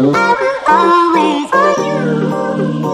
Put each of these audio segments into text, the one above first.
I will always for you.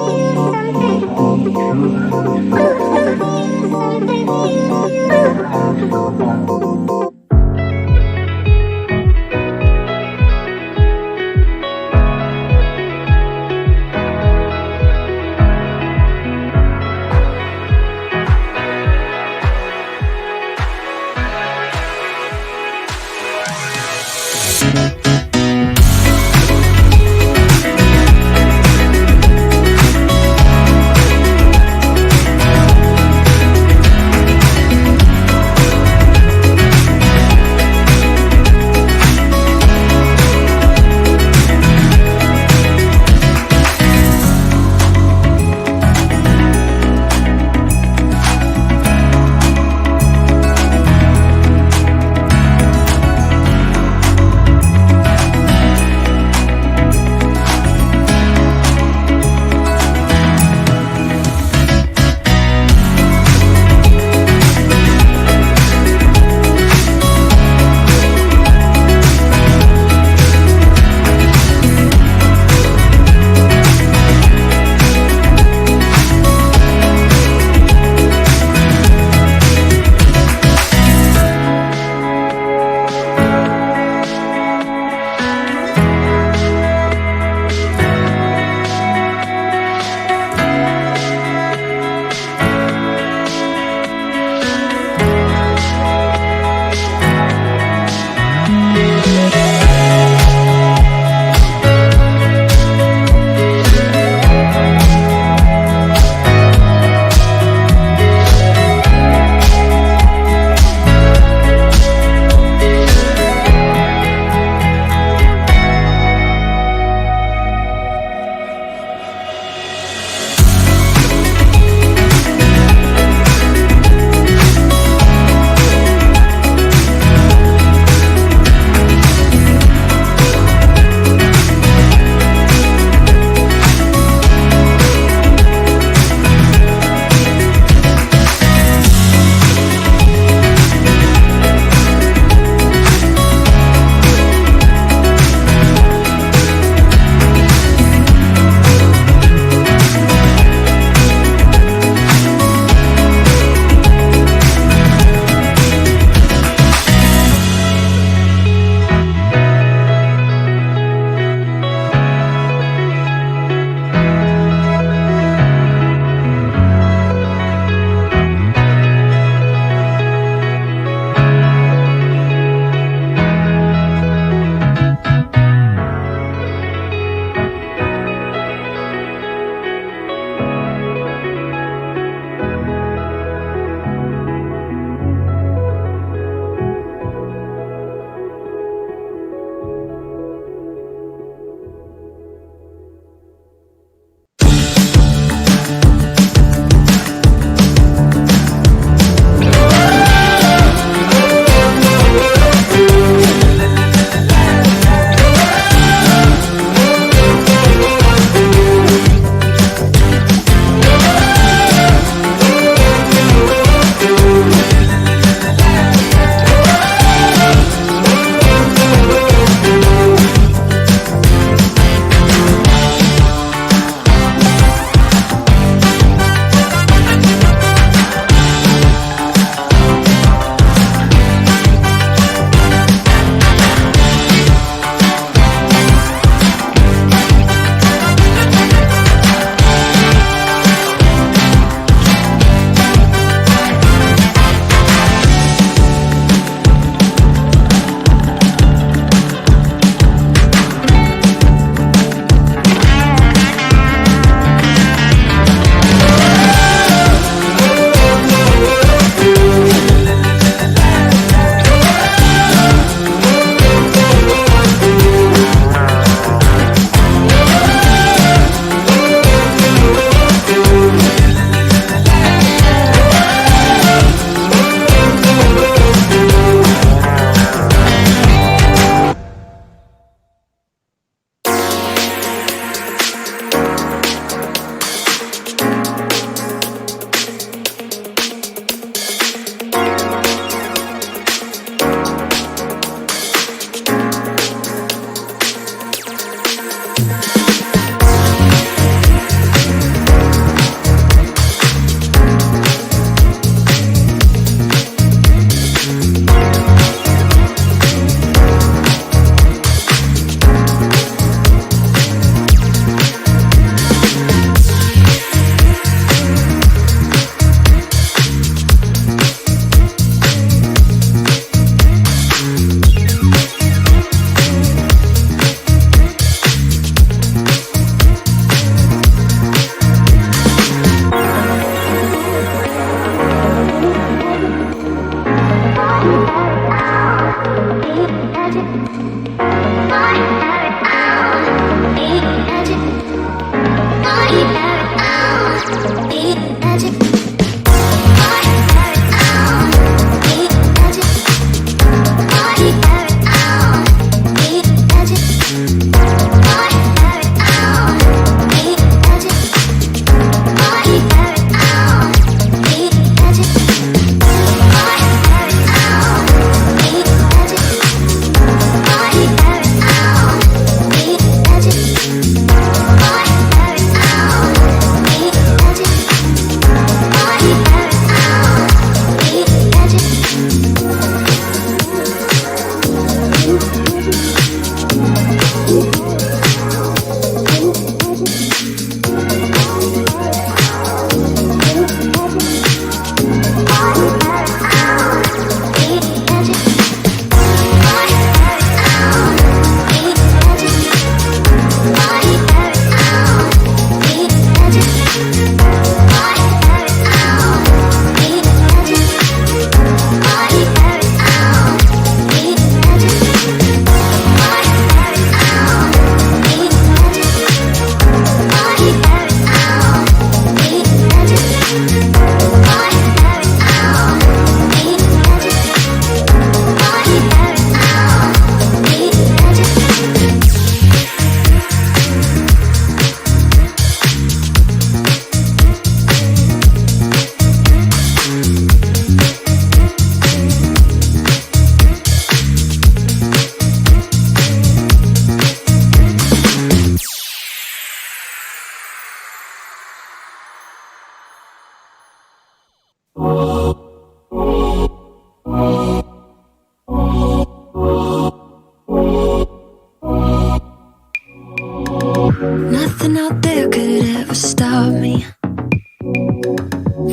Nothing out there could ever stop me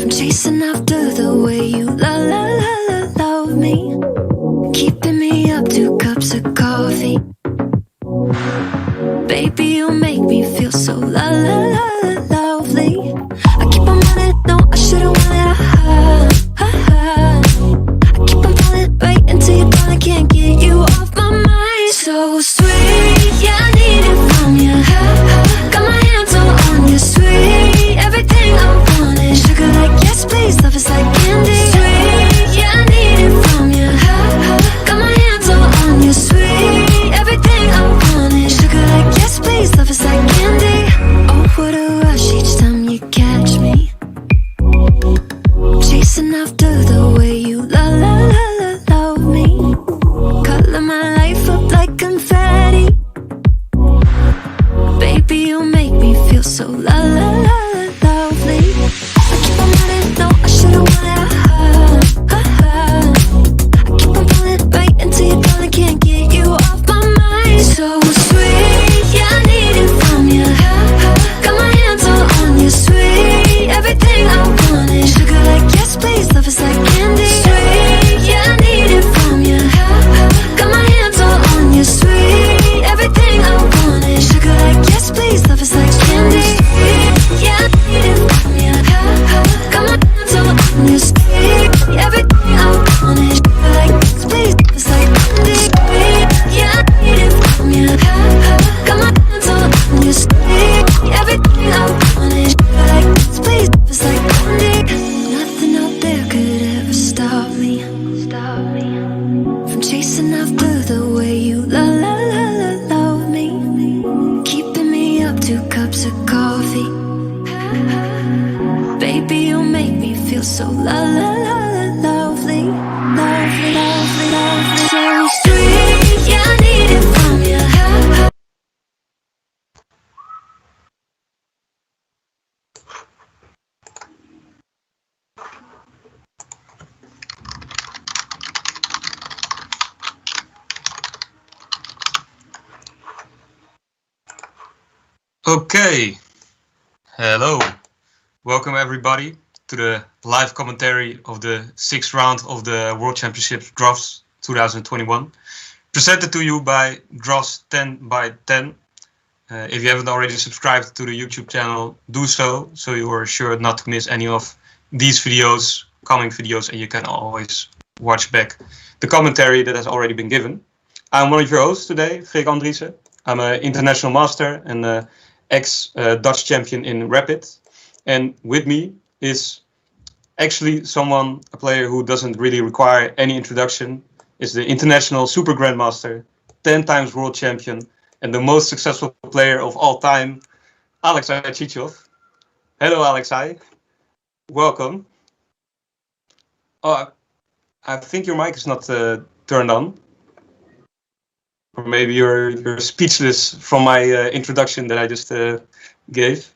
from chasing after the way you love me, keeping me up 2 cups of coffee. Baby, you make me feel so lovely. I keep on running, no, I should've wanted I keep on pulling right into your body, can't get you off my mind. So sweet, yeah, I need it from you. Got my hands all on you, sweet. Everything I want is sugar like yes, please. Love is like candy. Sweet, yeah, I need it from you. Got my hands all on you, sweet. Everything I want is sugar like yes, please. Love is like candy. Oh, what a rush each time you catch me chasing after the way you love me. Color my life up like confetti. Baby, you make me feel so lovely. I keep on running, no, I should've wanted I keep on pulling right into your body, can't get you off my mind. So sweet, yeah, I need it from you. Got my hands all on you, sweet. Everything I want is sugar like yes, please. Love is like candy. Sweet, yeah, I need it from you. Got my hands all on you, sweet. Everything I want is sugar like yes, please. Love is like candy. Yeah, I need it from you. Got my hands all on you, sweet. Everything I want is sugar like yes, please. Love is like candy. Yeah, I need it from you. Got my hands all on you, sweet. Everything I want is sugar like yes, please. Love is like candy. Nothing out there could ever stop me from chasing after the way you love me, keeping me up 2 cups of coffee. Baby, you make me feel so lovely. So sweet, yeah, I need it from you. Okay, hello. Welcome everybody to the live commentary of the 6th round of the World Championships Draughts 2021. Presented to you by Draughts 10 by 10. If you haven't already subscribed to the YouTube channel, do so you are sure not to miss any of these videos, coming videos, and you can always watch back the commentary that has already been given. I'm one of your hosts today, Frerik Andriessen. I'm an international master and ex-Dutch champion in Rapid. And with me is actually a player who doesn't really require any introduction, is the international super grandmaster, 10 times world champion, and the most successful player of all time, Alexey Chizhov. Hello, Alexey. Welcome. Oh, I think your mic is not turned on. Or maybe you're speechless from my introduction that I just gave.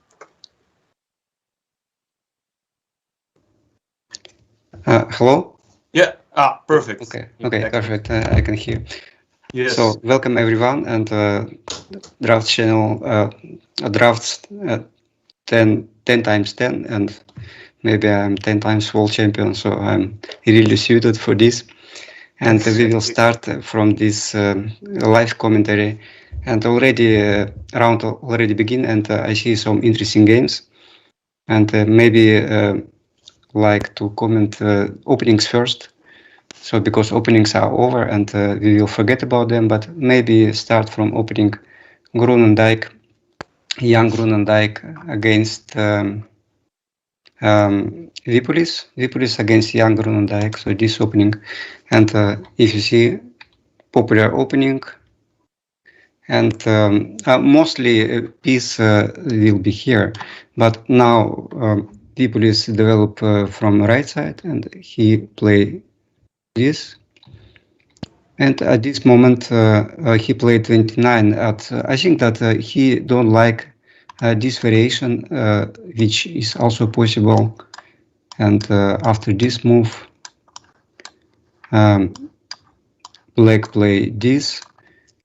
Hello? Yeah. Perfect. Okay, Exactly. perfect. I can hear. Yes. So, welcome everyone, and Draughts channel, Draughts 10 times 10, and maybe I'm 10 times world champion, so I'm really suited for this. And we will start from this live commentary. And already, round already begin, and I see some interesting games. And maybe like to comment openings first. So because openings are over and we will forget about them, but maybe start from opening Groenendijk, young Groenendijk against Vipolis. Vipolis against young Groenendijk. So this opening, and if you see popular opening, and mostly piece will be here, but now Vipolis develop from right side, and he play this. And at this moment, he played 29. I think that he don't like this variation, which is also possible. And after this move, black play this,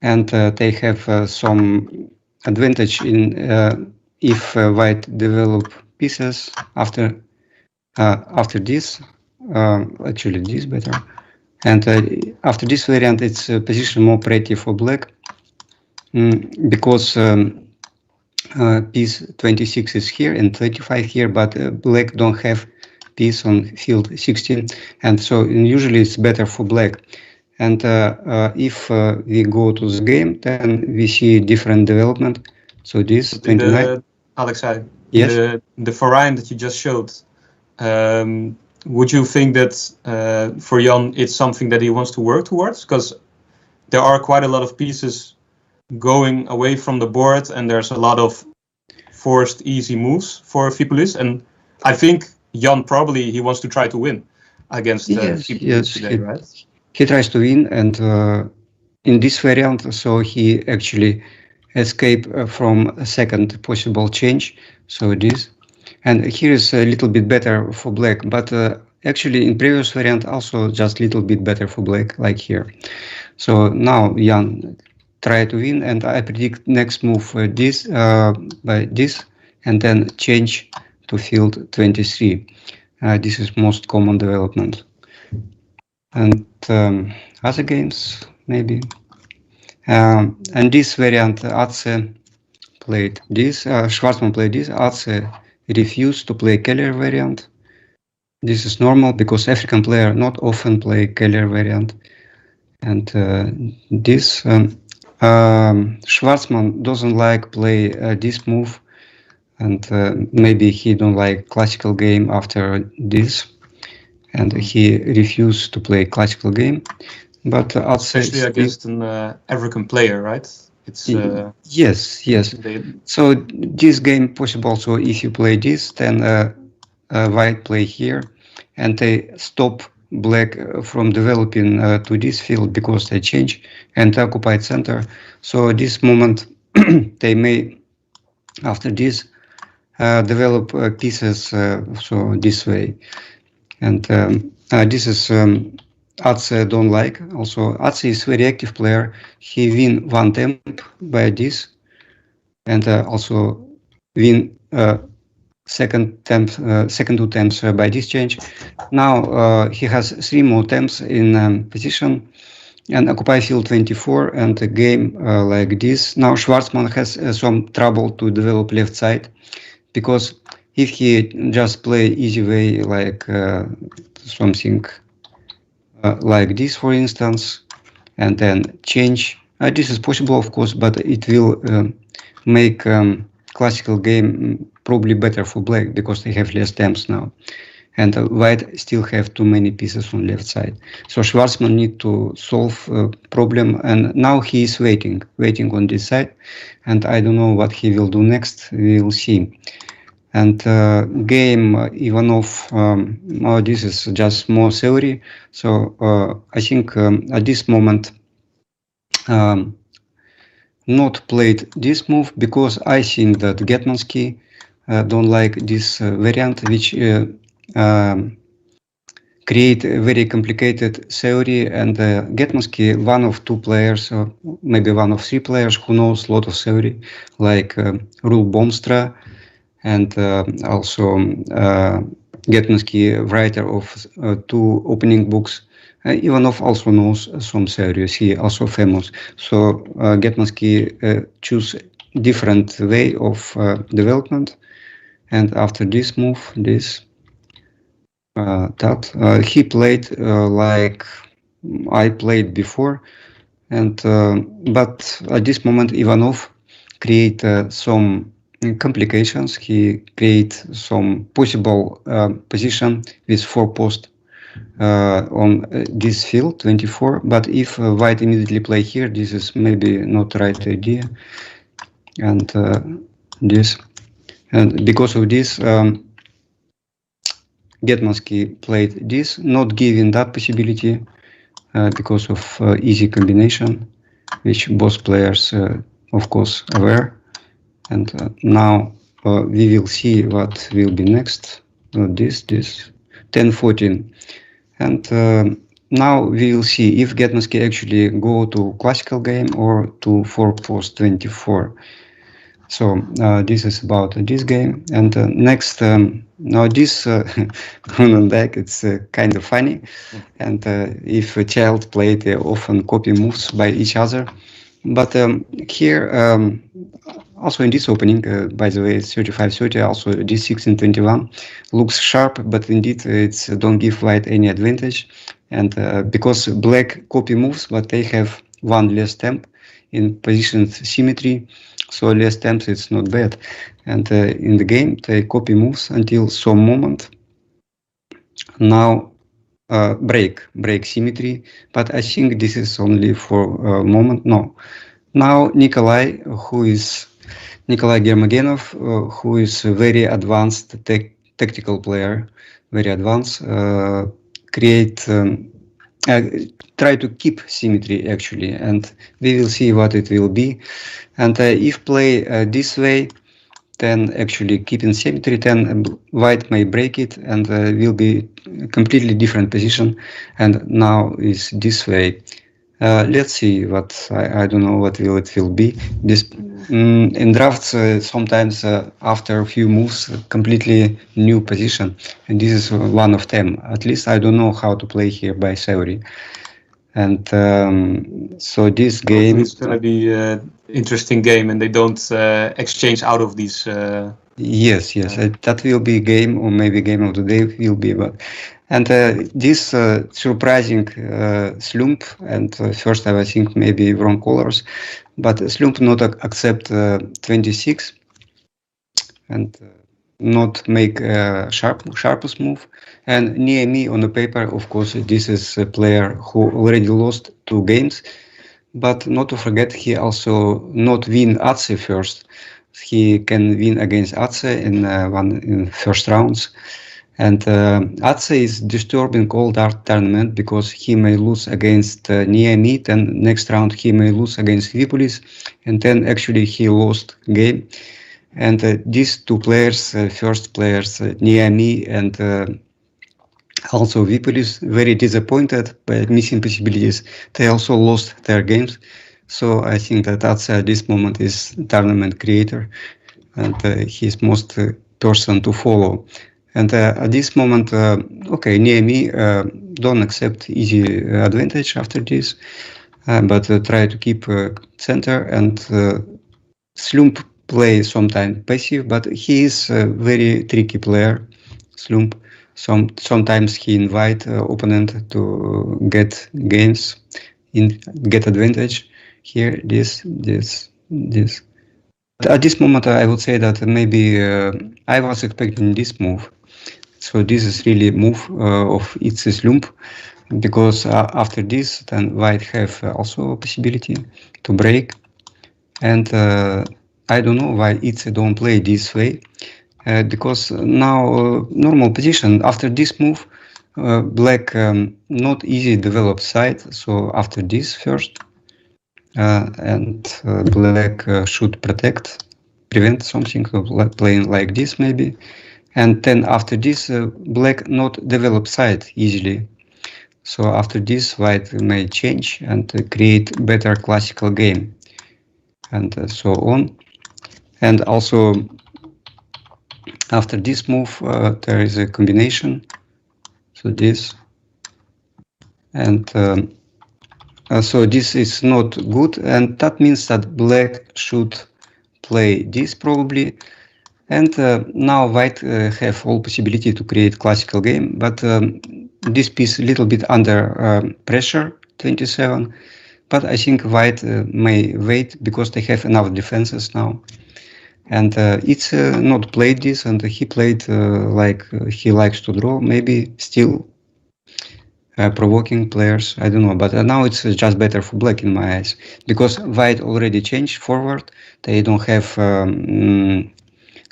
and they have some advantage in if white develop pieces after this. Actually, this better. And after this variant, it's position more pretty for black because piece 26 is here and 25 here, but black don't have piece on field 16, and so usually it's better for black. And if we go to the game, then we see different development. So this 29. Alexey, yes, the variant that you just showed. Would you think that for Jan it's something that he wants to work towards? Because there are quite a lot of pieces going away from the board, and there's a lot of forced easy moves for Vipolis, and I think Jan probably he wants to try to win against Vipolis today, right? He tries to win, and in this variant, so he actually escape from a second possible change. So this. And here is a little bit better for black, but actually in previous variant also just a little bit better for black, like here. So now Jan try to win, and I predict next move this by this, and then change to field 23. This is most common development. And other games maybe. And this variant, Atze played this, Schwarzman played this, Atze refused to play Keller variant. This is normal because African player not often play Keller variant. And this Schwarzman doesn't like play this move, and maybe he don't like classical game after this, and he refused to play classical game. But especially against an African player, right? It's yes. So this game possible. So if you play this, then white play here, and they stop black from developing to this field because they change and occupied center. So this moment they may after this develop pieces so this way, and this is Atze don't like. Also Atze is very active player. He win one temp by this, and also win second two attempts by this change. Now he has 3 more attempts in position and occupy field 24 and a game like this. Now Schwarzman has some trouble to develop left side, because if he just play easy way like something like this, for instance, and then change, this is possible, of course, but it will make classical game probably better for black, because they have less attempts now, and white still have too many pieces on left side. So Schwarzman need to solve a problem, and now he is waiting on this side, and I don't know what he will do next. We will see. And game Ivanov, this is just more theory. So I think at this moment not played this move, because I think that Getmansky don't like this variant, which create a very complicated theory, and Getmansky one of 2 players, or maybe one of 3 players who knows a lot of theory, like Rule Bomstra, and also Getmansky, writer of 2 opening books. Ivanov also knows some theories, he also famous. So Getmansky choose different way of development, and after this move, he played like I played before, and but at this moment Ivanov create some complications. He create some possible position with 4 post on this field 24, but if white immediately play here, this is maybe not right idea, and this, and because of this Getmansky played this, not giving that possibility because of easy combination, which both players of course aware. And now we will see what will be next. This 10-14, and now we will see if Getmansky actually go to classical game or to 4 post 24. So this is about this game, and next now this on deck, it's kind of funny, and if a child played, they often copy moves by each other. But here, also in this opening, by the way, 35-30, also this 16-21 looks sharp, but indeed it's don't give white any advantage, and because black copy moves, but they have 1 less temp in position symmetry, so less temps it's not bad. And in the game they copy moves until some moment. Now break symmetry, but I think this is only for a moment. No, now Nikolai Germagenov, who is a very advanced tactical player, very advanced, try to keep symmetry actually, and we will see what it will be. And if play this way, then actually keeping symmetry, then white may break it and will be a completely different position. And now is this way. Let's see what I don't know what it will be. This in drafts sometimes after a few moves completely new position, and this is one of them. At least I don't know how to play here by theory. And so this game is going to be an interesting game, and they don't exchange out of these. Yes, that will be game, or maybe game of the day will be. But and this surprising slump, and first I think maybe wrong colors, but slump not accept 26 and not make sharpest move. And near me on the paper, of course, this is a player who already lost 2 games, but not to forget, he also not win Atse first. He can win against Atse in first rounds. And Atse is disturbing all that tournament because he may lose against Niemi, then next round he may lose against Vipulis, and then actually he lost game. And these 2 players, first players, Niemi and also Vipulis, very disappointed by missing possibilities. They also lost their games. So I think that Atse at this moment is tournament creator, and he's most person to follow. And at this moment, okay, near me, don't accept easy advantage after this, but try to keep center, and Slump play sometimes passive, but he is a very tricky player, Slump. Sometimes he invite opponent to get games, get advantage. Here, this. At this moment, I would say that maybe I was expecting this move. So this is really move of its Slump, because after this, then white have also a possibility to break. And I don't know why it's don't play this way, because now normal position after this move, black not easy develop side. So after this first, and black should prevent something of playing like this maybe, and then after this black not develop side easily. So after this, white may change and create better classical game, and so on. And also after this move, there is a combination. So this, and so this is not good, and that means that black should play this probably. And now white have all possibility to create classical game, but this piece a little bit under pressure, 27. But I think white may wait because they have enough defenses now. And it's not played this, and he played like he likes to draw, maybe still provoking players, I don't know. But now it's just better for black in my eyes, because white already changed forward. They don't have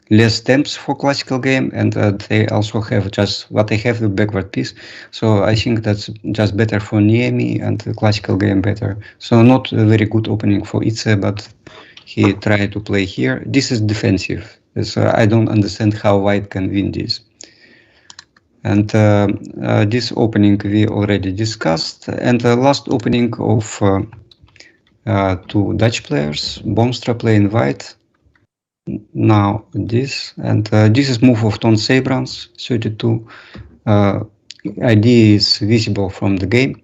less attempts for classical game, and they also have just what they have, the backward piece. So I think that's just better for Niemi, and the classical game better. So not a very good opening for Itze, but he tried to play here. This is defensive, so I don't understand how white can win this. And this opening we already discussed. And the last opening of two Dutch players, Boomstra playing white. Now this, and this is move of Ton Sebrans, 32. ID is visible from the game,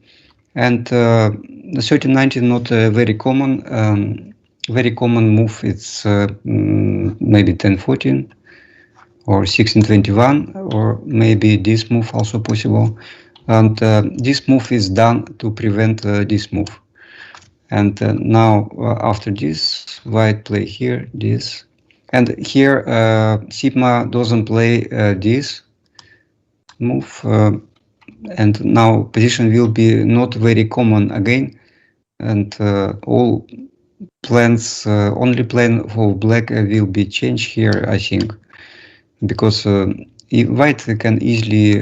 and the 1390 not very common. Very common move. It's maybe 1014 or 1621, or maybe this move also possible. And this move is done to prevent this move. And now after this, white play here this. And here, Sigma doesn't play this move, and now position will be not very common again, and all plans, only plan for black will be changed here, I think, because if white can easily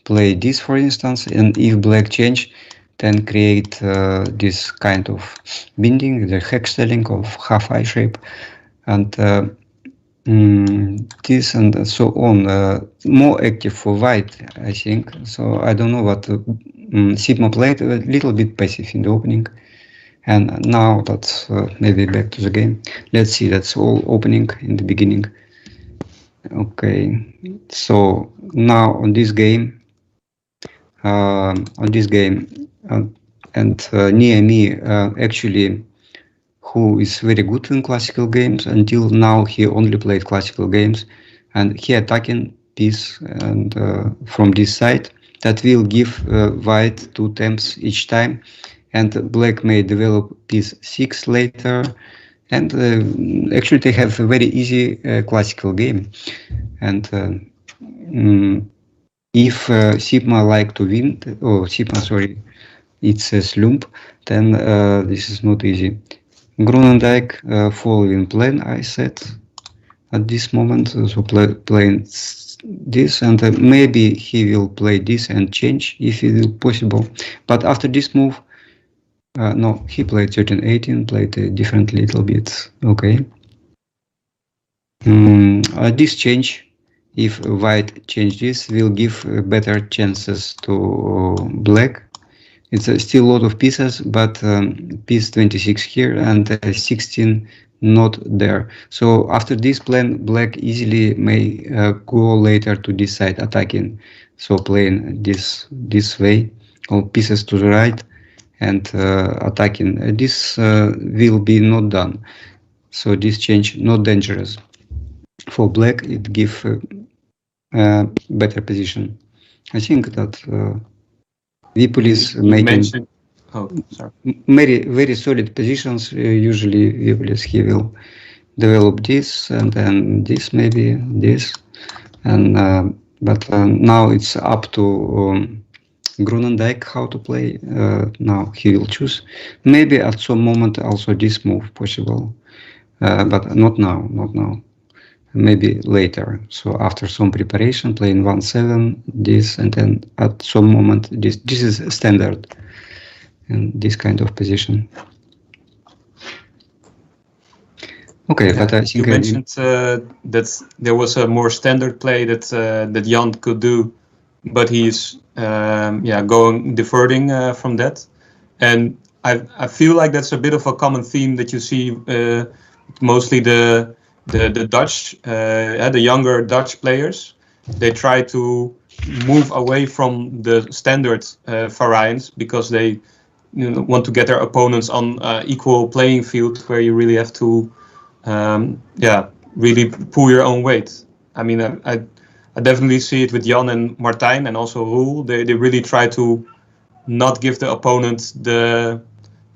play this, for instance, and if black change, then create this kind of binding, the hextelling of half I shape. And this and so on, more active for white, I think. So I don't know what Sigma played, a little bit passive in the opening. And now that's maybe back to the game. Let's see, that's all opening in the beginning. Okay, so now on this game, and near me, actually, who is very good in classical games. Until now, he only played classical games, and he attacking piece and from this side that will give white 2 attempts each time, and black may develop piece 6 later. And actually, they have a very easy classical game. And if Sigma like to win, Sigma, sorry, it's a slump, then this is not easy. Grunendijk following plan, I said, at this moment, so playing this, and maybe he will play this and change if it is possible. But after this move, no, he played 13-18, played a different little bit. Okay. This change, if white change this, will give better chances to black. It's still a lot of pieces, but piece 26 here and 16 not there. So after this plan, black easily may go later to this side attacking. So playing this way, all pieces to the right and attacking. This will be not done. So this change not dangerous. For black, it give better position. I think that Vipul is making very solid positions. Usually Vipul he will develop this and then this, maybe this, and but now it's up to Grunendijk how to play. Now he will choose. Maybe at some moment also this move possible, but not now. Maybe later. So after some preparation, playing 1-7, this, and then at some moment this is standard in this kind of position. Okay, yeah, but I think you mentioned that there was a more standard play that that Jan could do, but he's diverting from that, and I feel like that's a bit of a common theme that you see mostly the Dutch, the younger Dutch players. They try to move away from the standard variants because they want to get their opponents on equal playing field where you really have to really pull your own weight. I mean, I definitely see it with Jan and Martijn and also Roel. They really try to not give the opponent the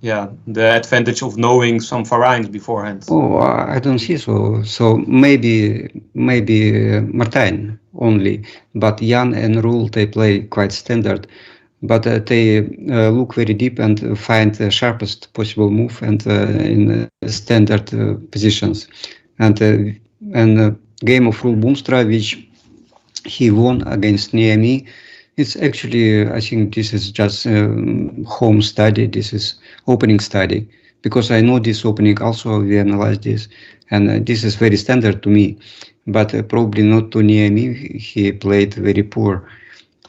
advantage of knowing some variants beforehand. Oh, I don't see so. So maybe Martijn only, but Jan and Roel, they play quite standard, but they look very deep and find the sharpest possible move and in standard positions. And game of Roel Boomstra, which he won against Niemi, it's actually, I think this is just home study. This is opening study, because I know this opening also, we analyze this, and this is very standard to me, but probably not to Niemi. He played very poor.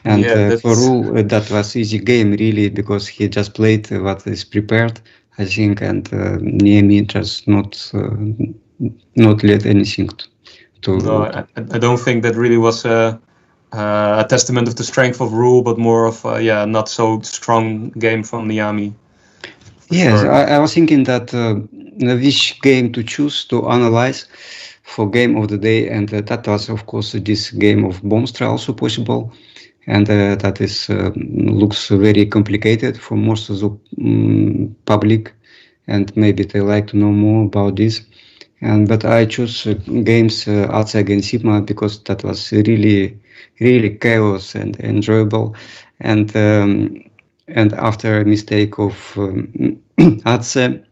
And for Roel, that was easy game, really, because he just played what is prepared, I think, and Niemi just not let anything to... No, I don't think that really was a testament of the strength of Roel, but more of not so strong game from Niemi. Yes, sure. I was thinking that which game to choose to analyze for game of the day, and that was, of course, this game of Boomstra also possible, and that is looks very complicated for most of the public, and maybe they like to know more about this. But I choose games Alexey against Sigma because that was really chaos and enjoyable, and after a mistake of Alexey,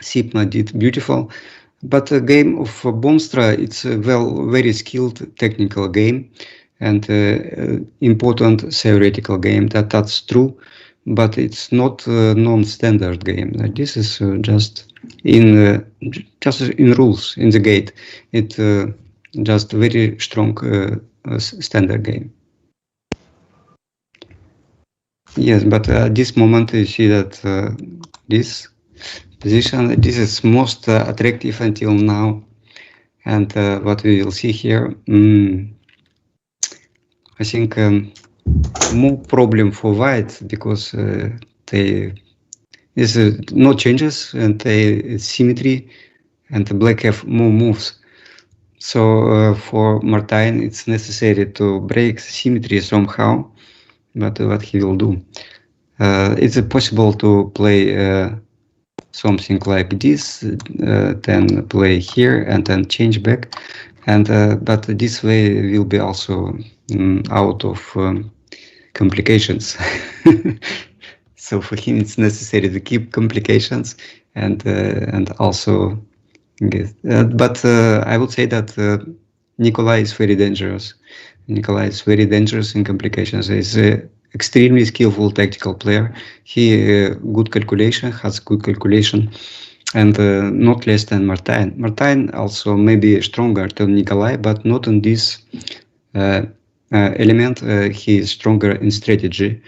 Sigma did beautiful. But the game of Boomstra, it's a very skilled technical game and important theoretical game. That's true, but it's not a non-standard game. This is just in rules in the gate. It just very strong standard game. Yes, but at this moment you see that this position, this is most attractive until now, and what we will see here, I think more problem for white, because there's no changes and symmetry, and the black have more moves. So for Martijn, it's necessary to break symmetry somehow, but what he will do? It's possible to play something like this, then play here and then change back, and but this way will be also out of complications. So for him it's necessary to keep complications and also but I would say that Nikolai is very dangerous. Nikolai is very dangerous in complications. He's extremely skillful tactical player. He good calculation, has good calculation, and not less than Martijn. Martijn also maybe stronger than Nikolai, but not in this element. He is stronger in strategy,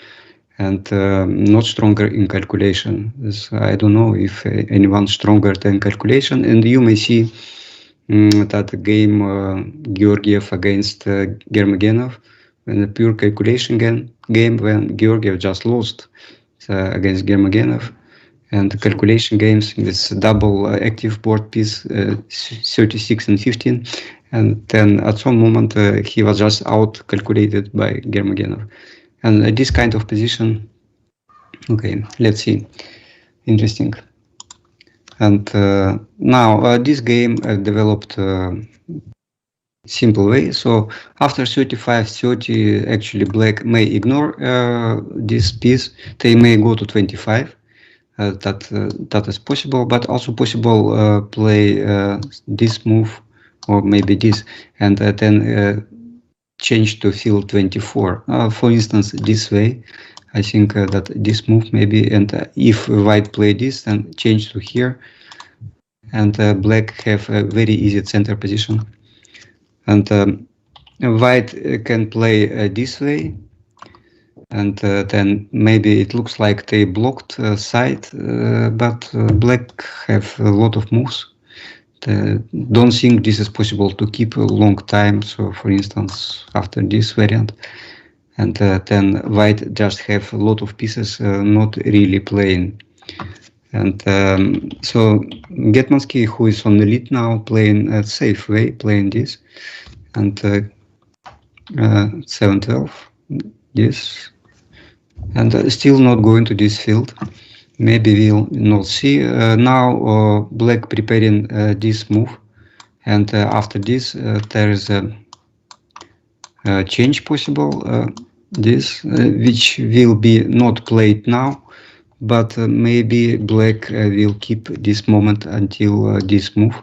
and not stronger in calculation. I don't know if anyone stronger than calculation. And you may see that game Georgiev against Germagenov, in a pure calculation game when Georgiev just lost against Germagenov. And calculation games with double active board piece 36 and 15, and then at some moment he was just out calculated by Germagenov. And this kind of position, okay, let's see, interesting. And now this game developed simple way. So after 35-30, actually black may ignore this piece. They may go to 25. That is possible, but also possible play this move or maybe this, and then change to field 24. For instance, this way, I think that this move maybe, and if white play this, then change to here, and black have a very easy center position, and white can play this way. And then maybe it looks like they blocked side, but black have a lot of moves. Don't think this is possible to keep a long time. So for instance, after this variant, and then white just have a lot of pieces not really playing. And so Getmansky, who is on the lead now, playing a safe way, playing this, and 7-12, this. And still not going to this field. Maybe we'll not see. Now black preparing this move, and after this there is a change possible. This which will be not played now, but maybe black will keep this moment until this move,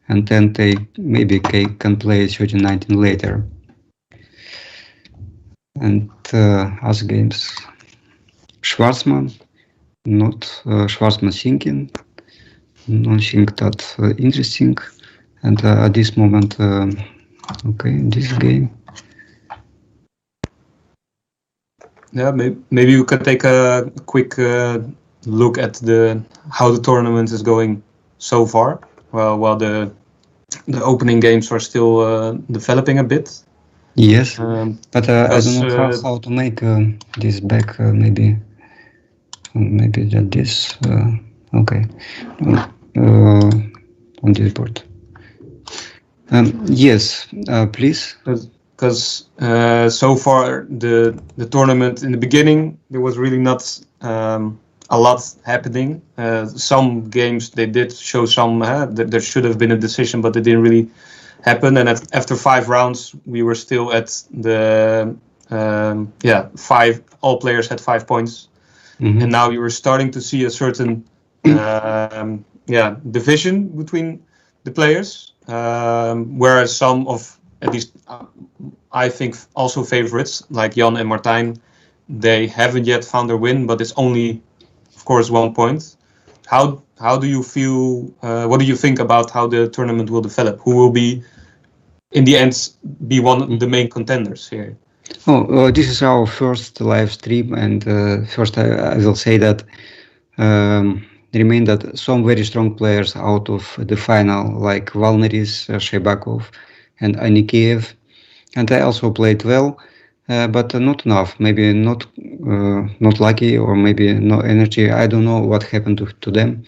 and then they maybe can play 13-19 later. And other games, Schwarzman, not Schwarzman thinking, nothing that interesting. And at this moment, okay, this game. Yeah, maybe you can take a quick look at how the tournament is going so far. Well, while the opening games are still developing a bit. Yes, but I don't know how to make this back. Maybe that this. Okay, on this board. Yes, please. Because so far the tournament in the beginning there was really not a lot happening. Some games they did show some there should have been a decision, but it didn't really happen. And after 5 rounds, we were still at the 5. All players had 5 points, and now you were starting to see a certain division between the players. Whereas some of, at least I think, also favorites like Jan and Martijn, they haven't yet found their win, but it's only, of course, 1 point. How do you feel? What do you think about how the tournament will develop? Who will be, in the end, be one of the main contenders here? This is our first live stream, and first I will say that remain that some very strong players out of the final, like Valneris, Shebakov, and Anikiev, and they also played well, but not enough. Maybe not lucky, or maybe no energy. I don't know what happened to them.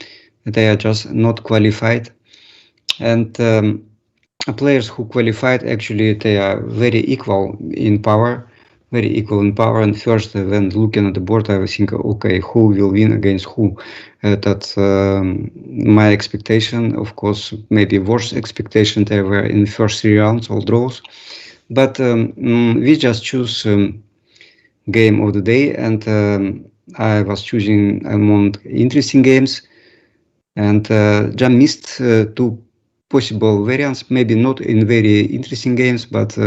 They are just not qualified, and players who qualified, actually they are very equal in power. And first, when looking at the board, I was thinking, okay, who will win against who? That's my expectation. Of course, maybe worse expectation. They were in the first 3 rounds, all draws. But we just choose game of the day, and I was choosing among interesting games, and just missed 2 possible variants. Maybe not in very interesting games, but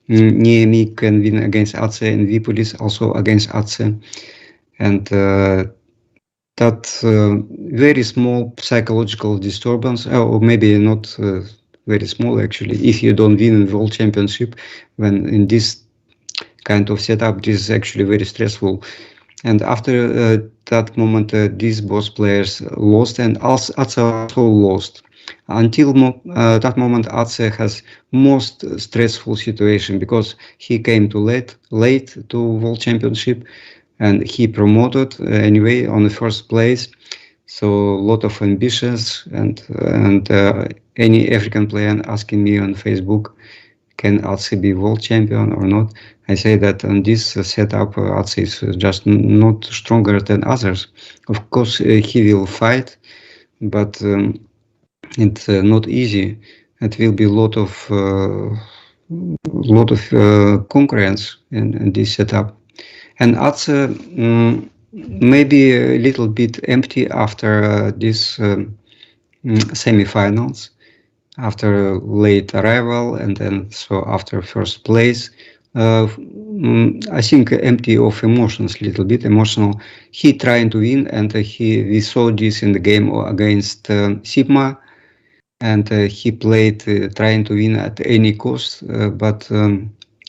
Niemi can win against Atse, and Vipolis also against Atse, and that very small psychological disturbance, or maybe not very small actually, if you don't win in World Championship, when in this kind of setup. This is actually very stressful. And after that moment, these both players lost, and Atze also lost. Until that moment, Atze has most stressful situation because he came too late to World Championship, and he promoted anyway on the first place. So a lot of ambitions, and any African player asking me on Facebook, can Atze be world champion or not? I say that on this setup, Atze is just not stronger than others. Of course, he will fight, but it's not easy. It will be a lot of concurrence in this setup. And Atze maybe a little bit empty after this semi-finals, after late arrival, and then so after first place. I think empty of emotions, little bit emotional. He trying to win, and we saw this in the game against Sigma, and he played trying to win at any cost, but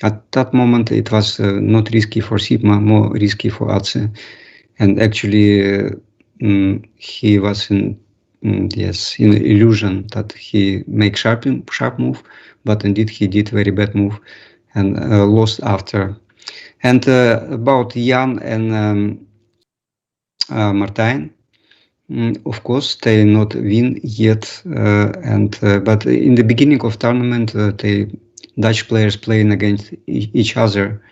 at that moment it was not risky for Sigma, more risky for Atze. And actually he was in illusion that he make sharp move, but indeed he did very bad move and lost after. And about Jan and Martijn, of course they not win yet, but in the beginning of tournament they Dutch players playing against each other.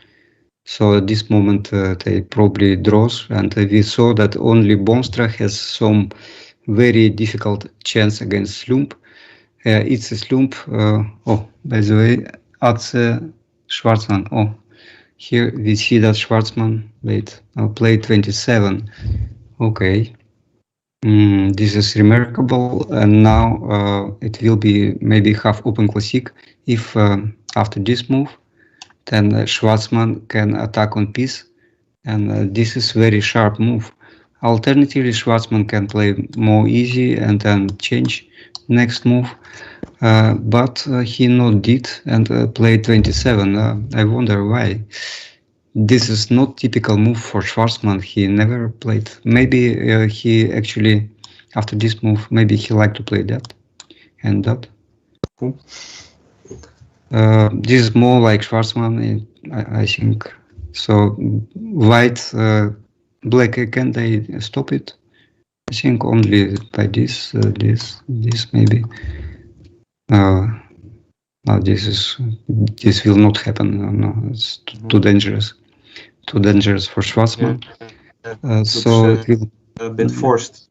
So at this moment they probably draws, and we saw that only Boomstra has some very difficult chance against Slump. It's a Slump. By the way, Atze Schwarzman. Here we see that Schwarzman played 27. Okay. This is remarkable, and now it will be maybe half open classic if after this move then Schwarzman can attack on piece, and this is very sharp move. Alternatively, Schwarzman can play more easy and then change next move, but he not did and played 27. I wonder why. This is not typical move for Schwarzman. He never played. Maybe he actually, after this move, maybe he liked to play that and that. Cool. This is more like Schwarzman, I think. So white, black, can they stop it? I think only by this maybe. No, this will not happen. No, it's too dangerous. Too dangerous for Schwarzman. So it will a bit forced.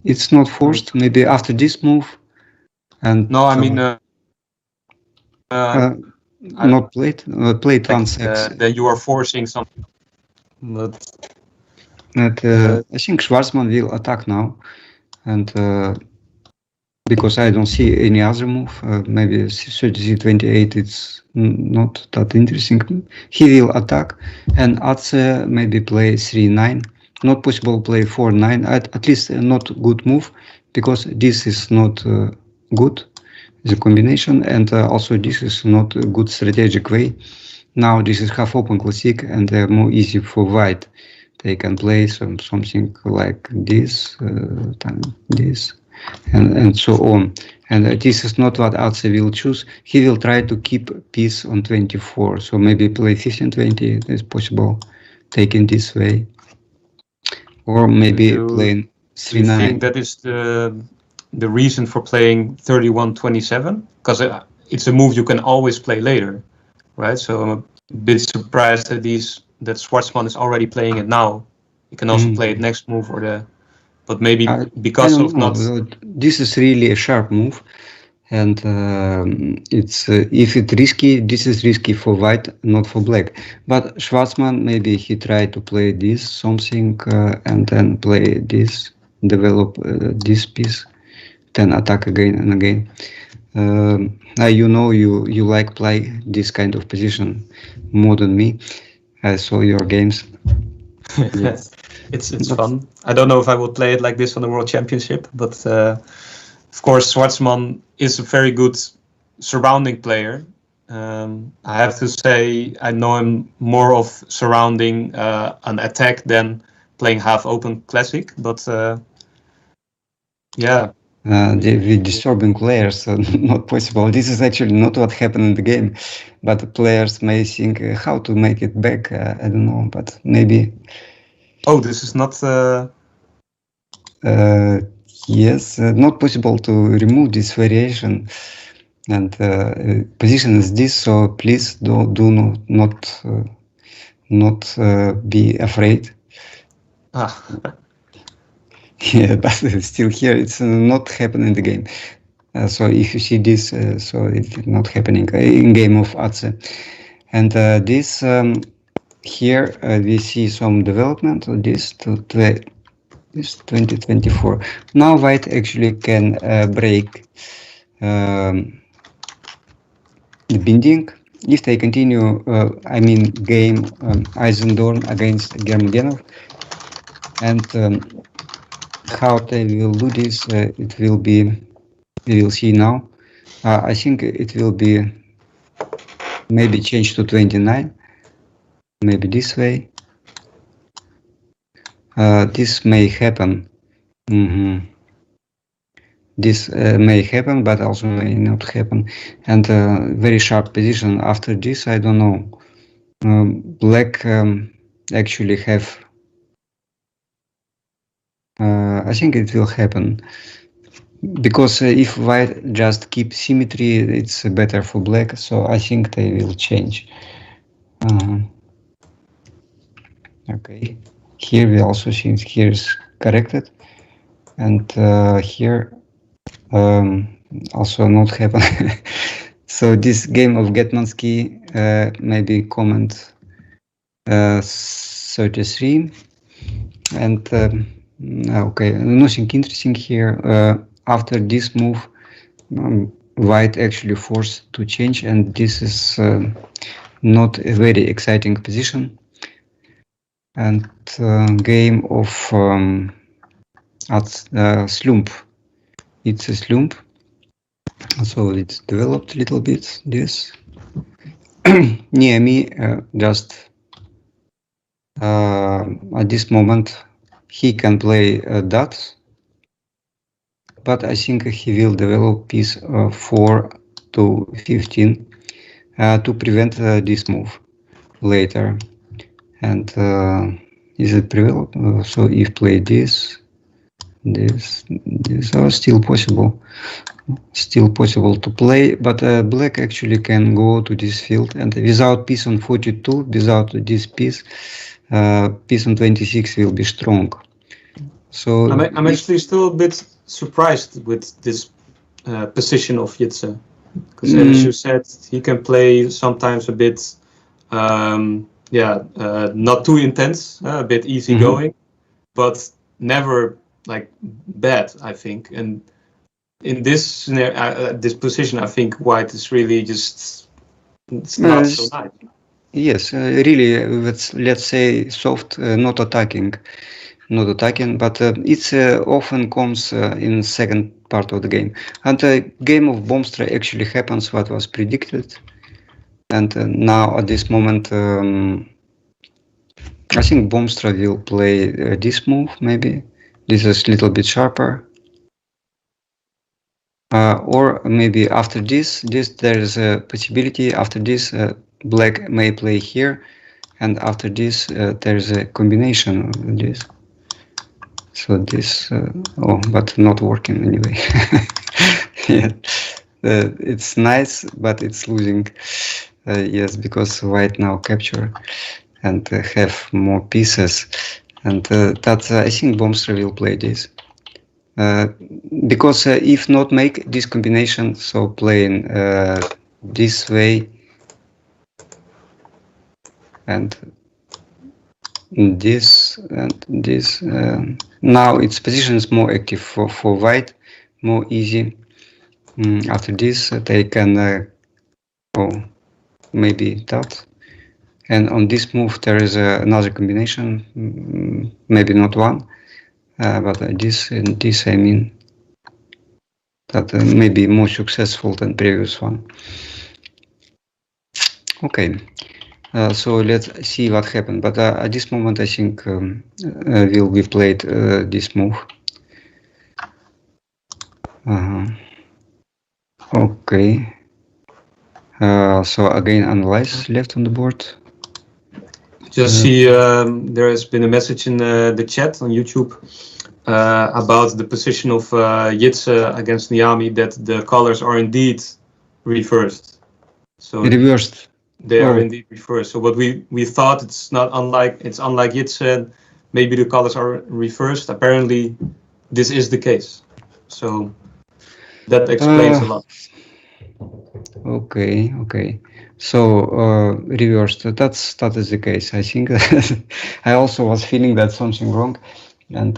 It's not forced. Maybe after this move. And no, I mean not played. Played one sex. Then you are forcing something. But I think Schwarzman will attack now, and because I don't see any other move, maybe 33-28. It's not that interesting. He will attack, and Atze maybe play 3-9. Not possible play 4-9. At least not good move, because this is not good, the combination, and also this is not a good strategic way. Now this is half open classic, and more easy for white. They can play something like this, this, and so on. And this is not what Atze will choose. He will try to keep piece on 24. So maybe play 15-20 is possible, taking this way, or maybe playing 3-9. I think that is the reason for playing 31-27, because it's a move you can always play later, right? So I'm a bit surprised that Schwarzman is already playing it now. You can also play it next move but maybe because of not. This is really a sharp move, and it's if it's risky, this is risky for white, not for black. But Schwarzman, maybe he tried to play this something and then play this, develop this piece, then attack again and again. You like play this kind of position more than me. I saw your games. Yes. It's fun. I don't know if I will play it like this on the World Championship, but of course Schwarzman is a very good surrounding player, I have to say I know him more of surrounding an attack than playing half open classic, but yeah. The disturbing players not possible. This is actually not what happened in the game, but the players may think how to make it back. I don't know, but maybe. Oh, this is not. Yes, not possible to remove this variation, and position is this. So please do not be afraid. Yeah, but still here it's not happening in the game. So if you see this, so it's not happening in game of Atze. And this here we see some development of this to this 2024. Now white actually can break the binding. If they continue, I mean game Eisendorn against Germogenov, and how they will do this, it will be, we will see now. I think it will be maybe changed to 29, maybe this way. This may happen. This may happen, but also may not happen. And very sharp position after this, I don't know. Black actually have. I think it will happen. Because if white just keep symmetry, it's better for black. So I think they will change. Okay. Here we also see here is corrected. And here also not happen. So this game of Getmansky, maybe comment 33. And okay, nothing interesting here. After this move, white actually forced to change, and this is not a very exciting position. And game of slump. It's a slump, so it's developed a little bit. This near me, just at this moment, he can play dots. But I think he will develop piece 4 to 15 to prevent this move later. And is it developed? So if play this are still possible to play. But black actually can go to this field, and without piece on 42, without this piece, piece on 26 will be strong. So I'm actually still a bit surprised with this position of Jitse, because as you said, he can play sometimes a bit, not too intense, a bit easygoing, but never like bad, I think. And in this scenario, this position, I think white is really just it's not so nice. Yes, really, let's say soft, not attacking, but it often comes in second part of the game. And the game of Bombstra actually happens what was predicted. And now at this moment, I think Bombstra will play this move, maybe. This is a little bit sharper. Or maybe after this there is a possibility. After this, black may play here. And after this, there is a combination of this. So this, but not working anyway. Yeah. It's nice, but it's losing. Yes, because white now capture and have more pieces. And that I think Bombstra will play this. Because if not make this combination, so playing this way and this and this, now its position is more active for white, more easy. After this, they can maybe that. And on this move, there is another combination, maybe not one, but this and this, I mean, that may be more successful than previous one. Okay. So let's see what happened. But at this moment, I think will be played this move. Okay. So again, analyze left on the board. Just see there has been a message in the chat on YouTube about the position of Jitse against Niami, that the colors are indeed reversed. So Reversed. they are indeed reversed. So what we thought, it's unlike Jitse, maybe the colors are reversed. Apparently, this is the case. So that explains a lot. Okay, okay. So reversed. That is the case. I think I also was feeling that something wrong, and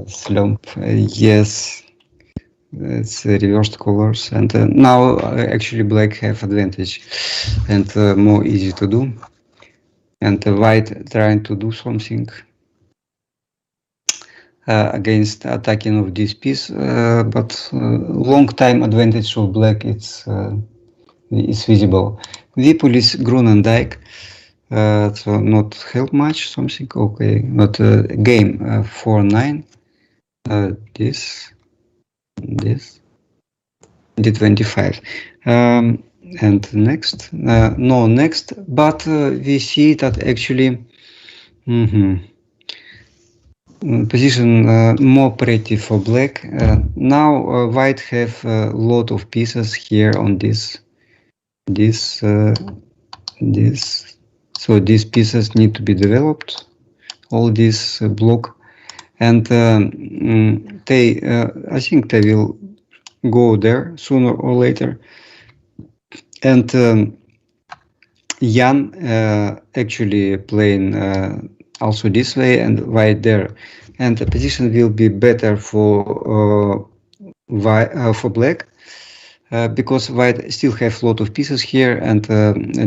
slump. Yes, it's reversed colors, and now actually black have advantage, and more easy to do. And white trying to do something against attacking of this piece, but long time advantage of black is visible. Whipple is Grunendijk, so not help much, something, okay, but game 4-9, this, d25, and next, no next, but we see that actually position more pretty for black. Now white have a lot of pieces here on this, so these pieces need to be developed, all this block, and they I think they will go there sooner or later, and Jan actually playing also this way and white there, and the position will be better for black. Because white still have a lot of pieces here, and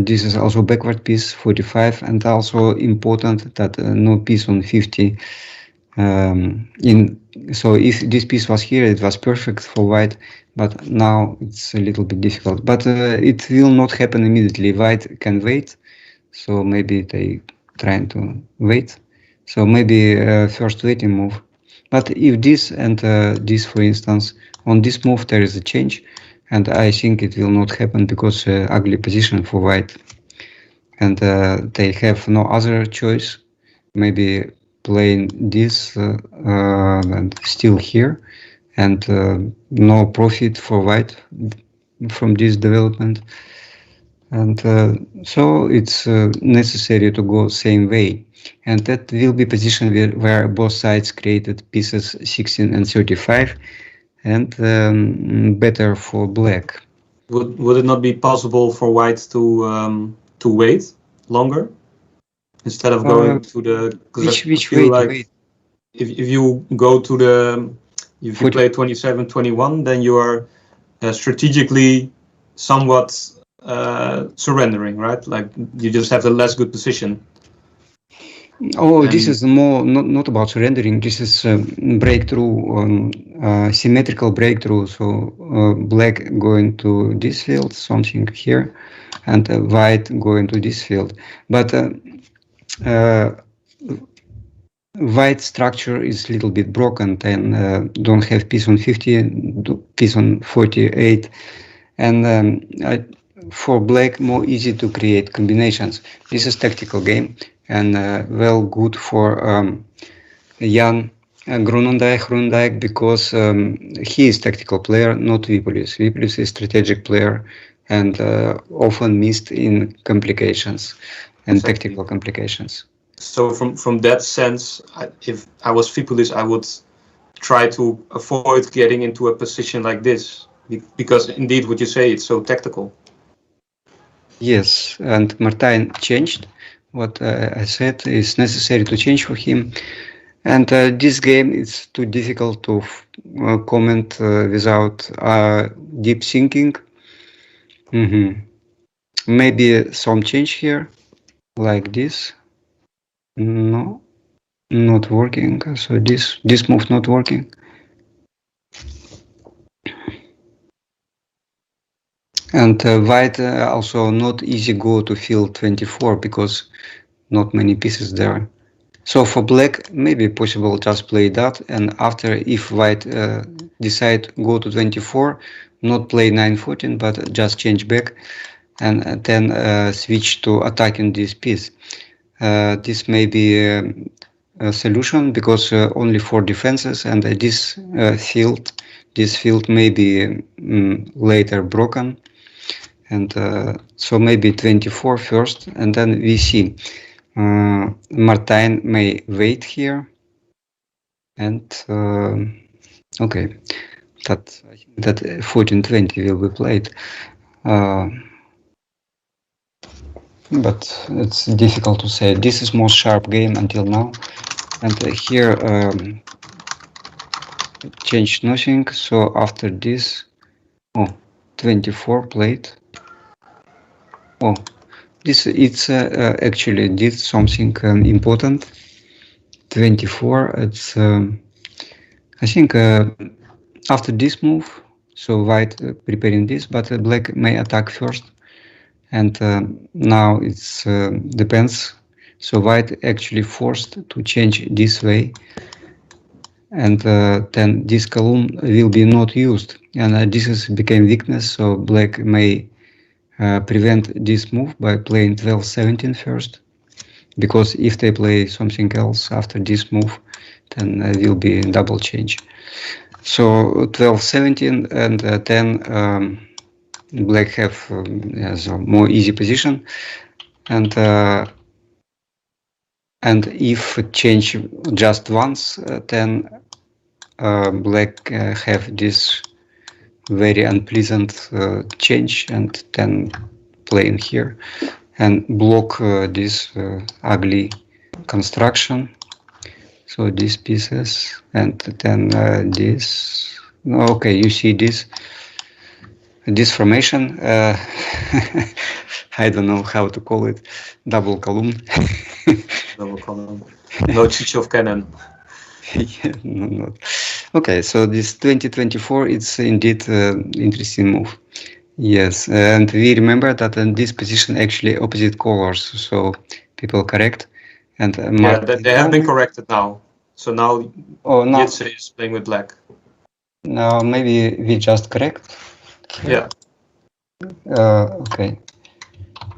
this is also backward piece 45, and also important that no piece on 50 so if this piece was here, it was perfect for white, but now it's a little bit difficult, but it will not happen immediately. White can wait, so maybe they trying to wait, so maybe first waiting move. But if this and this, for instance, on this move there is a change, and I think it will not happen because ugly position for white, and they have no other choice, maybe playing this and still here, and no profit for white from this development, and so it's necessary to go same way, and that will be position where both sides created pieces 16 and 35, and better for black. Would it not be possible for white to wait longer instead of going to the? Which way to wait? If you go to the, if you play 27-21, then you are strategically somewhat surrendering, right? Like you just have a less good position. Oh, and this is more not about surrendering. This is breakthrough, symmetrical breakthrough. So black going to this field, something here, and white going to this field. But white structure is a little bit broken, and don't have piece on 50, piece on 48, and for black more easy to create combinations. This is tactical game, and well good for Jan Grunendijk, because he is tactical player, not Vipulis. Vipulis is strategic player, and often missed in complications and tactical complications. So from that sense, if I was Vipulis, I would try to avoid getting into a position like this, because indeed what you say, it's so tactical. Yes, and Martijn changed. What I said is necessary to change for him, and this game is too difficult to comment without deep thinking. Maybe some change here, like this. No, not working. So this move not working. And white also not easy go to field 24 because not many pieces there. So for black, maybe possible just play that, and after if white decide go to 24, not play 9-14, but just change back, and then switch to attacking this piece. This may be a solution because only 4 defenses, and this field may be later broken, and so maybe 24 first, and then we see. Martijn may wait here, and okay, that I think that 14-20 will be played, but it's difficult to say. This is most sharp game until now, and here changed nothing. So after this, 24 played. It's actually did something important. 24. It's I think after this move, so white preparing this, but black may attack first, and now it's depends. So white actually forced to change this way, and then this column will be not used, and this is became weakness. So black may prevent this move by playing 12-17 first, because if they play something else after this move, then will be double change. So 12-17, and then black have has a more easy position, and if change just once, then black have this very unpleasant change, and then playing here and block this ugly construction. So these pieces, and then this. Okay, you see this formation. I don't know how to call it. Double column. Double column. No Chizhov cannon. Yeah, no, not. Okay, so this 2024, it's indeed interesting move. Yes, and we remember that in this position actually opposite colors, so people correct. And yeah, they have been corrected now. So now Jitse is playing with black. Now maybe we just correct. Yeah. Okay.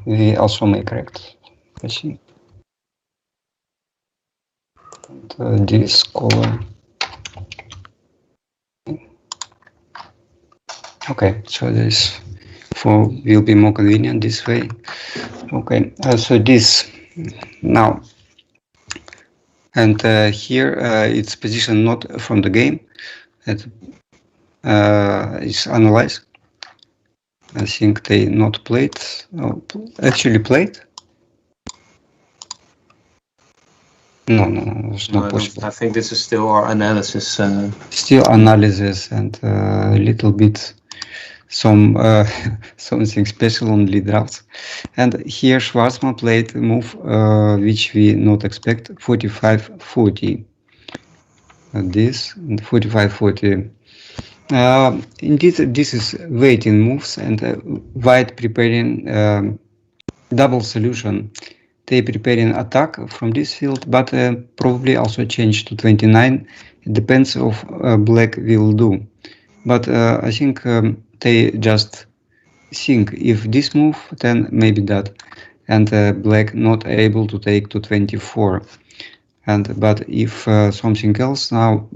We also may correct. I see. And, this color. Okay, so this will be more convenient this way. Okay, so this now, and here it's position not from the game. It is analyzed. I think they not played. Oh, actually played. No, it's not possible. I think this is still our analysis. Still analysis, and a little bit some something special on lead drafts. And here Schwarzman played a move which we not expect, 45-40. This and 45-40. Indeed, this is waiting moves, and white preparing double solution. They preparing attack from this field, but probably also change to 29. It depends of black will do. But I think they just think if this move, then maybe that, and black not able to take to 24. But if something else, now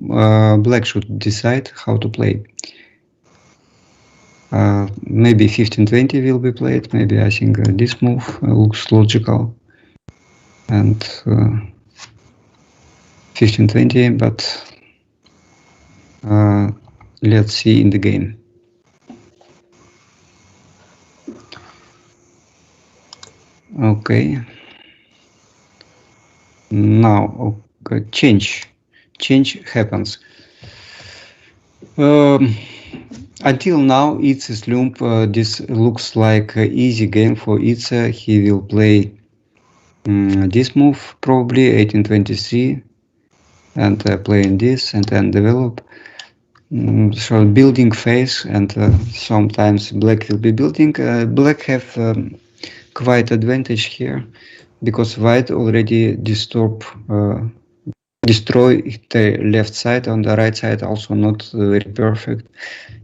black should decide how to play. Maybe 15-20 will be played. Maybe I think this move looks logical, and 15-20. But let's see in the game. Okay. Now, okay, change happens. Until now, it's a slump. This looks like an easy game for Itze. He will play this move, probably 18-23, and playing this, and then develop. so building phase, and sometimes black will be building. Black have quite advantage here because white already destroy the left side. On the right side also not very perfect,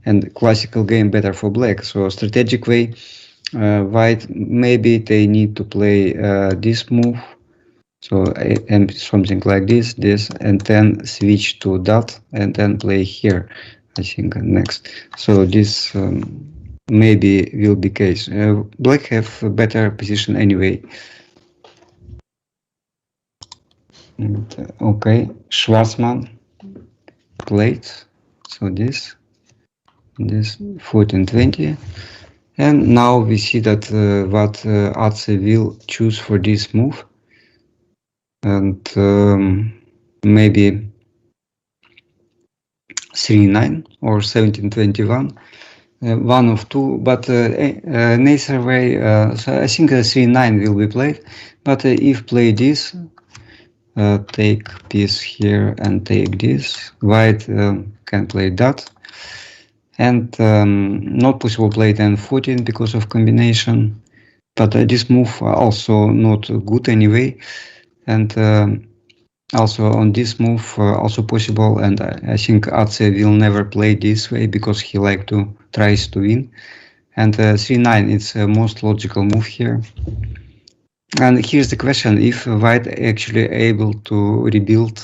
and classical game better for black. So strategic way, white maybe they need to play this move, so and something like this, and then switch to dot and then play here, I think, next. So this maybe will be case. Black have a better position anyway. And, okay, Schwarzman played, so this 14-20, and now we see that what Alexey will choose for this move, and maybe 3-9 or 17-21, one of two, but nicer way, so I think 3-9 will be played, but if play this, take piece here and take this, white can play that, and not possible play 10-14 because of combination, but this move also not good anyway, and also on this move also possible, and I think Alexey will never play this way because he tries to win, and 3-9 it's the most logical move here. And here's the question: if white actually able to rebuild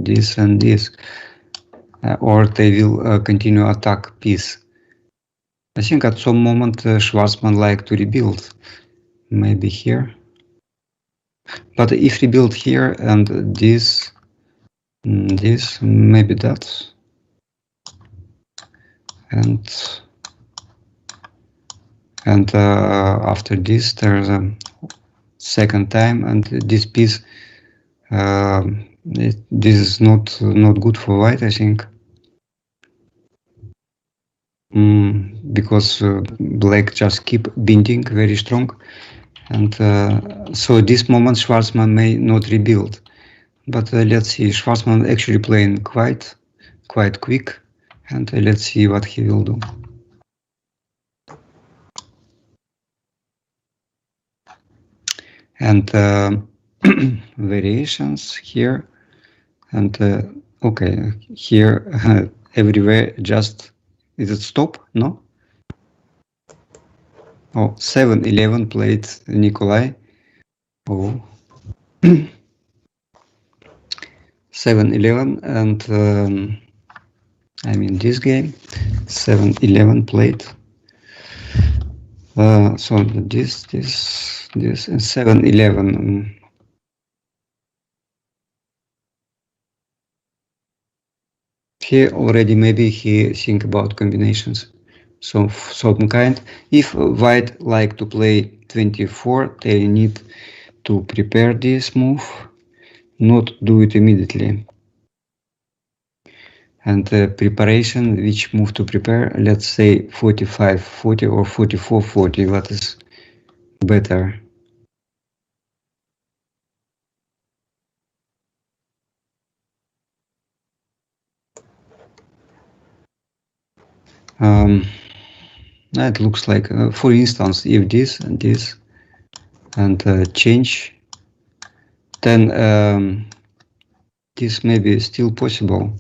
this and this, or they will continue attack piece. I think at some moment Schwarzman like to rebuild, maybe here. But if rebuild here and this, maybe that, and after this there's a second time, and this piece, this is not good for white, I think, because black just keep binding very strong, and so this moment Schwarzman may not rebuild, but let's see. Schwarzman actually playing quite quick, and let's see what he will do. And variations here, and okay, here everywhere just, is it stop? No? Oh, 7-11 played Nikolai. Oh, 7-11, and I mean this game 7-11 played. So this and 7-11. Here already maybe he think about combinations, so some kind. If white like to play 24, they need to prepare this move, not do it immediately. And preparation, which move to prepare? Let's say 45-40 or 44-40. What is better? It looks like, for instance, if this and this and change, then this may be still possible.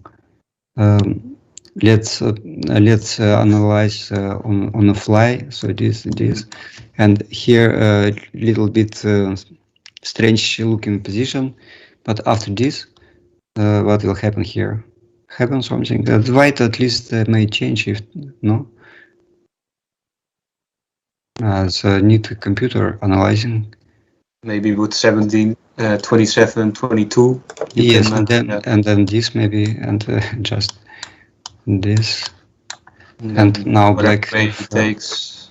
Let's analyze on the fly. So this, and here a little bit strange looking position, but after this, what will happen here? Happen something that white at least may change, if no. So need a computer analyzing. Maybe with 17, 27, 22. Yes, and then this maybe, and just this, and now black takes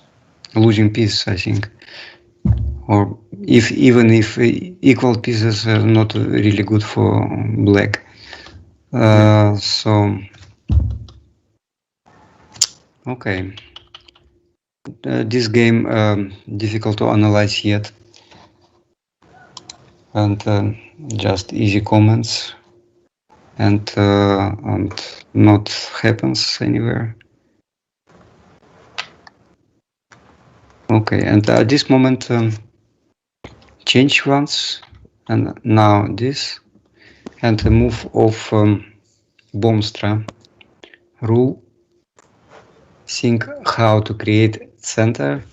losing piece, I think, or even if equal pieces are not really good for black. So okay, this game difficult to analyze yet, and just easy comments. and not happens anywhere. Okay, and at this moment change once, and now this, and a move of Boomstra rule. Think how to create center.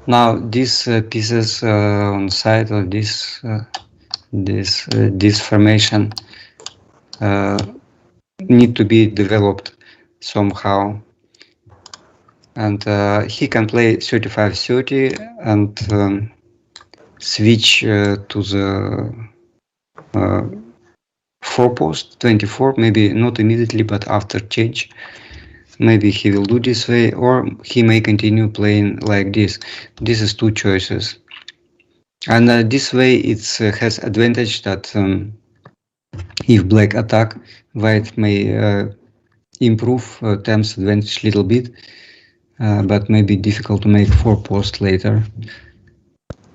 Now these pieces on side of this formation need to be developed somehow, and he can play 35-30 and switch to the 4 post 24, maybe not immediately but after change. Maybe he will do this way, or he may continue playing like this. This is two choices, and this way it has advantage that if black attack, white may improve Thames advantage a little bit, but maybe difficult to make 4 post later.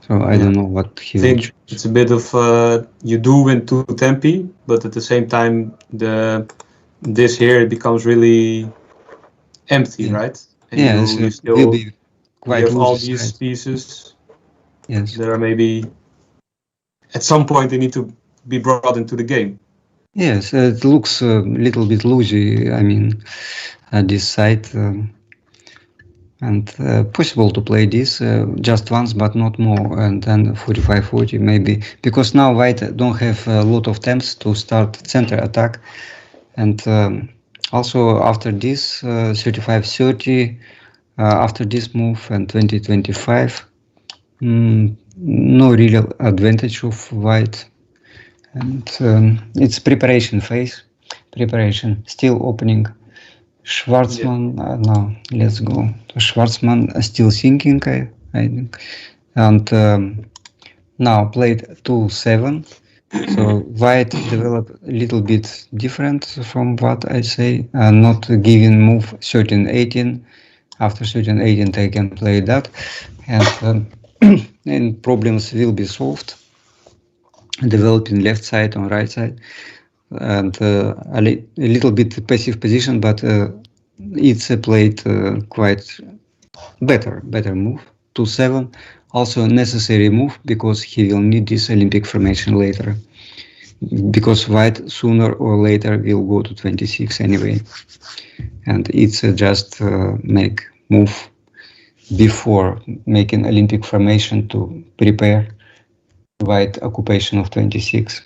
So I don't know what he will choose. It's a bit of you do win 2 tempi, but at the same time this here it becomes really empty, right? And yes, you still will be quite you have all these pieces. Yes, that are maybe at some point they need to be brought into the game. Yes, it looks a little bit loosey, I mean, at this side, and possible to play this just once, but not more, and then 45-40 maybe, because now white don't have a lot of attempts to start center attack, and also after this 35-30, after this move and 20-25, no real advantage of white. And it's preparation phase, still opening. Schwarzman, now let's go. Schwarzman still thinking, I think, and now played 2-7. So white developed a little bit different from what I say, not giving move 13-18. After 13-18 they can play that, and and problems will be solved. Developing left side on right side, and a little bit passive position, but it's played quite better move. 2-7, also a necessary move because he will need this Olympic formation later, because white sooner or later will go to 26 anyway, and it's just make move before making Olympic formation to prepare white occupation of 26.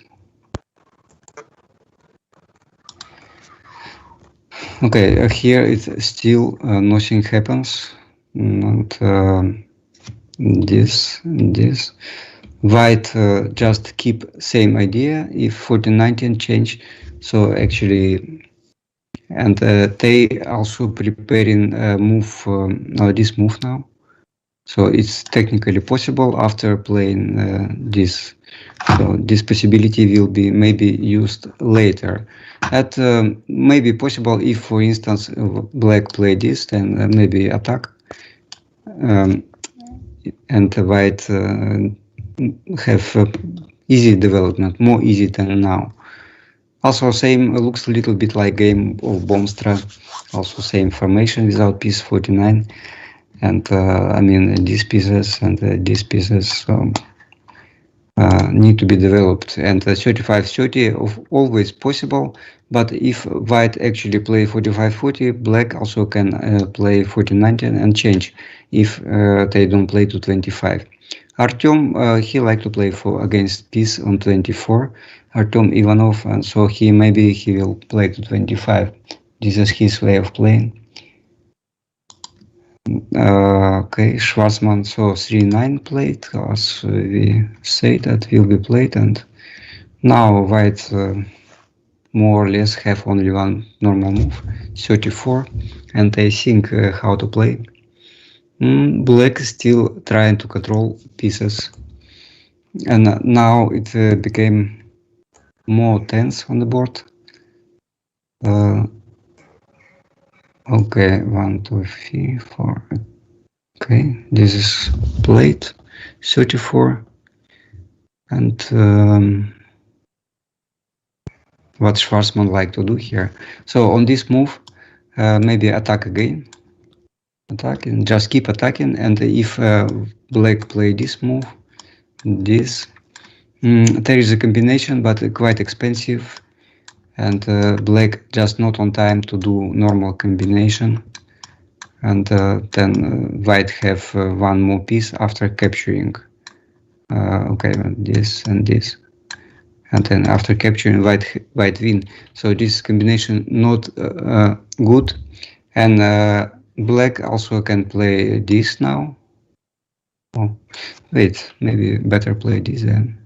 Okay, here it's still nothing happens, and this white just keep same idea. If 14-19 change, so actually, and they also preparing move this move now. So it's technically possible after playing this. So this possibility will be maybe used later. That may be possible if, for instance, black play this, then maybe attack, and white have easy development, more easy than now. Also same looks a little bit like game of Boomstra, also same formation without piece 49. And I mean these pieces and these pieces need to be developed, and 35-30 always possible, but if white actually play 45-40, black also can play 14-19 and change if they don't play to 25. Artyom, he like to play against piece on 24, Artyom Ivanov, and so maybe he will play to 25. This is his way of playing. Okay, Schwarzman, so 3-9 played, as we say that will be played, and now white more or less have only one normal move, 34, and they think how to play. Black is still trying to control pieces, and now it became more tense on the board. Okay, 1, 2, 3, 4. Okay, this is played 34, and what Schwarzman like to do here. So on this move, maybe attack again. Attacking, just keep attacking, and if black play this move, this, there is a combination, but quite expensive, and black just not on time to do normal combination, and then white have one more piece after capturing. Okay, this and this, and then after capturing, white win. So this combination not good, and black also can play this now. Oh, wait, maybe better play this then.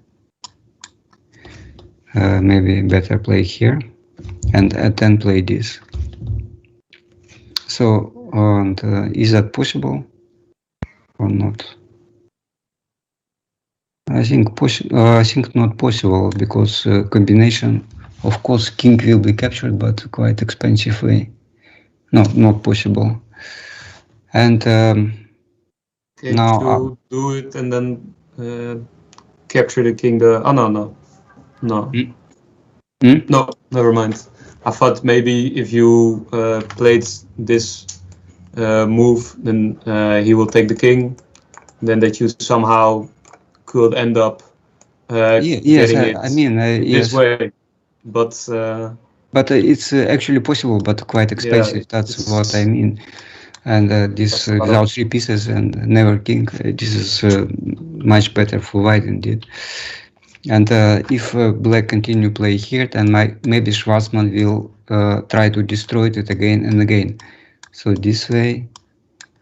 Maybe better play here, and then play this. So, and is that possible or not? I think not possible, because combination, of course, king will be captured, but quite expensive way. No, not possible. And Can now you do it and then capture the king? No. No, never mind. I thought maybe if you played this move, then he will take the king. Then that you somehow could end up yes, getting it I mean, this yes. way. But it's actually possible, but quite expensive. Yeah, That's what I mean. And this without 3 pieces and never king, this is much better for white indeed. And if black continue play here, then maybe Schwarzman will try to destroy it again and again. So this way,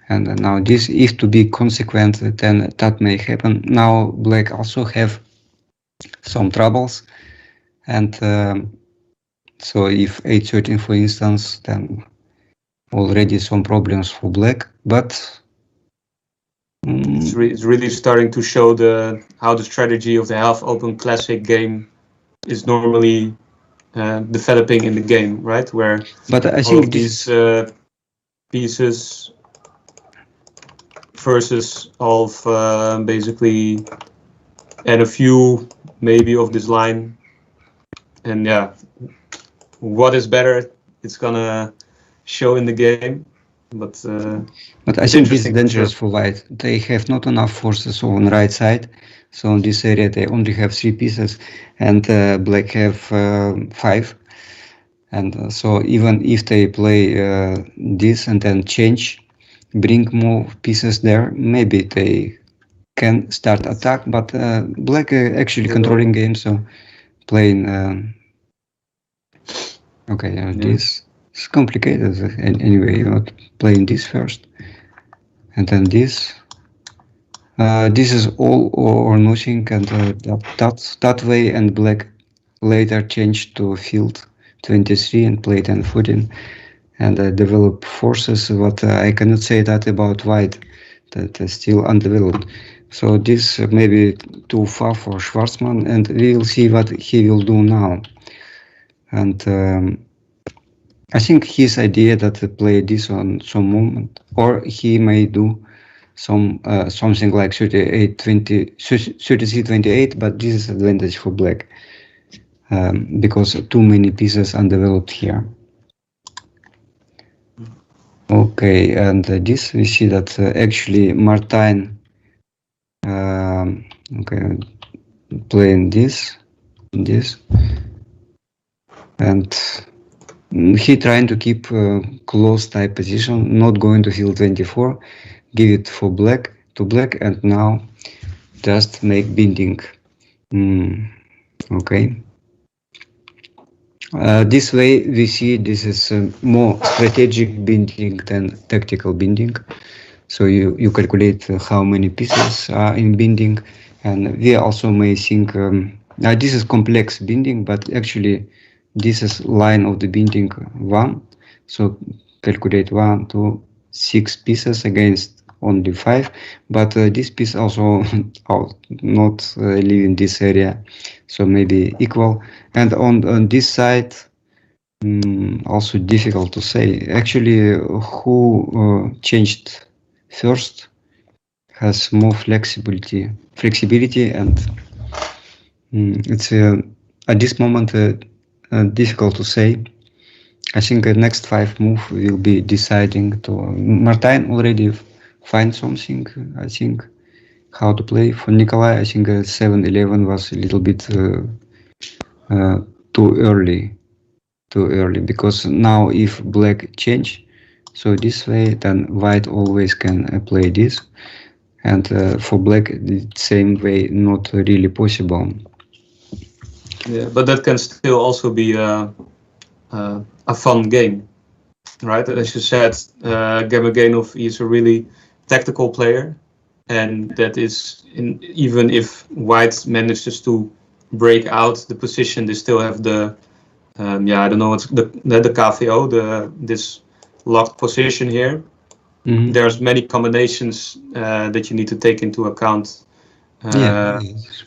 and now this, if to be consequent, then that may happen. Now black also have some troubles, and so if a13, for instance, then already some problems for black, but it's really starting to show how the strategy of the half-open classic game is normally developing in the game, right? Where but I all think of these pieces versus all of basically and a few maybe of this line, and yeah, what is better, it's gonna show in the game. But I think it's dangerous for white. They have not enough forces on right side, so in this area they only have 3 pieces, and black have 5. And so even if they play this and then change, bring more pieces there, maybe they can start attack. But black actually controlling game, so playing. Okay, this. It's complicated anyway, not playing this first, and then this. This is all or nothing, and that way, and black later changed to field 23 and played N14 and develop forces, but I cannot say that about white, that is still undeveloped. So this may be too far for Schwarzman, and we will see what he will do now. And I think his idea that to play this on some moment, or he may do some something like 33-28, but this is advantage for black because too many pieces undeveloped here. Okay, and this we see that actually Martin okay, playing this, and he trying to keep close type position, not going to field 24, give it for black to black, and now just make binding. Okay. This way we see this is more strategic binding than tactical binding. So you calculate how many pieces are in binding, and we also may think this is complex binding, but actually this is line of the binding 1. So calculate 1 to 6 pieces against only 5, but this piece also not leaving this area, so maybe equal. And on this side, also difficult to say. Actually, who changed first has more flexibility, and it's at this moment difficult to say. I think the next 5 move will be deciding to. Martin already find something. I think how to play for Nikolai. I think 7-11 was a little bit too early. Because now if black change, so this way, then white always can play this, and for black the same way not really possible. Yeah, but that can still also be a fun game, right? As you said, Gamaganov is a really tactical player, and that is even if white manages to break out the position, they still have the I don't know what's the KVO, this locked position here. Mhm. There's many combinations that you need to take into account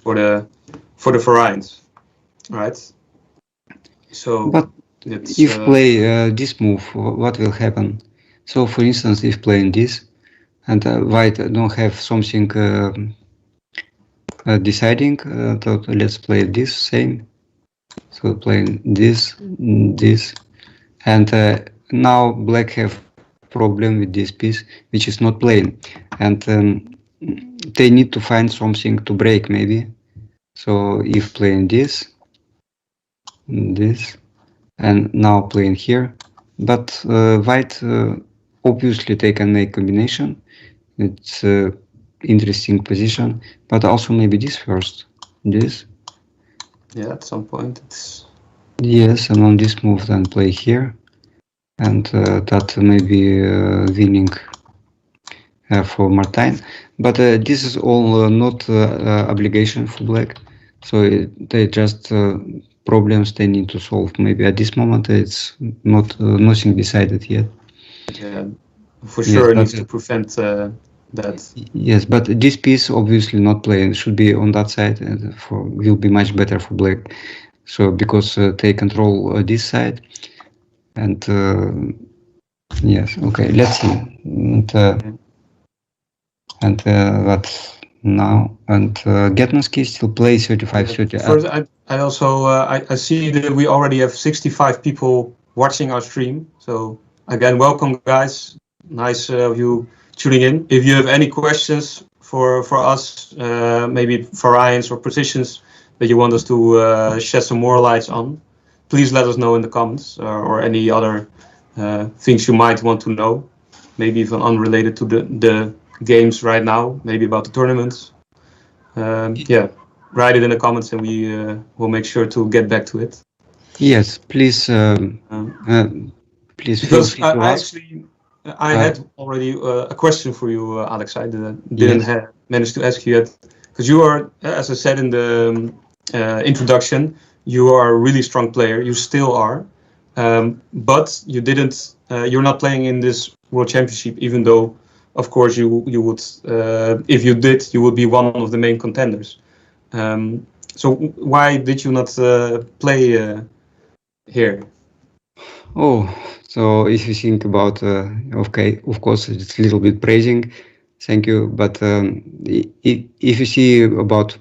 for the variants, right? So, but if play this move, what will happen? So, for instance, if playing this, and white don't have something deciding, so let's play this same. So playing this, and now black have problem with this piece, which is not playing, and they need to find something to break maybe. So if playing this, and now playing here, but white obviously they can make combination. It's interesting position, but also maybe this first, this. Yeah, at some point it's. Yes, and on this move then play here, and that may be winning for Martin. But this is all not obligation for black, so they just problems they need to solve. Maybe at this moment it's not nothing decided yet. Yeah, for sure, it needs to prevent that. Yes, but this piece obviously not playing, should be on that side, and will be much better for black. So because they control this side, and yes, okay, let's see, and what now? And Getnowski still plays 35-30. First, I also I see that we already have 65 people watching our stream. So again, welcome guys. Nice of you tuning in. If you have any questions for us, maybe variants or positions that you want us to shed some more lights on, please let us know in the comments, or any other things you might want to know, maybe even unrelated to the games right now, maybe about the tournaments. Yeah, write it in the comments and we will make sure to get back to it. Yes, please. Please feel free to ask. I had already a question for you, Alexey, that I didn't manage to ask you yet. Because you are, as I said in the introduction, you are a really strong player. You still are. But you didn't. You're not playing in this World Championship, even though, of course, you would. If you did, you would be one of the main contenders. So why did you not play here? Oh, so if you think about, okay, of course it's a little bit praising, thank you. But if you see about,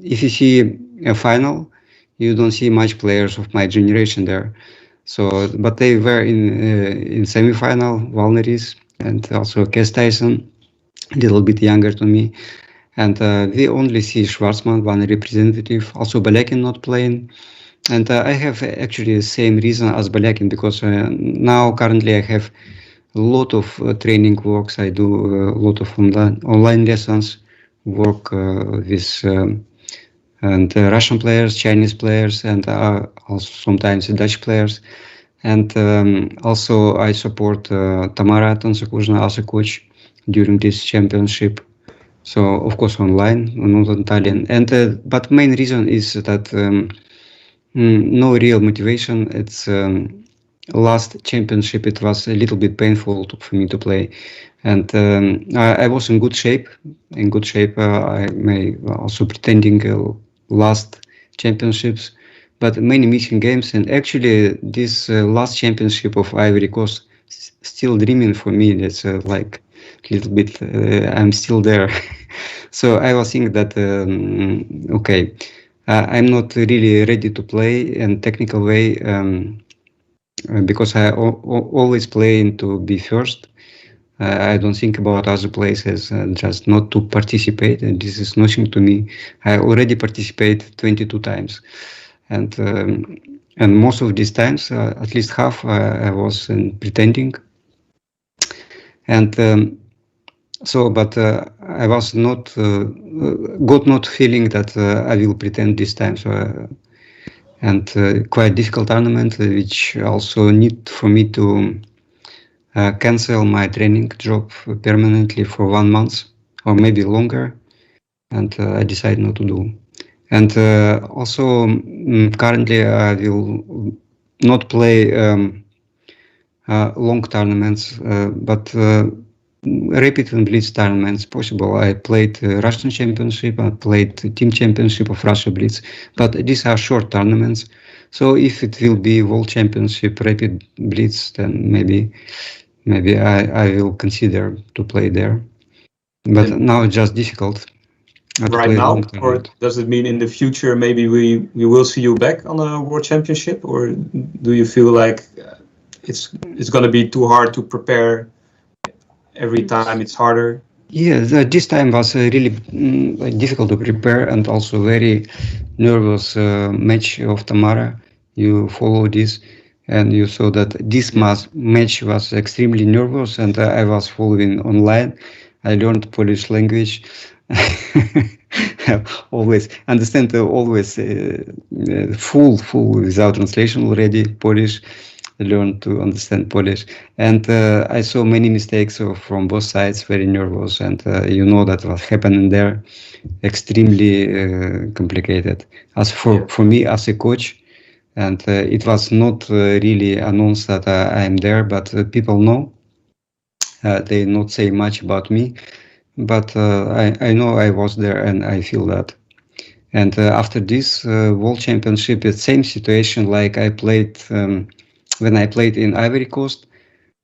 if you see a final, you don't see much players of my generation there. So, but they were in semi-final, Valneris and also Kes Tyson, a little bit younger to me. And we only see Schwarzman, one representative, also Balakin not playing. And I have actually the same reason as Balakin, because now currently I have a lot of training works. I do a lot of online lessons, work with and Russian players, Chinese players, and also sometimes Dutch players. And also I support Tamara Tansakuzhna as a coach during this championship. So of course online, not Italian. And but main reason is that no real motivation. It's last championship. It was a little bit painful for me to play, and I was in good shape. I may also pretending last championships, but many missing games. And actually, this last championship of Ivory Coast still dreaming for me. That's like a little bit. I'm still there. So I was thinking that okay. I'm not really ready to play in technical way because I always play to be first. I don't think about other places, just not to participate. And this is nothing to me. I already participated 22 times, and most of these times, at least half, I was pretending. And but I was not got not feeling that I will pretend this time. So and quite difficult tournament, which also need for me to cancel my training job permanently for 1 month or maybe longer, and I decided not to do. And also currently I will not play long tournaments, but rapid and blitz tournaments possible. I played Russian Championship, I played Team Championship of Russia Blitz, but these are short tournaments. So if it will be World Championship Rapid Blitz, then maybe I will consider to play there. But now it's just difficult. Right now, or does it mean in the future maybe we will see you back on a World Championship, or do you feel like it's going to be too hard to prepare every time? It's harder. Yes, this time was really difficult to prepare, and also very nervous match of Tamara. You follow this, and you saw that this match was extremely nervous, and I was following online. I learned Polish language. Always understand always full without translation already Polish. I learned to understand Polish, and I saw many mistakes from both sides. Very nervous, and you know that what happened there, extremely complicated. As for me as a coach, and it was not really announced that I am there, but people know. They not say much about me, but I know I was there, and I feel that. And after this World Championship, the same situation like I played when I played in Ivory Coast.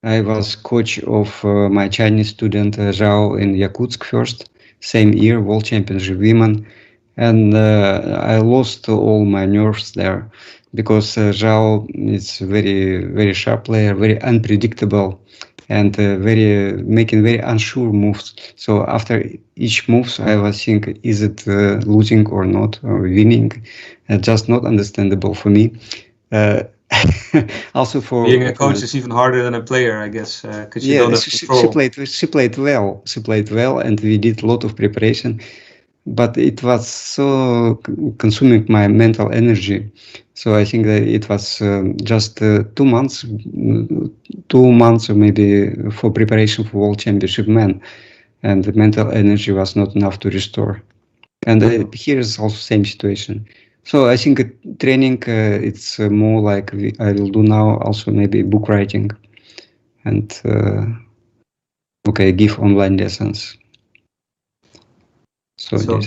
I was coach of my Chinese student Zhao in Yakutsk first, same year, World Championship women. And I lost all my nerves there because Zhao is very sharp player, very unpredictable, and making very unsure moves. So after each moves, I was thinking, is it losing or not, or winning? Just not understandable for me. Also for being a coach is even harder than a player, I guess, because you don't have control. She played well. She played well, and we did a lot of preparation. But it was so consuming my mental energy. So I think that it was just 2 months, 2 months or maybe for preparation for World Championship men, and the mental energy was not enough to restore. And here is also same situation. So I think training, it's more like I will do now also maybe book writing and give online lessons. So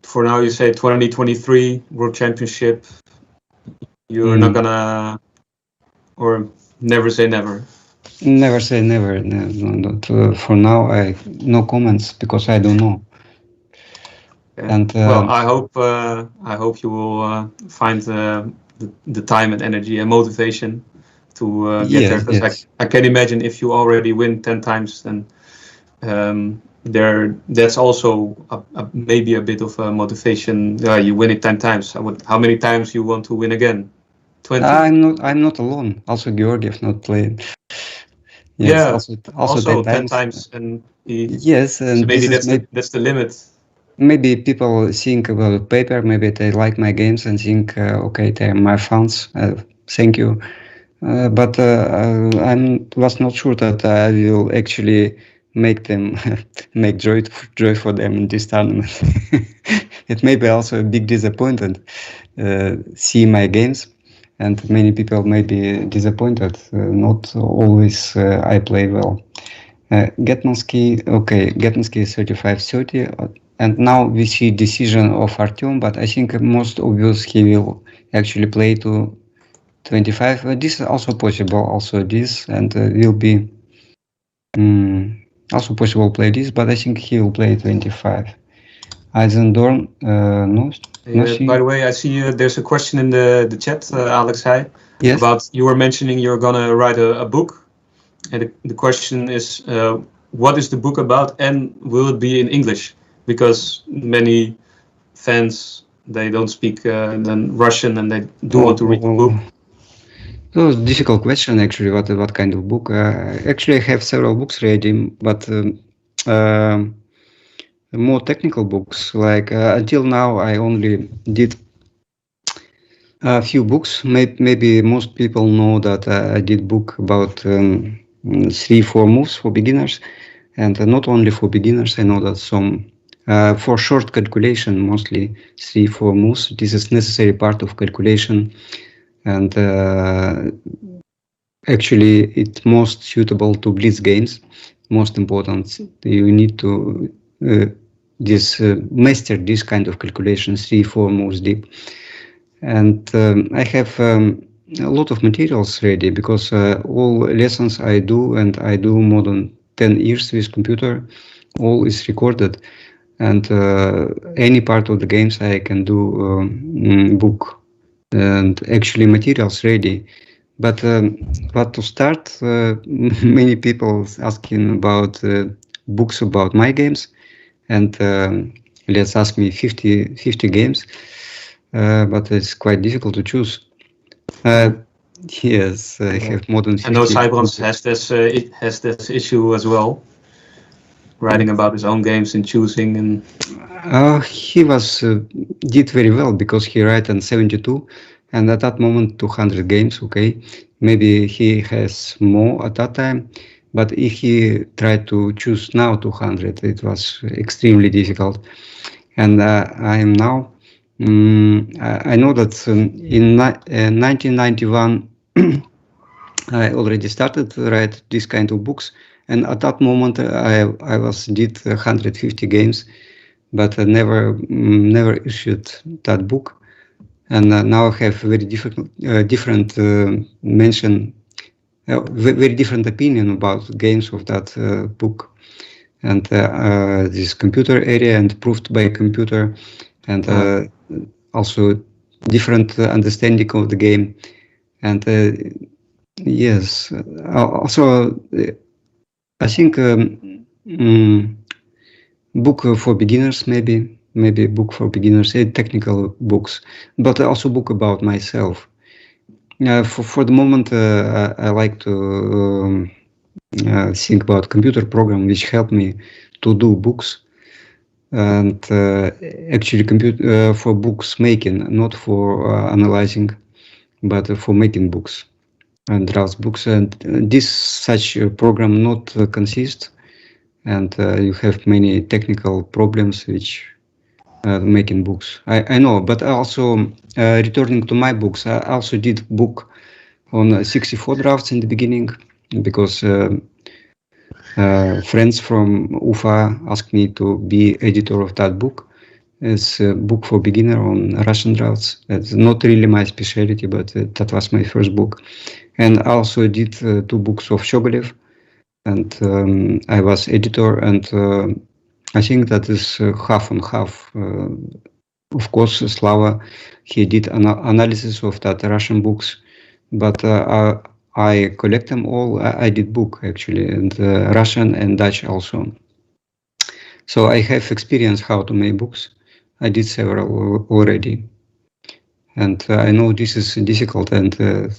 for now you say 2023 World Championship, you're not gonna, or never say never? Never say never. No, for now, no comments because I don't know. Yeah. And well, I hope you will find the time and energy and motivation to get there. Because I can imagine if you already win 10 times, then that's also maybe a bit of a motivation. You win it 10 times. How many times you want to win again? 20. I'm not alone. Also, Georgiev not playing. Yes, also 10 times. And yes, and so maybe that's the limit. Maybe people think about paper. Maybe they like my games and think, okay, they're my fans. Thank you. But I was not sure that I will actually make them make joy for them in this tournament. It may be also a big disappointment. See my games, and many people may be disappointed. Not always I play well. Getmansky is 35-30, and now we see decision of Artyom, but I think most obvious he will actually play to 25. This is also possible. Also this, and will be also possible play this, but I think he will play 25. Eisendorn, no, By the way, I see there's a question in the chat, Alexey, Yes. about you were mentioning you're gonna write a book, and the question is, what is the book about, and will it be in English? Because many fans, they don't speak then Russian, and they do want to read the book. So it's a difficult question actually. What kind of book? Actually, I have several books ready, but more technical books. Like until now, I only did a few books. Maybe most people know that I did book about 3-4 moves for beginners, and not only for beginners. I know that some for short calculation, mostly 3-4 moves. This is necessary part of calculation, and actually it's most suitable to blitz games. Most important, you need to master this kind of calculation, 3-4 moves deep. And I have a lot of materials ready, because all lessons I do, and I do more than 10 years with computer, all is recorded, and any part of the games I can do book, and actually materials ready. But to start, many people asking about books about my games, and let's ask me 50 games, but it's quite difficult to choose. Yes, I have more than 50. I know Cybrans has this issue as well, writing about his own games and choosing. And he did very well, because he write on 72, and at that moment 200 games. Okay, maybe he has more at that time, but if he tried to choose now 200, it was extremely difficult. And I am now. I know that in 1991 I already started to write this kind of books, and at that moment I did 150 games, but I never issued that book. And now I have very different very different opinion about games of that book, and this computer area and proved by computer, and also different understanding of the game. And yes, also I think book for beginners, maybe book for beginners, technical books, but also book about myself. For the moment, I like to think about computer program which help me to do books, and actually for books making, not for analyzing, but for making books and drafts books. And this such a program not consist, and you have many technical problems which making books. I know, but also returning to my books, I also did book on 64 drafts in the beginning, because friends from Ufa asked me to be editor of that book. It's a book for beginner on Russian drafts. It's not really my specialty, but that was my first book. And I also did 2 books of Shogolev, and I was editor, and I think that is half and half. Of course, Slava, he did analysis of that Russian books, but I collect them all. I did book actually, and Russian and Dutch also. So I have experience how to make books. I did several already, and I know this is difficult, and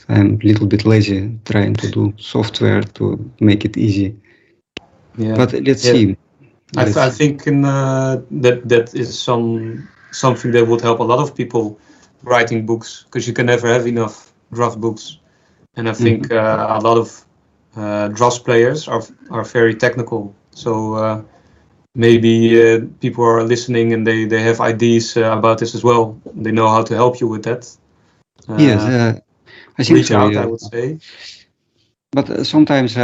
I'm a little bit lazy trying to do software to make it easy. Yeah. But let's see. I think that is something that would help a lot of people writing books, because you can never have enough draft books. And I think a lot of drafts players are very technical. So maybe people are listening and they have ideas about this as well. They know how to help you with that. Yes, I think reach out, I would say. But sometimes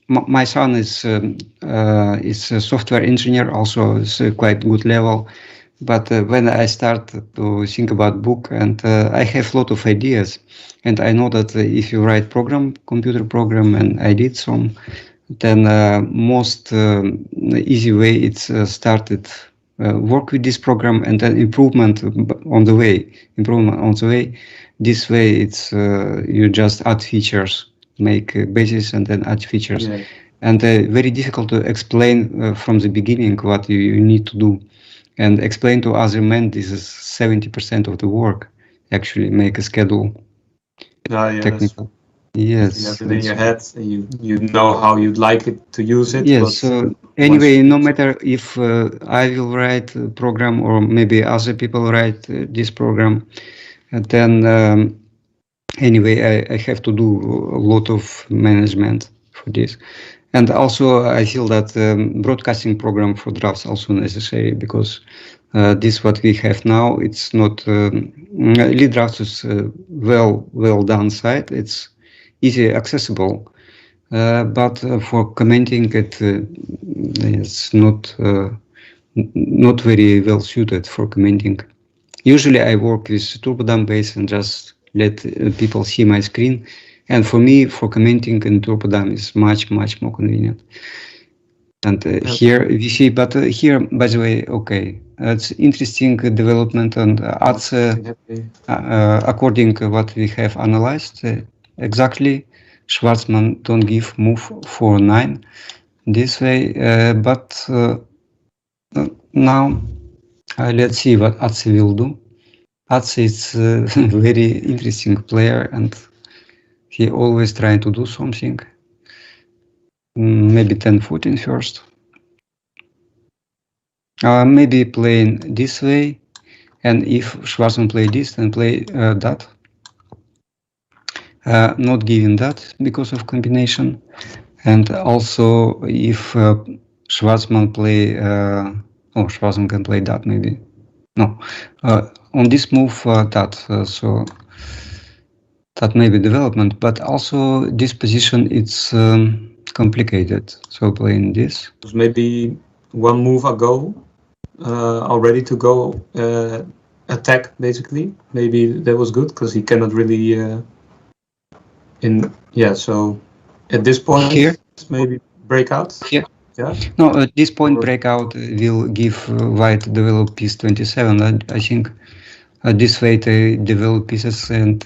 my son is a software engineer, also is quite good level. But when I start to think about book, and I have a lot of ideas, and I know that if you write computer program, and I did some, then most easy way it's started work with this program and then improvement on the way. This way, it's you just add features, make basis and then add features. Yeah. And very difficult to explain from the beginning what you need to do, and explain to other men. This is 70% of the work. Actually, make a schedule. Yeah, Technical. Yes. You have it in your head. You know how you'd like it to use it. Yes. But So anyway, no matter if I will write a program or maybe other people write this program, then anyway, I have to do a lot of management for this. And also, I feel that broadcasting program for drafts also necessary, because this what we have now, it's not lead drafts is well done site. It's easy accessible, but for commenting it it's not very well suited for commenting. Usually, I work with TurboDump base and just let people see my screen. And for me, for commenting in TurboDump is much more convenient. And here we see, but here, by the way, okay, it's interesting development, and adds according to what we have analyzed exactly. Schwarzman don't give move 4-9 this way, but now let's see what Alexey will do. Alexey is a very interesting player, and he always trying to do something. Maybe 10-14 first. Maybe playing this way, and if Schwarzman play this, then play that. Not giving that because of combination. And also if Schwarzman play, Schwarzman can play that maybe. No, on this move that, so that may be development, but also this position, it's complicated. So playing this. Maybe one move ago, already to go attack basically. Maybe that was good because he cannot really so at this point here maybe breakout. Yeah. No, at this point breakout will give white develop piece 27. I think this way they develop pieces, and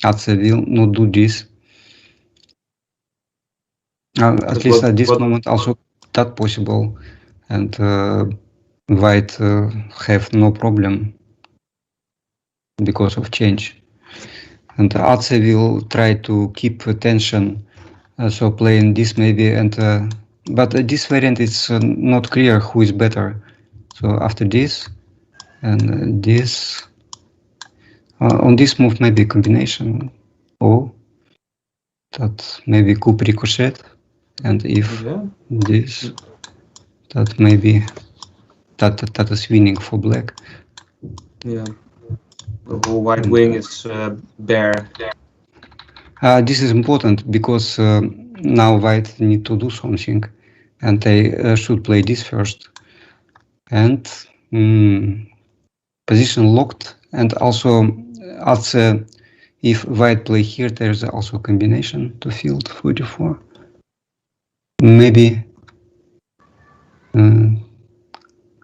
Alexey will not do this. At least at this moment also that possible, and white have no problem because of change. And Alexey will try to keep attention, so playing this maybe, and but this variant is not clear who is better. So after this and this, on this move maybe combination, that maybe coup ricochet, and if this, that maybe that is winning for black. Yeah. The whole white wing is bare. This is important because now white need to do something, and they should play this first. And position locked, and also if white play here, there's also combination to field 44. Maybe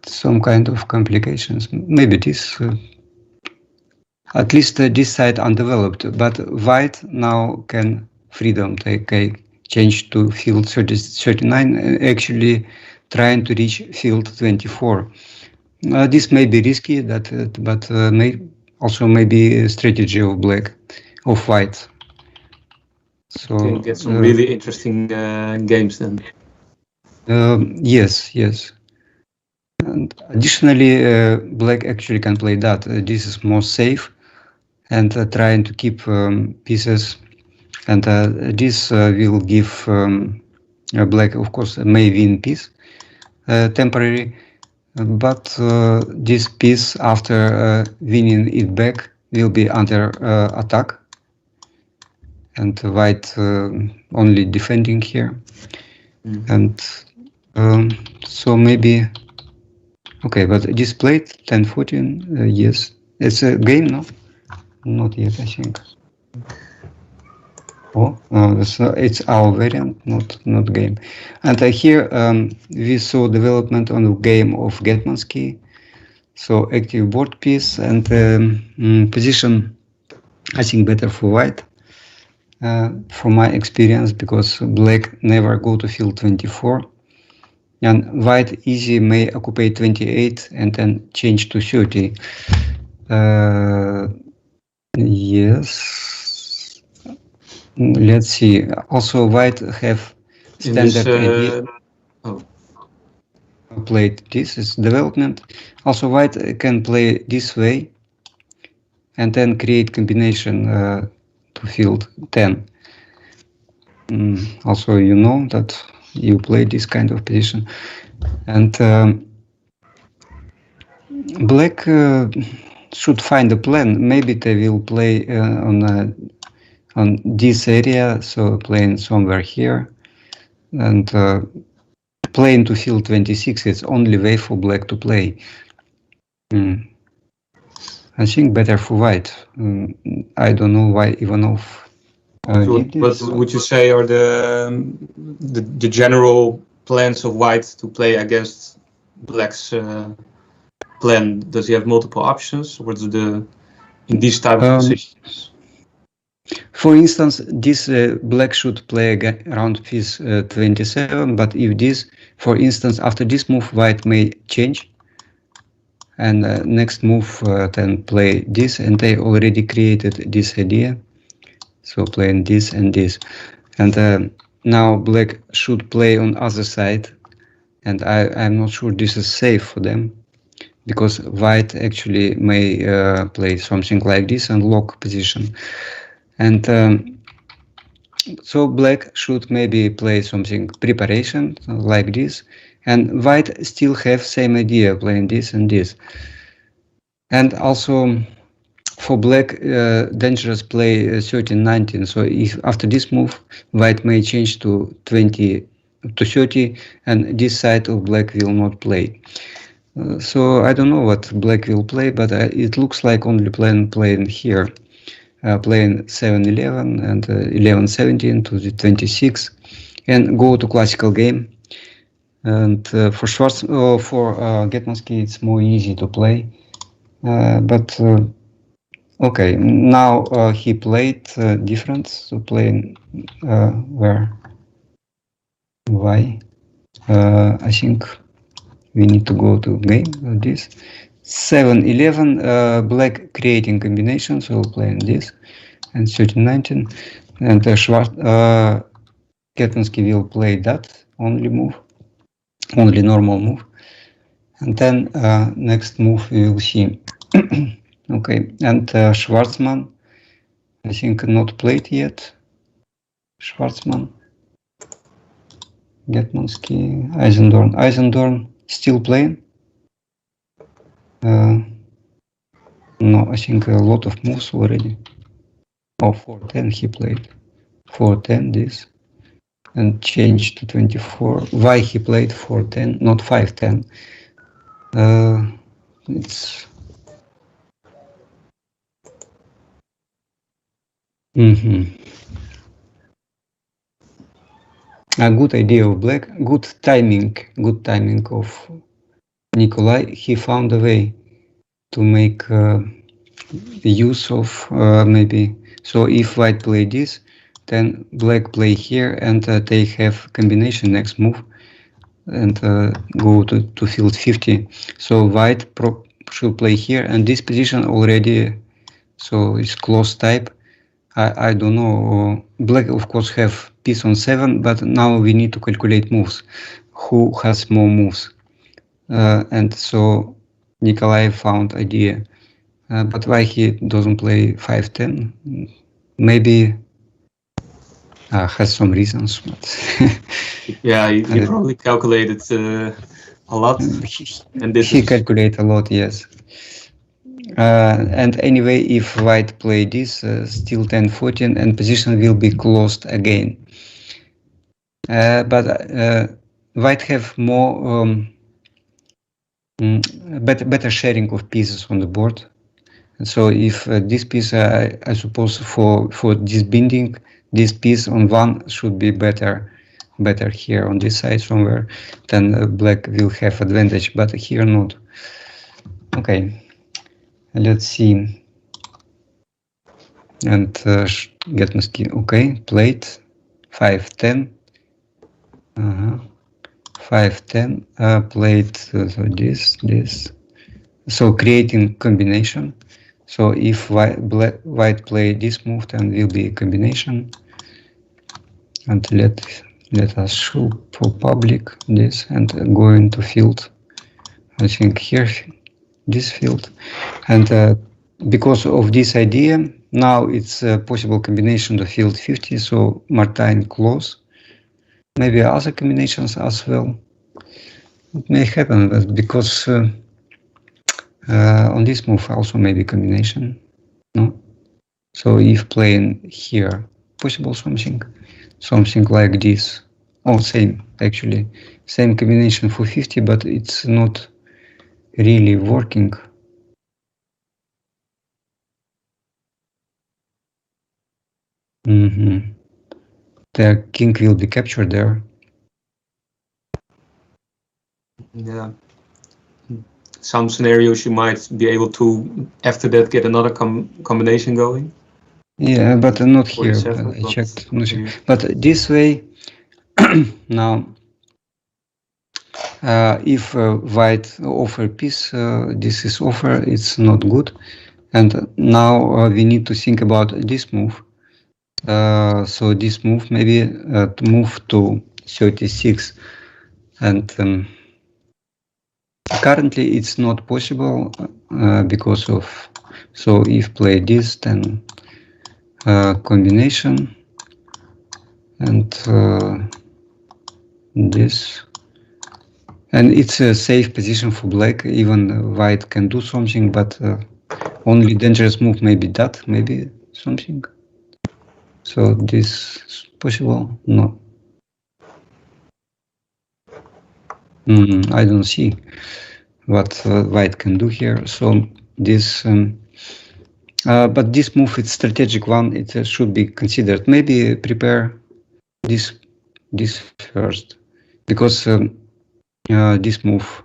some kind of complications. Maybe this. At least this side undeveloped, but white now can freedom take change to field 39, actually trying to reach field 24. This may be risky, but may also maybe a strategy of black, of white. So can get some really interesting games then. Yes. And additionally, black actually can play that. This is more safe, and trying to keep pieces, and this will give black, of course, may win piece temporary, but this piece after winning it back will be under attack, and white only defending here. And so maybe okay, but this played 10-14, yes, it's a game, no? Not yet, I think. Oh, it's our variant, not game. And here we saw development on the game of Getmansky. So active board piece and position, I think better for white. From my experience, because black never go to field 24, and white easy may occupy 28 and then change to 30. Yes. Let's see. Also, white have standard idea. Played this is development. Also, white can play this way and then create combination to field 10. Also, you know that you play this kind of position, and black should find a plan. Maybe they will play on this area, so playing somewhere here, and playing to field 26. It's only way for black to play. I think better for white. I don't know why Ivanov. What would you say are the general plans of white to play against black's plan? Does he have multiple options? What's in these type of positions? For instance, this black should play around piece 27, but if this, for instance, after this move, white may change, and next move then play this, and they already created this idea. So playing this and this, and now black should play on other side, and I'm not sure this is safe for them, because white actually may play something like this and lock position, and so black should maybe play something preparation like this, and white still have same idea playing this and this, and also. For black, dangerous play 13-19. So if after this move, white may change to 20 to 30, and this side of black will not play. So I don't know what black will play, but it looks like only playing here, playing 7-11 and 11-17 to the 26, and go to classical game. And for Schwarz, for Getmansky, it's more easy to play, but. Okay, now he played different, so playing where? Why? I think we need to go to game like this. 7-11, black creating combination, so playing this, and 13-19, and Getmansky will play that only move, only normal move, and then next move we will see. Okay, and Schwarzman, I think not played yet. Schwarzman, Getmansky, Eisendorn still playing? No, I think a lot of moves already. Oh, 4-10 he played. 4-10 this, and changed to 24. Why he played 4-10, not 5-10? It's... A good idea of black, good timing of Nikolai. He found a way to make use of maybe. So if white play this, then black play here, and they have combination next move, and go to field 50. So white should play here, and this position already, so it's close type. I don't know. Black, of course, have piece on 7, but now we need to calculate moves. Who has more moves? And so Nikolai found idea. But why he doesn't play 5-10? Maybe has some reasons. But yeah, he probably calculated a lot. And he calculated a lot, yes. And anyway, if white play this, still 10-14, and position will be closed again. But white have more better sharing of pieces on the board. And so if this piece, I suppose for this binding, this piece on one should be better here on this side somewhere, then black will have advantage, but here not. Okay, let's see. And get my skin. Okay, plate 5-10. 5-10. Plate. So this. So creating combination. So if white play this move, then will be a combination. And let us show for public this and go into field. I think here this field, and because of this idea, now it's a possible combination of field 50. So Martin close. Maybe other combinations as well. It may happen, but because on this move also maybe combination. No. So if playing here, possible something like this. Oh, same actually, same combination for 50, but it's not really working. The king will be captured there. Yeah. Some scenarios you might be able to, after that, get another combination going. Yeah, but not here. I checked. But this way, now, if white offer piece, this is offer, it's not good. And now we need to think about this move. So this move maybe to move to 36, and currently it's not possible because of, so if play this, then combination and this, and it's a safe position for black. Even white can do something, but only dangerous move maybe that, maybe something. So this is possible? No. I don't see what white can do here. So this, but this move, it's strategic one. It should be considered. Maybe prepare this first, because this move,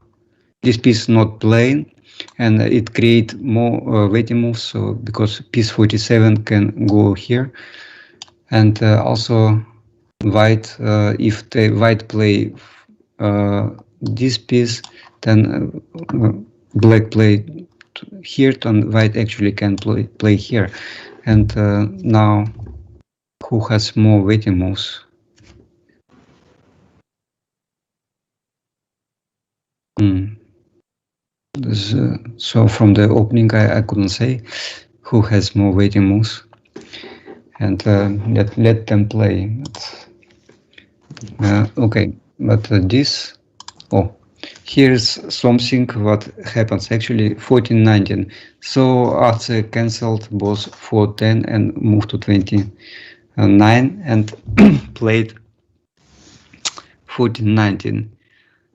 this piece not playing, and it create more waiting moves. So because piece 47 can go here. And also white, if the white play this piece, then black play here, then white actually can play here. And now who has more waiting moves? So from the opening, I couldn't say who has more waiting moves. And let them play. Okay, but this, oh, here's something what happens actually 14-19. So Arce cancelled both 4-10 and moved to 29 and played 14-19.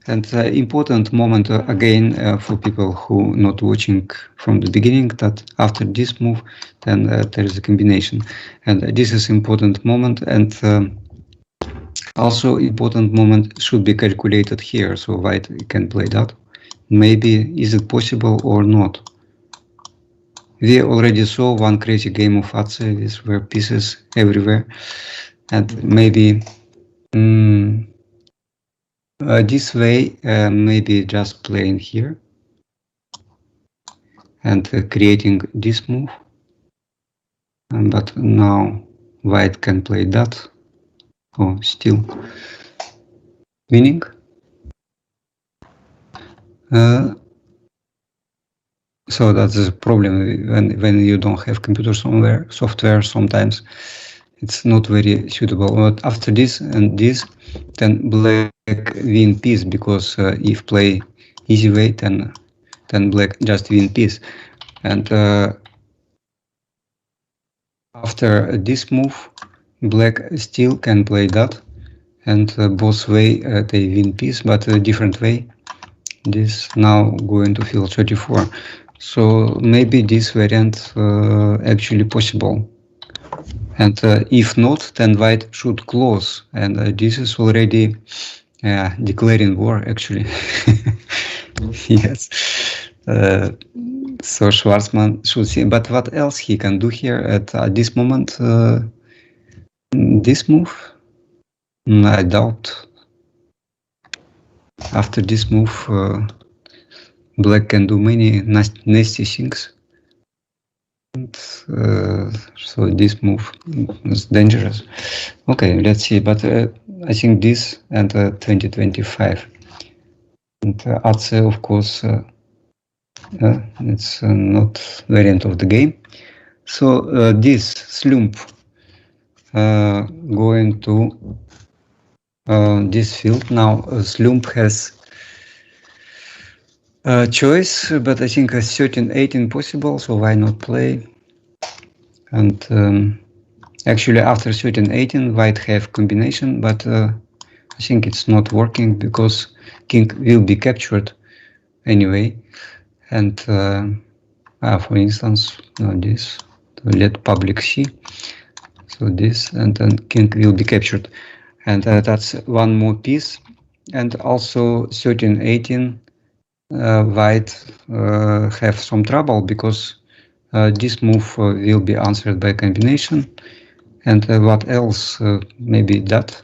And important moment again for people who not watching from the beginning, that after this move, then there is a combination, and this is important moment, and also important moment should be calculated here. So white can play that. Maybe is it possible or not? We already saw one crazy game of Arce. These were pieces everywhere, and maybe. This way, maybe just playing here and creating this move, but now white can play that. Oh, still winning. So that's a problem when you don't have computer software. Sometimes it's not very suitable. But after this and this, then black win piece, because if play easy way, then black just win piece. And after this move, black still can play that, and both way they win piece, but a different way. This now going to field 34. So maybe this variant actually possible. And if not, then white should close, and this is already declaring war, actually. Yes. So Schwarzman should see, but what else he can do here at this moment? This move? I doubt. After this move, black can do many nasty things. And, so this move is dangerous. Okay, let's see. But I think this and 2025. And Atze, of course, it's not variant of the game. So this slump going to this field. Now slump has choice, but I think a 13-18 possible, so why not play? And actually after 13-18 white have combination, but I think it's not working because king will be captured anyway. And for instance, this, to let public see. So this, and then king will be captured. And that's one more piece. And also 13-18, white have some trouble because this move will be answered by combination. And what else? Maybe that.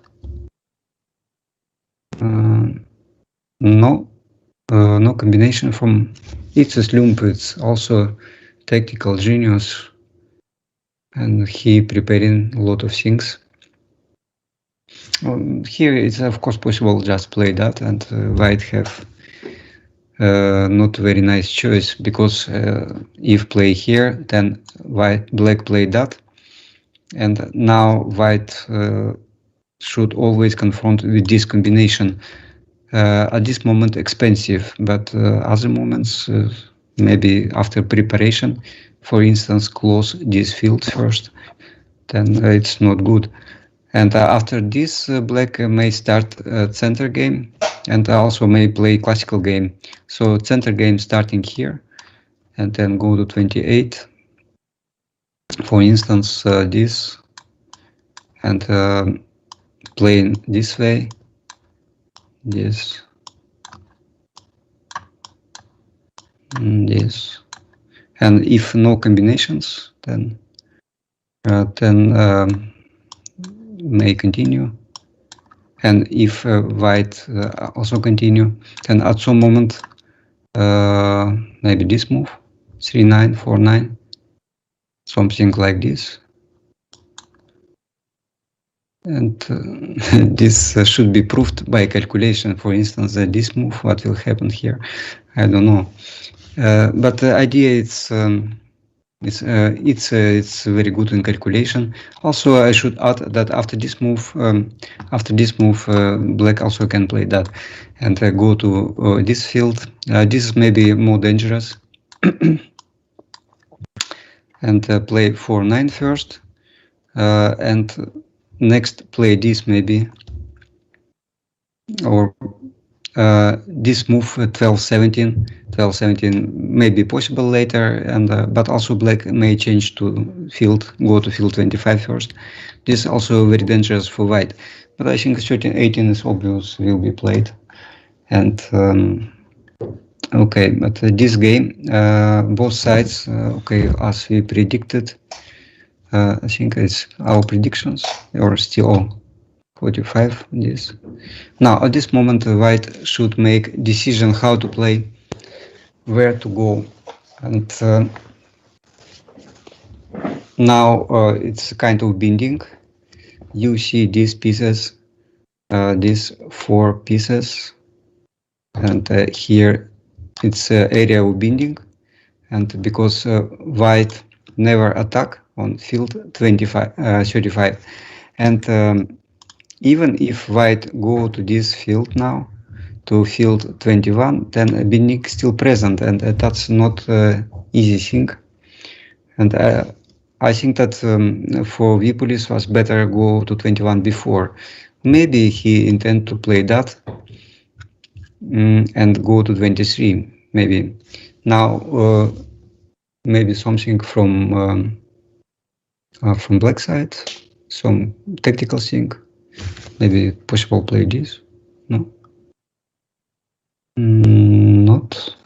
No combination from it's a slump. It's also tactical genius, and he preparing a lot of things. Here it's of course possible just play that, and white have not very nice choice because if play here, then black play that, and now white should always confront with this combination. At this moment expensive, but other moments maybe after preparation, for instance, close this field first, then it's not good. And after this, black may start center game and also may play classical game. So center game starting here and then go to 28. For instance, this, and playing this way, this, this, and if no combinations, then may continue, and if white also continue, then at some moment maybe this move 3-9, 4-9, something like this, and this should be proved by calculation. For instance, that this move, what will happen here, I don't know, but the idea it's very good in calculation. Also, I should add that after this move, black also can play that and go to this field. This is maybe more dangerous, and play 4-9 first, and next play this maybe, or this move 12-17 may be possible later, and but also black may change to field, go to field 25 first. This is also very dangerous for white, but I think 13-18 is obvious, will be played. And okay, but this game, both sides, okay, as we predicted, I think it's our predictions, or still 45 this. Now at this moment white should make decision how to play, where to go, and now it's kind of binding. You see these pieces, these 4 pieces, and here it's area of binding, and because white never attack on field 35, and even if white go to this field now, to field 21, then binding still present, and that's not easy thing. And I think that for Vipulis was better go to 21 before. Maybe he intend to play that and go to 23. Maybe now maybe something from From black side, some tactical thing. Maybe possible play this. No. Not.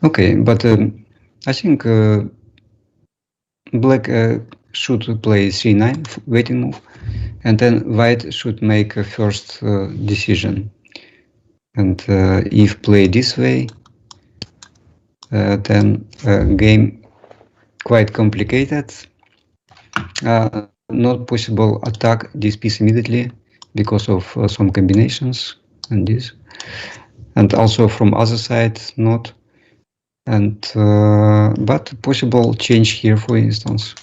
Okay, but I think black should play c9 waiting move, and then white should make a first decision. And if play this way, then game quite complicated. Not possible attack this piece immediately because of some combinations and this, and also from other side not. And but possible change here, for instance,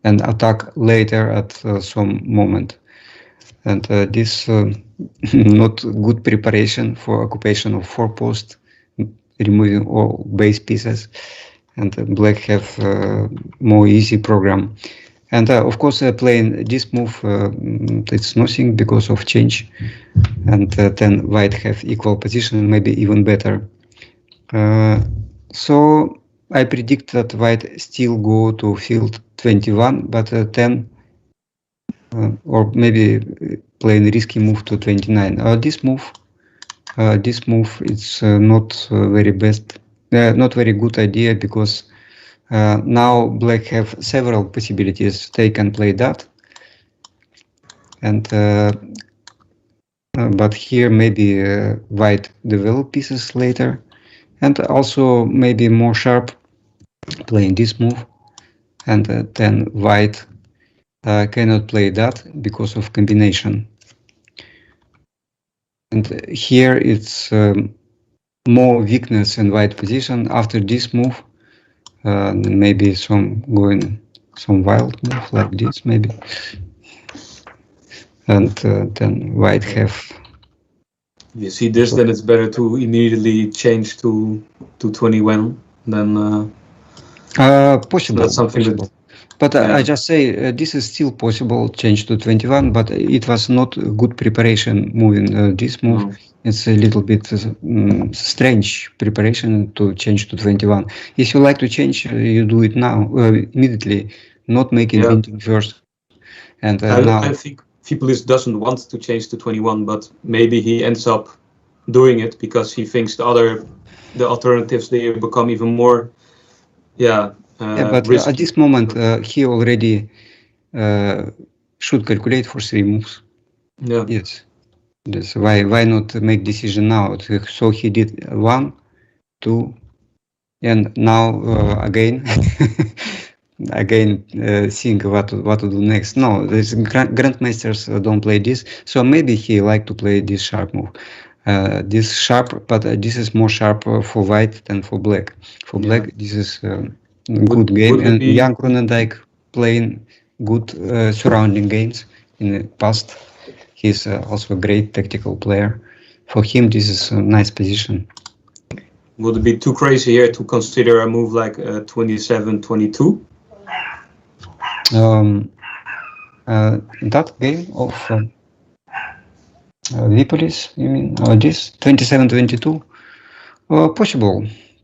and attack later at some moment. And this not good preparation for occupation of 4 post, removing all base pieces, and black have more easy program. And of course, playing this move, it's nothing because of change, and then white have equal position, maybe even better. So I predict that white still go to field 21, but then or maybe playing risky move to 29. This move it's not very best, not very good idea, because now black have several possibilities. They can play that, and but here maybe white develop pieces later, and also maybe more sharp playing this move, and then white cannot play that because of combination. And here it's more weakness in white position. After this move, maybe some wild move like this maybe, and then white have. You see this, then it's better to immediately change to 21 than. Possible. That's something possible. that. But I just say this is still possible, change to 21, but it was not good preparation moving this move. No. It's a little bit strange preparation to change to 21. If you like to change, you do it now, immediately, not making binting first. And now I think Fipolis doesn't want to change to 21, but maybe he ends up doing it because he thinks the alternatives, they become even more, but risky. at this moment, he already should calculate for 3 moves. Yeah. Yes. That's why not make decision now? So he did 1, 2, and now again think what to do next. No, this grandmasters don't play this. So maybe he like to play this sharp move. This sharp, but this is more sharp for white than for black. For black, this is good game, and Jan Groenendijk playing good surrounding games in the past. He's also a great tactical player. For him, this is a nice position. Would it be too crazy here to consider a move like 27-22? That game of Vipolis, you mean? This 27-22?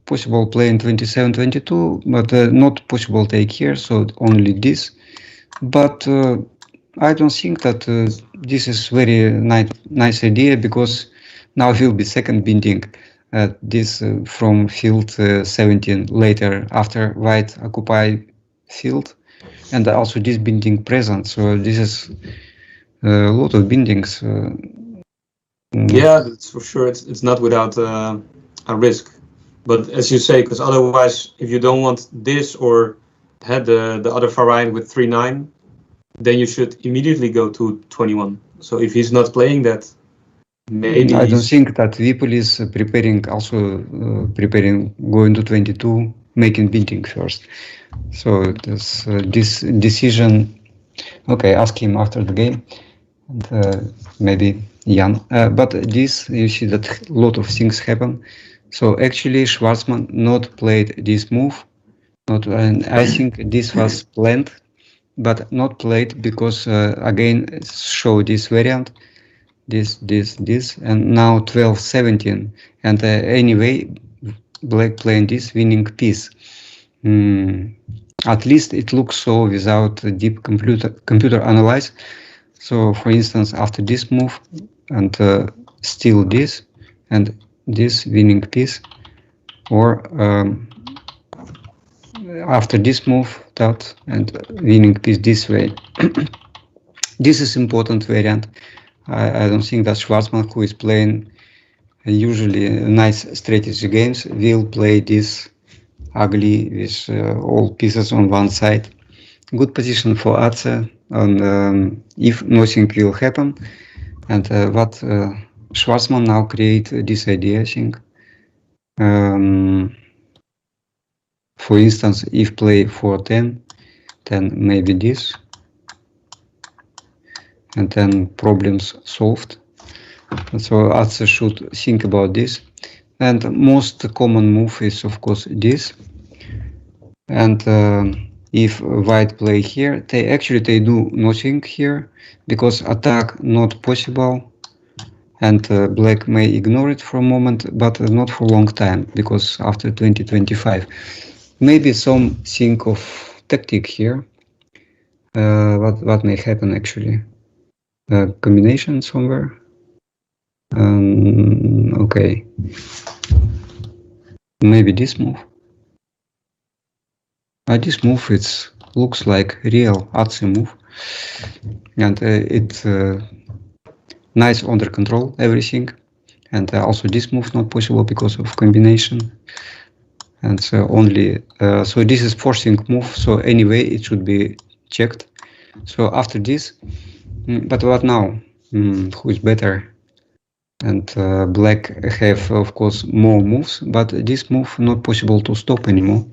Possible play in 27-22, but not possible take here, so only this. But I don't think that this is very nice idea, because now will be second binding this from field 17 later, after white occupy field, and also this binding present. So this is a lot of bindings. Yeah, that's for sure. It's not without a risk. But as you say, because otherwise, if you don't want this or had the other variant with 3-9, then you should immediately go to 21. So if he's not playing that, maybe I don't think that Vipol is preparing going to 22, making binding first. So this decision, okay, ask him after the game, and maybe Jan. But this, you see that a lot of things happen. So actually Schwarzman not played this move, and I think this was planned, but not played because again show this variant, this, and now 12-17, and anyway black playing this winning piece. At least it looks so without a deep computer analyze. So for instance, after this move and still this and this winning piece, or after this move, that and winning piece this way. This is important variant. I don't think that Schwarzman, who is playing usually nice strategy games, will play this ugly with all pieces on one side. Good position for Atze, and if nothing will happen. And what Schwarzman now create this idea, I think. For instance, if play 4-10, then maybe this, and then problems solved. And so Atze should think about this. And most common move is of course this. And if white play here, they do nothing here because attack not possible, and black may ignore it for a moment, but not for a long time, because after 2025 maybe some think of tactic here. What may happen actually? Combination somewhere. Okay, maybe this move. This move looks like real Atze move, and it's nice under control everything, and also this move not possible because of combination, and so only so this is forcing move. So anyway, it should be checked. So after this, but what now? Who is better? And black have of course more moves, but this move not possible to stop anymore.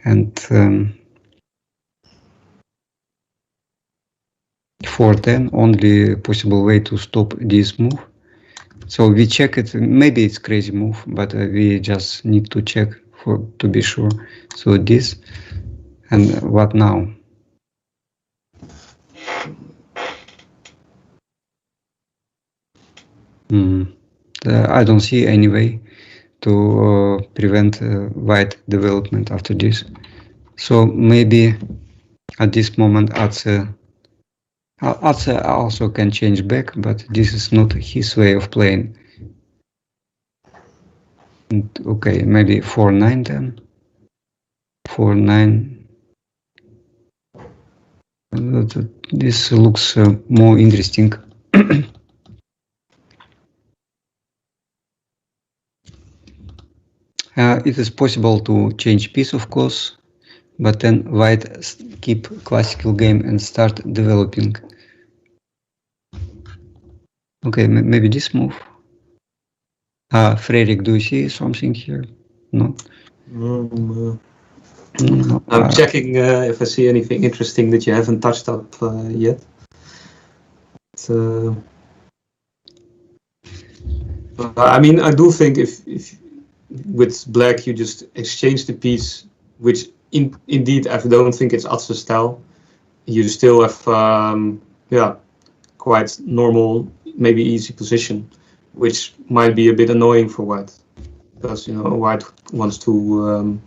And 4-10 only possible way to stop this move. So we check it. Maybe it's crazy move, but we just need to check to be sure. So this, and what now? I don't see any way to prevent white development after this. So maybe at this moment Atze also can change back, but this is not his way of playing. And, okay, maybe 4-9 then. 4-9. This looks more interesting. It is possible to change piece, of course, but then white keep classical game and start developing. Okay, maybe this move. Frerik, do you see something here? No? I'm checking if I see anything interesting that you haven't touched up yet. I mean, I do think if with black you just exchange the piece, which indeed I don't think it's Atze's style. You still have quite normal, maybe easy position, which might be a bit annoying for white, because white wants to.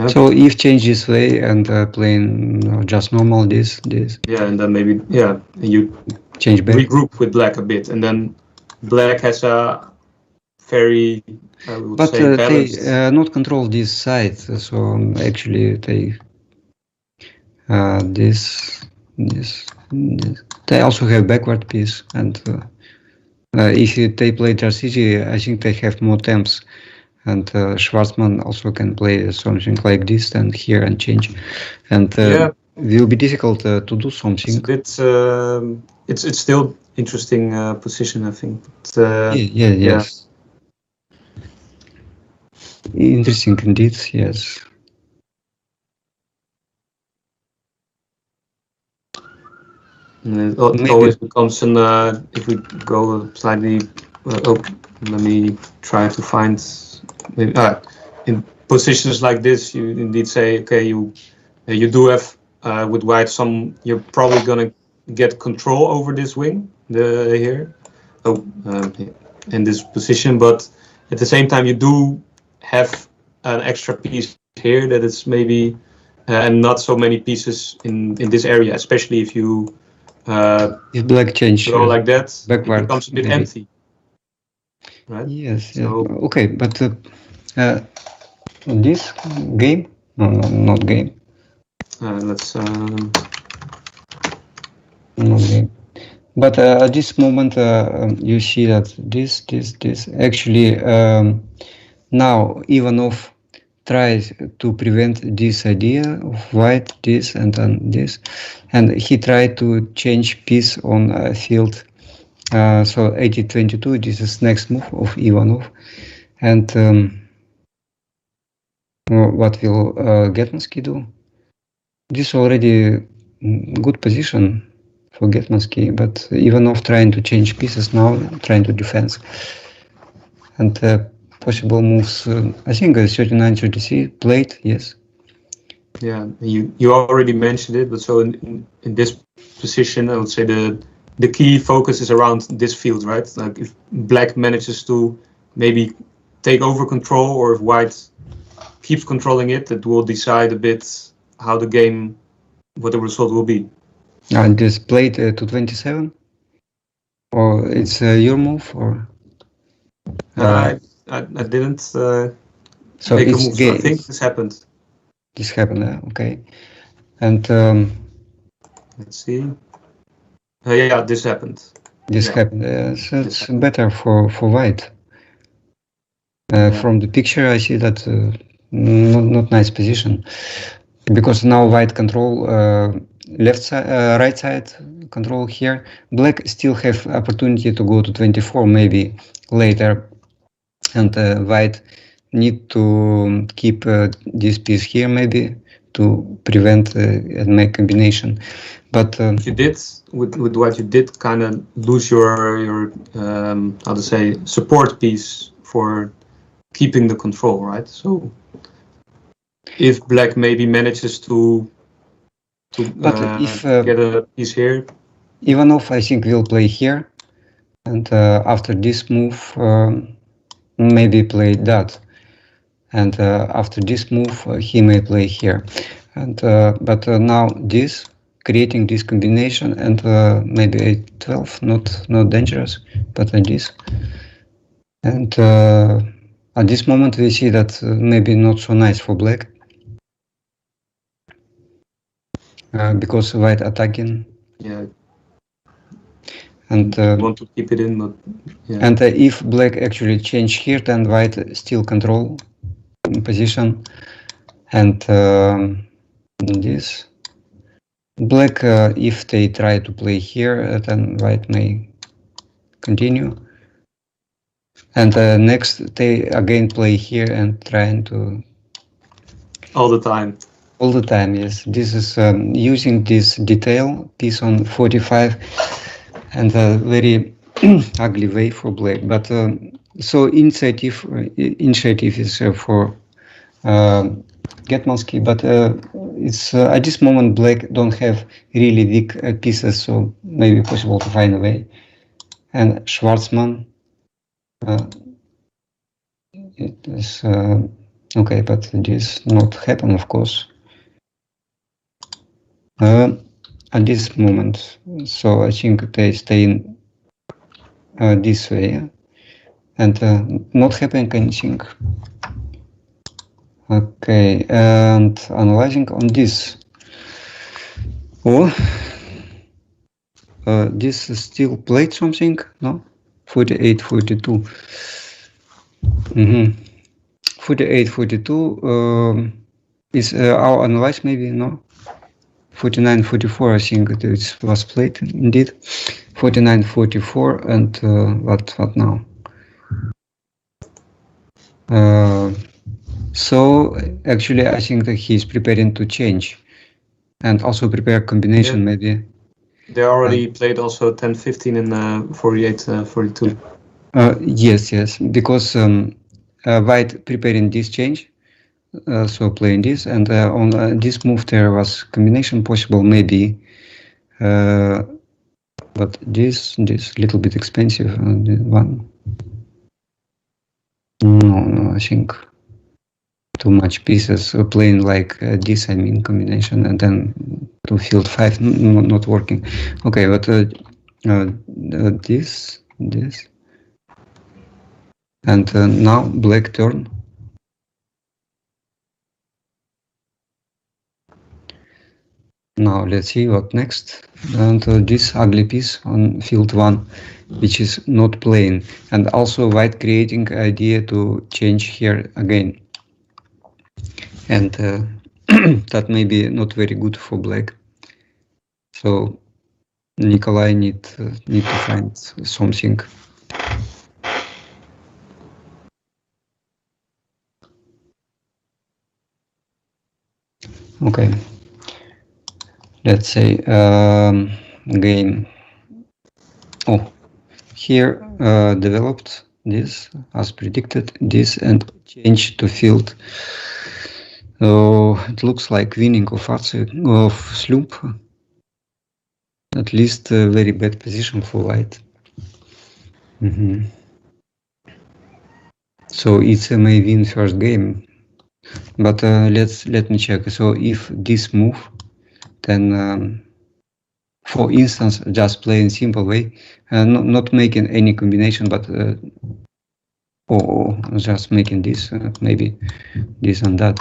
So if change this way and playing just normal this. Yeah, and then maybe you change back. Regroup with black a bit, and then black has a very but they not control this side, so actually they this. They also have backward piece, and if they play Draughts, I think they have more temps, and Schwarzman also can play something like this and here and change, and will be difficult to do something. It's still interesting position, I think. But, yes. Interesting indeed, yes. And it always becomes if we go slightly, let me try to find, in positions like this, you indeed say, okay, you do have with white you're probably gonna get control over this wing here, in this position, but at the same time you do have an extra piece here that it's maybe and not so many pieces in this area, especially if you if black change go like that, backward, it becomes a bit maybe. empty. Right? Yes, So, yeah. Okay, but this game? No, not game. let's Not game. But at this moment, you see that this actually now Ivanov tries to prevent this idea of white, this and then this, and he tried to change piece on field. So 80-22, this is next move of Ivanov, and what will Getmansky do? This already good position for Getmansky, but Ivanov trying to change pieces now, trying to defend. And possible moves, I think 39-33 played, yes. Yeah, you already mentioned it, but so in this position, I would say the key focus is around this field, right? Like if black manages to maybe take over control, or if white keeps controlling it, that will decide a bit how the game, what the result will be. And this played to 27, or it's your move, or? I didn't So make a it's move. game. So I think this happened. This happened, okay. And Let's see. Yeah, this happened. this Yeah. happened. So This it's happened. better for white. From the picture, I see that not nice position, because now white control left side, right side control here. Black still have opportunity to go to 24 maybe later, and white need to keep this piece here maybe to prevent and make combination. But You did with what you did kind of lose your how to say support piece for keeping the control, right? So if black maybe manages to if get a piece here, Ivanov, I think, will play here, and after this move maybe play that, and after this move he may play here, and but now this creating this combination, and maybe 8-12, not dangerous, but like this, and at this moment we see that maybe not so nice for black, because white attacking. yeah, And want to keep it in, but yeah. and if black actually change here, then white still control position, and this black if they try to play here, then white may continue, and next they again play here and trying to all the time. all the time. Yes, this is using this detail piece on 45, and a very ugly way for black. But so initiative is for Getmansky, but it's at this moment black don't have really weak pieces, so maybe possible to find a way. And Schwarzman, it is okay, but this not happen, of course. At this moment, so I think they stay in this way, and not happening anything. Okay, and analyzing on this. Oh, this is still played something, no? 48, 42. 48, 42 is our analyze maybe, no? 49, 44, I think it was played indeed. 49, 44, and what now? So actually, I think that he's preparing to change, and also prepare combination maybe. They already played also 10, 15 and 48, 42. Yes, because white preparing this change. So playing this, and on this move there was combination possible maybe, but this little bit expensive one. No, I think too much pieces playing like this, I mean, combination, and then to field 5 not working. Okay, but this, and now black turn. Now let's see what next. And this ugly piece on field 1, which is not playing, and also white creating idea to change here again. And that may be not very good for black. So Nikolai need to find something. Okay. Let's say game. Oh, here developed this as predicted, this, and changed to field. So it looks like winning of sloop. At least a very bad position for white. So it's may win first game, but let me check. So if this move, then for instance, just play in simple way, not making any combination, but or just making this, maybe this and that.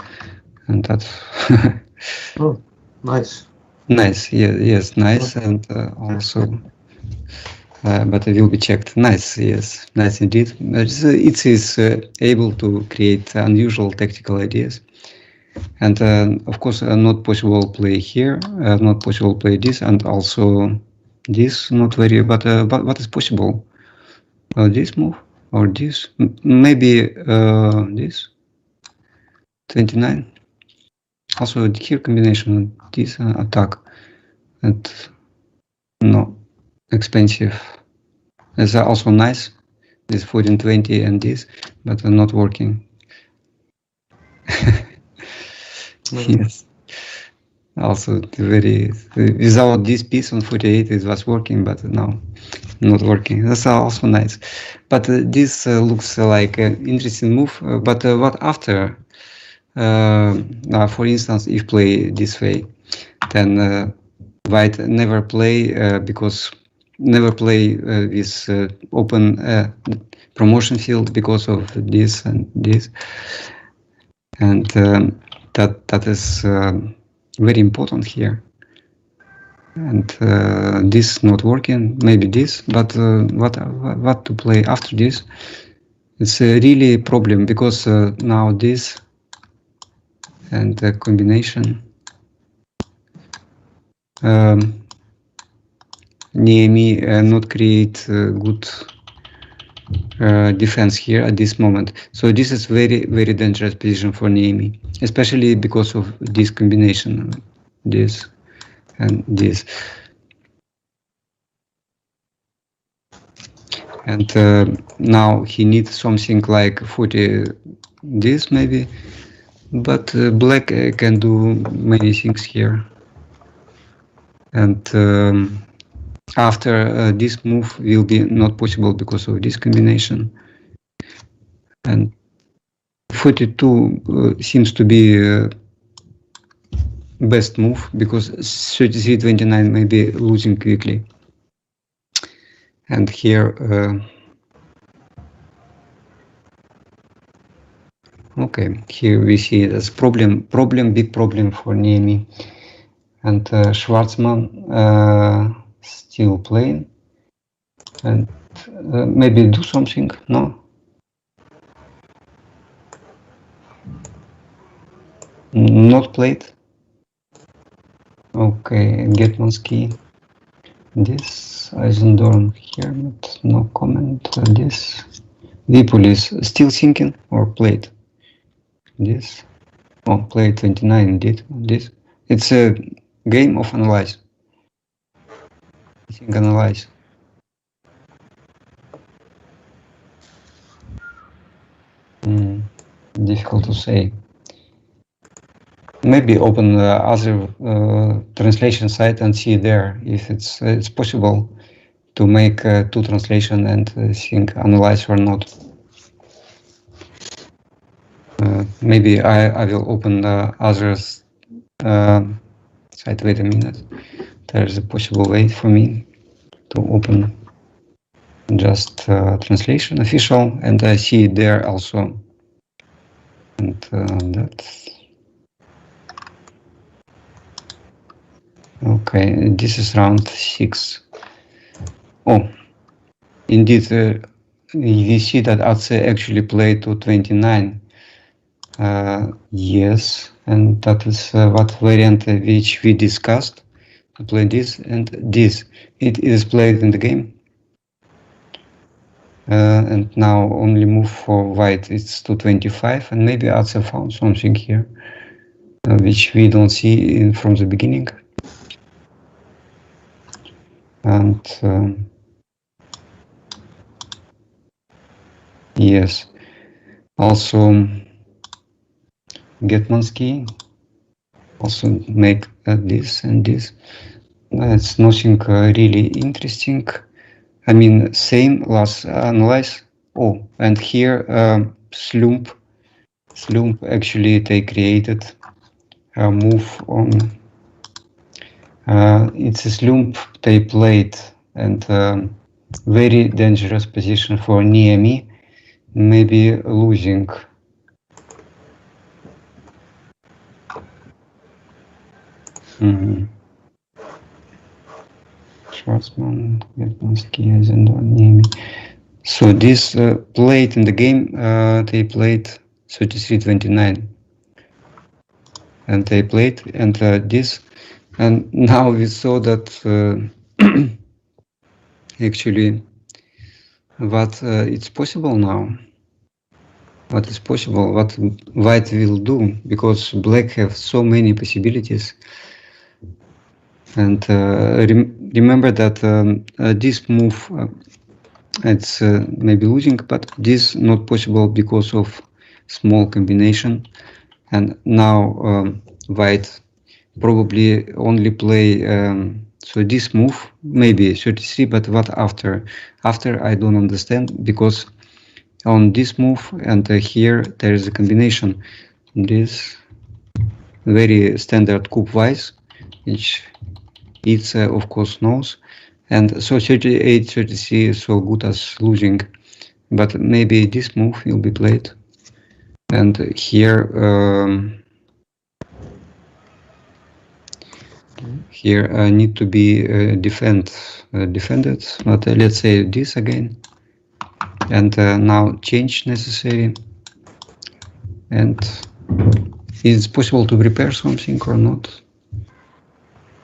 Oh, nice. Nice, yeah, yes, nice, and also, but it will be checked. Nice, yes, nice indeed. It is able to create unusual tactical ideas, and of course, not possible play here, not possible play this, and also this not very. But what is possible? This move or this? Maybe this 29. Also here combination this attack, and no expensive. It's also nice, this 14-20 and this, but not working. Yes. Also very without this piece on 48 it was working, but now not working. That's also nice. But this looks like an interesting move. But what after? For instance, if play this way, then white never play because never play with open promotion field because of this and this, and that is very important here. And this not working, maybe this, but what to play after this? It's a really problem because now this. And the combination near me not create good defense here at this moment. So this is very, very dangerous position for Niemi, especially because of this combination, this and this. And now he needs something like 40 this maybe. But black can do many things here, and after this move will be not possible because of this combination. And 42 seems to be best move because 33-29 may be losing quickly. And here. Okay, here we see this big problem for Niemi. And Schwarzman still playing. And maybe do something, no? Not played. Okay, Getman's key. This, Eisendorn here, no comment. This, Vipul is still thinking or played? This, oh, play 29 indeed. This, it's a game of analyze. I think analyze. Difficult to say. Maybe open the other translation site and see there if it's possible to make two translation and think analyze or not. maybe I will open the others site. Wait a minute. There is a possible way for me to open just translation official, and I see it there also. And that's okay. This is round 6. Oh, indeed, we see that Alexey actually played to 29. Yes, and that is what variant which we discussed, to play this and this. It is played in the game. And now only move for white, it's to 25, and maybe Alexey found something here, which we don't see from the beginning. And yes, also Getmansky also make this and this. It's nothing really interesting. I mean, same, let's analyze. Oh, and here Slump actually they created a move on. It's a Slump they played, and very dangerous position for Niemi, maybe losing. Schwarzman, Getmansky, and Niemi. So this played in the game, they played 33-29. And they played, and this, and now we saw that actually what it's possible now. What is possible, what white will do, because black have so many possibilities. And remember that this move, it's maybe losing, but this not possible because of small combination. And now white probably only play, so this move, maybe 33, but what after? After I don't understand, because on this move and here there is a combination. This very standard coup wise, which it's of course knows, and so 38, 33 is so good as losing, but maybe this move will be played, and here here need to be defended, but let's say this again, and now change necessary, and is it possible to prepare something or not?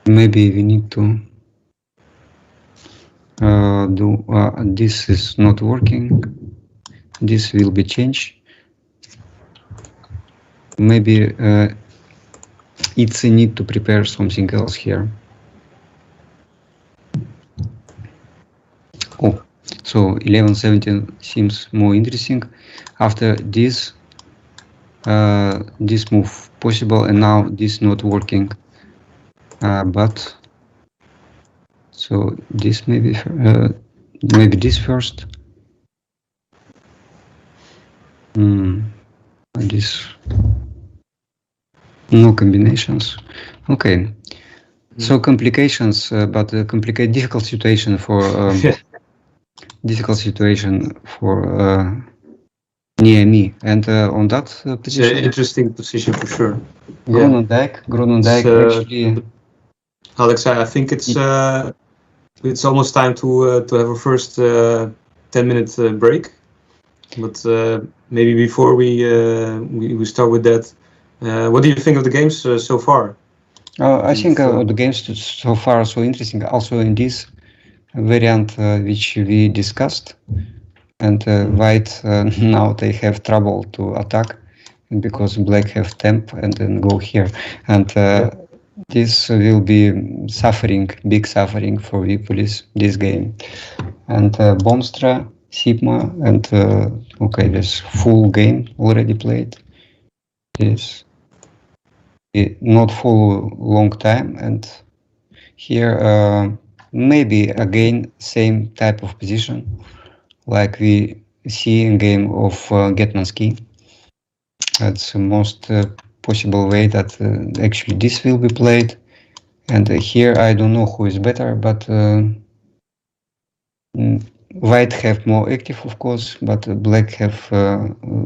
Maybe we need to do this is not working, this will be changed, maybe it's a need to prepare something else here. Oh, so 11-17 seems more interesting. After this this move possible, and now this not working, but so this maybe maybe this first. This no combinations. Okay, so complications, but complicated difficult situation for difficult situation for near me, and on that position, interesting position for sure. Groenendijk actually. Alexey, I think it's almost time to have a first 10-minute break, but maybe before we start with that, what do you think of the games so far? I think the games so far are so interesting. Also in this variant which we discussed, and white now they have trouble to attack because black have temp and then go here, and this will be suffering, big suffering for Vipolis this game. And Bomstra, Sigma, and okay, this full game already played. This not full long time, and here maybe again same type of position like we see in game of Getmansky. That's the most possible way that actually this will be played. And here I don't know who is better, but white have more active, of course, but black have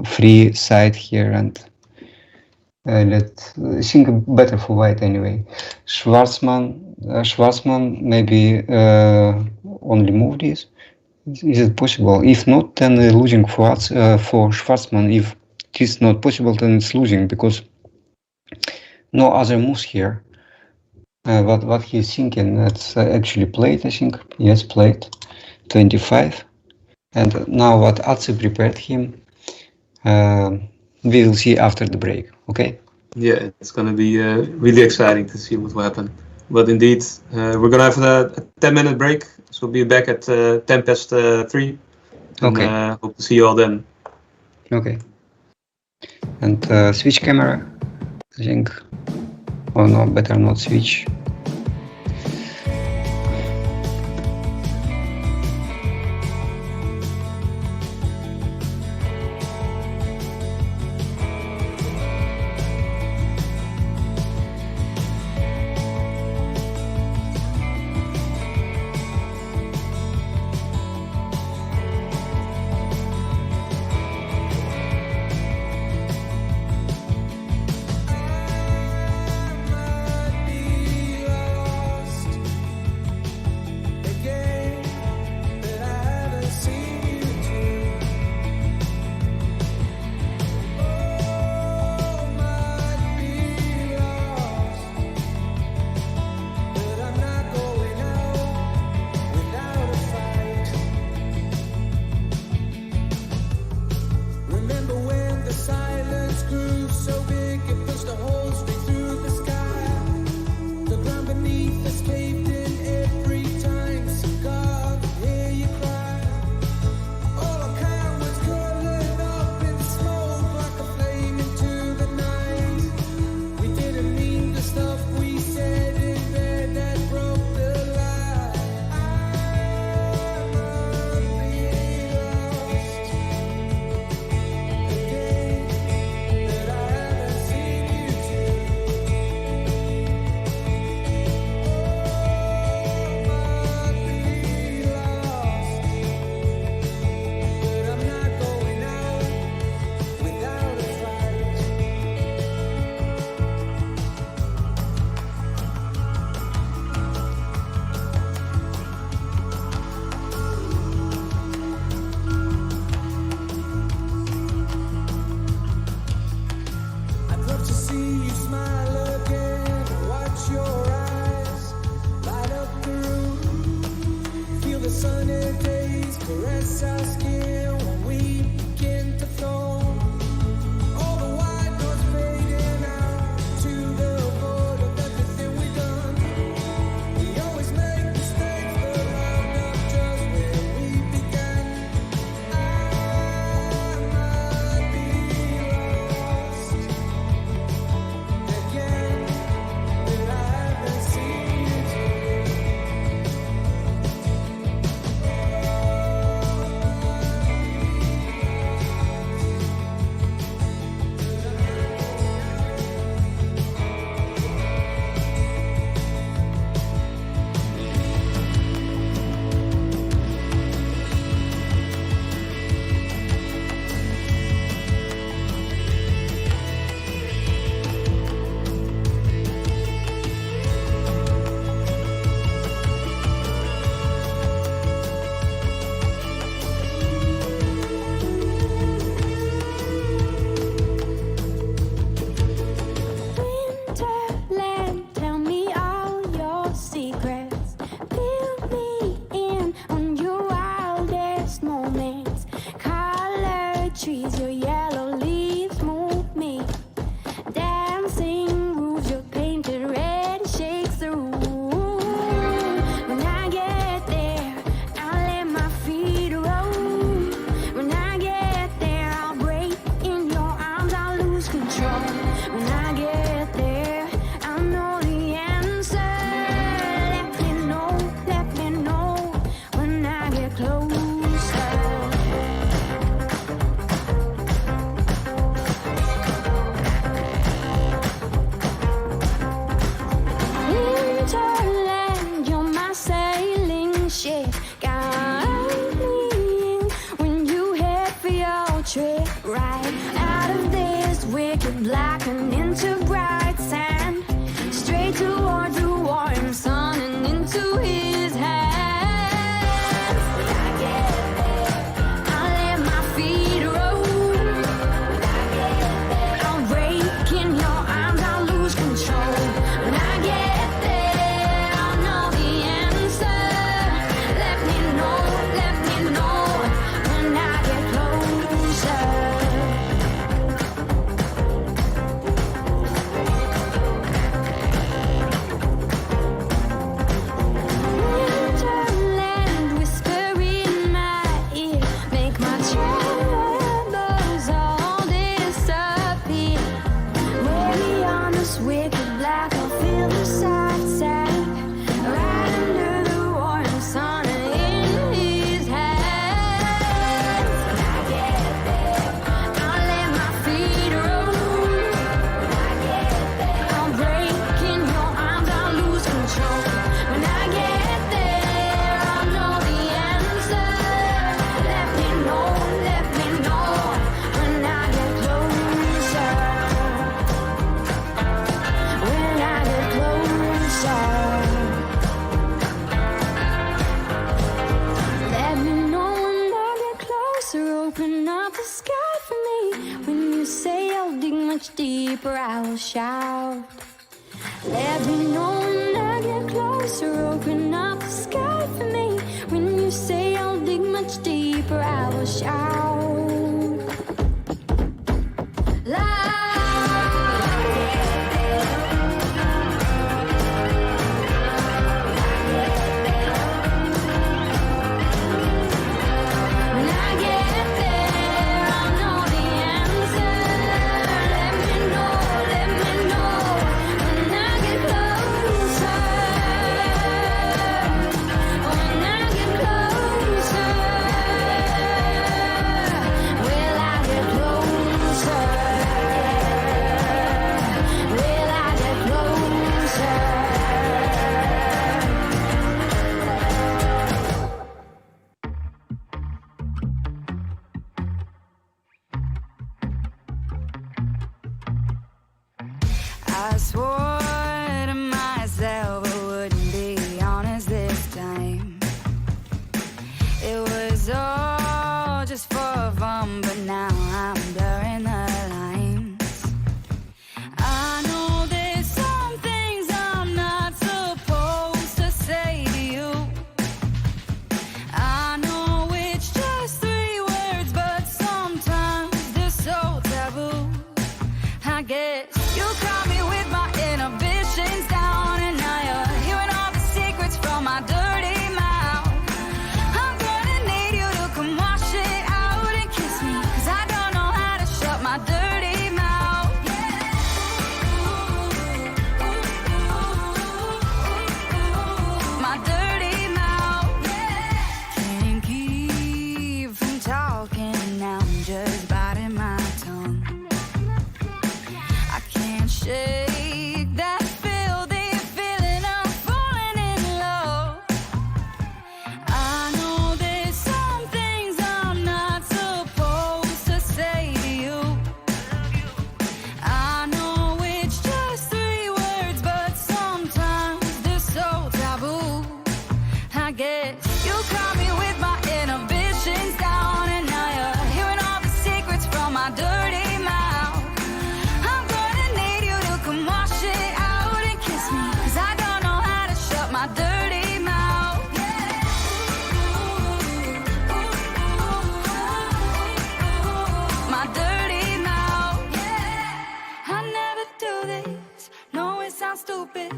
free side here, and let's think better for white anyway. Schwarzman maybe only move this. Is it possible? If not, then losing for Schwarzman. If it is not possible, then it's losing because no other moves here. What he's thinking, that's actually played, I think. Yes, played. 25. And now what Atze prepared him, we will see after the break, okay? Yeah, it's going to be really exciting to see what will happen. But indeed, we're going to have a 10-minute break. So we'll be back at 10 past 3. And, Okay. Hope to see you all then. Okay. And switch camera, I think. Oh no, better not switch. right out of this wicked black and into bright sand, straight towards the warm sun and into his hands. When I get there, I'll let my feet roll. When I get there, I'll break in your arms, I'll lose control. When I get there, I'll know the answer. Let me know when I get closer. Winterland whisper in my ear, make my troubles all disappear. Way beyond this wicked black, I'll feel the soft sand, right under the warm sun and in his hands. When I get there, I'll let my feet roll. When I get there, I'll break in your arms, I'll lose control. When I get there, I'll know the answer. Let me know when I get closer. When I get closer. Let me know when I get closer. Open up the sky for me. When you say I'll dig much deeper, I will shout. Let me know when I get closer. Open up the sky for me. When you say I'll dig much deeper, I will shout. Loud. When I get there, I'll know the answer. Let me know when I get closer. When I get closer, will I get closer? Will I get closer? I swore to myself I wouldn't be honest this time. It was all just for fun, but now I'm blurring the lines. I know there's some things I'm not supposed to say to you. I know it's just 3 words, but sometimes they're so taboo. I guess you caught me with my inhibitions down, and now you're hearing all the secrets from my dirty mouth. I'm gonna need you to come wash it out and kiss me, 'cause I don't know how to shut my dirty mouth. My dirty mouth. Can't keep from talking, now I'm just biting my tongue. I can't shake that filthy feeling of falling in love. I know there's some things I'm not supposed to say to you. I know it's just 3 words, but sometimes they're so taboo. I guess you caught me with my inhibitions down, and now you're hearing all the secrets from my dirty mouth. I'm gonna need you to come wash it out and kiss me, 'cause I don't know how to shut my dirty mouth. My dirty mouth. I never do this, no it sounds stupid.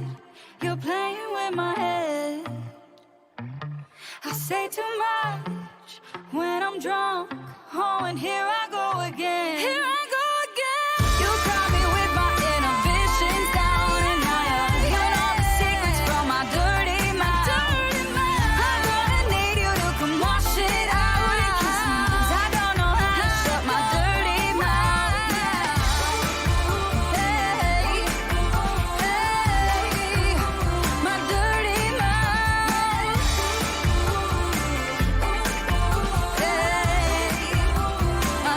You're playing with my head. I say too much when I'm drunk. Oh, and here I go again. Here I go again. You caught me with my inhibitions down, and now you're hearing all the secrets from my dirty mouth. I'm gonna need you to come wash it out and kiss me, 'cause I don't know how to shut my dirty mouth. Hey, hey, my dirty mouth. Hey, my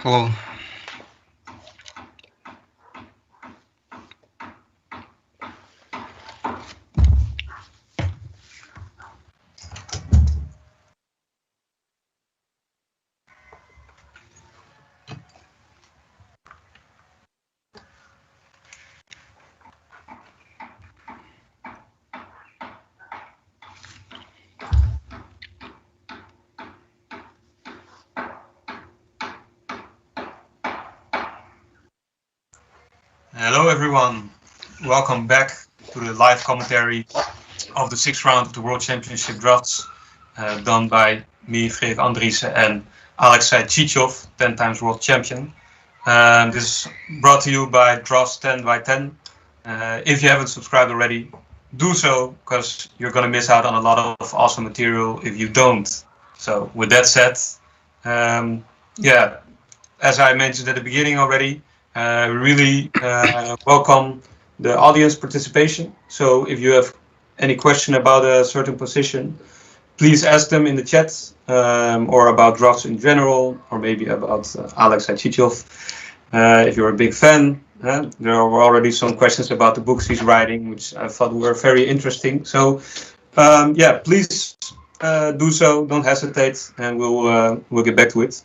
Hello. Hello everyone, welcome back to the live commentary of the 6th round of the World Championship Draughts, done by me, Frerik Andriessen, and Alexey Chizhov, 10 times world champion. This is brought to you by Draughts 10 by 10. If you haven't subscribed already, do so, because you're going to miss out on a lot of awesome material if you don't. So with that said, yeah, as I mentioned at the beginning already, really welcome the audience participation. So if you have any question about a certain position, please ask them in the chat, or about drafts in general, or maybe about Alexey Chizhov. If you're a big fan, there were already some questions about the books he's writing, which I thought were very interesting. So yeah, please do so, don't hesitate, and we'll get back to it.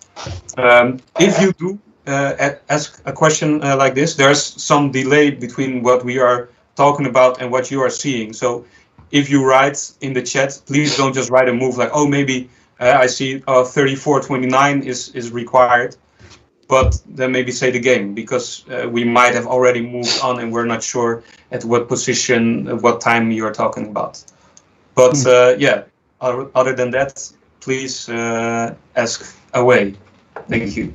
If you do ask a question like this, there's some delay between what we are talking about and what you are seeing. So if you write in the chat, please don't just write a move like, oh, maybe I see 34-29 is required, but then maybe say the game, because we might have already moved on and we're not sure at what position, what time you are talking about. But yeah, other than that, please ask away. Thank you.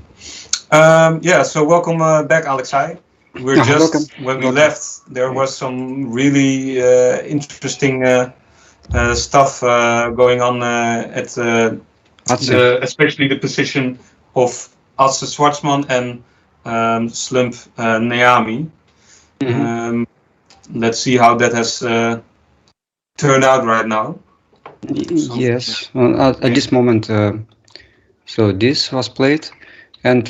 Yeah, so welcome back, Alexey. We're just, when we left, there was some really interesting stuff going on at especially the position of Asse Schwartzman and Slump Naomi. Let's see how that has turned out right now. Yes, at this moment, so this was played, and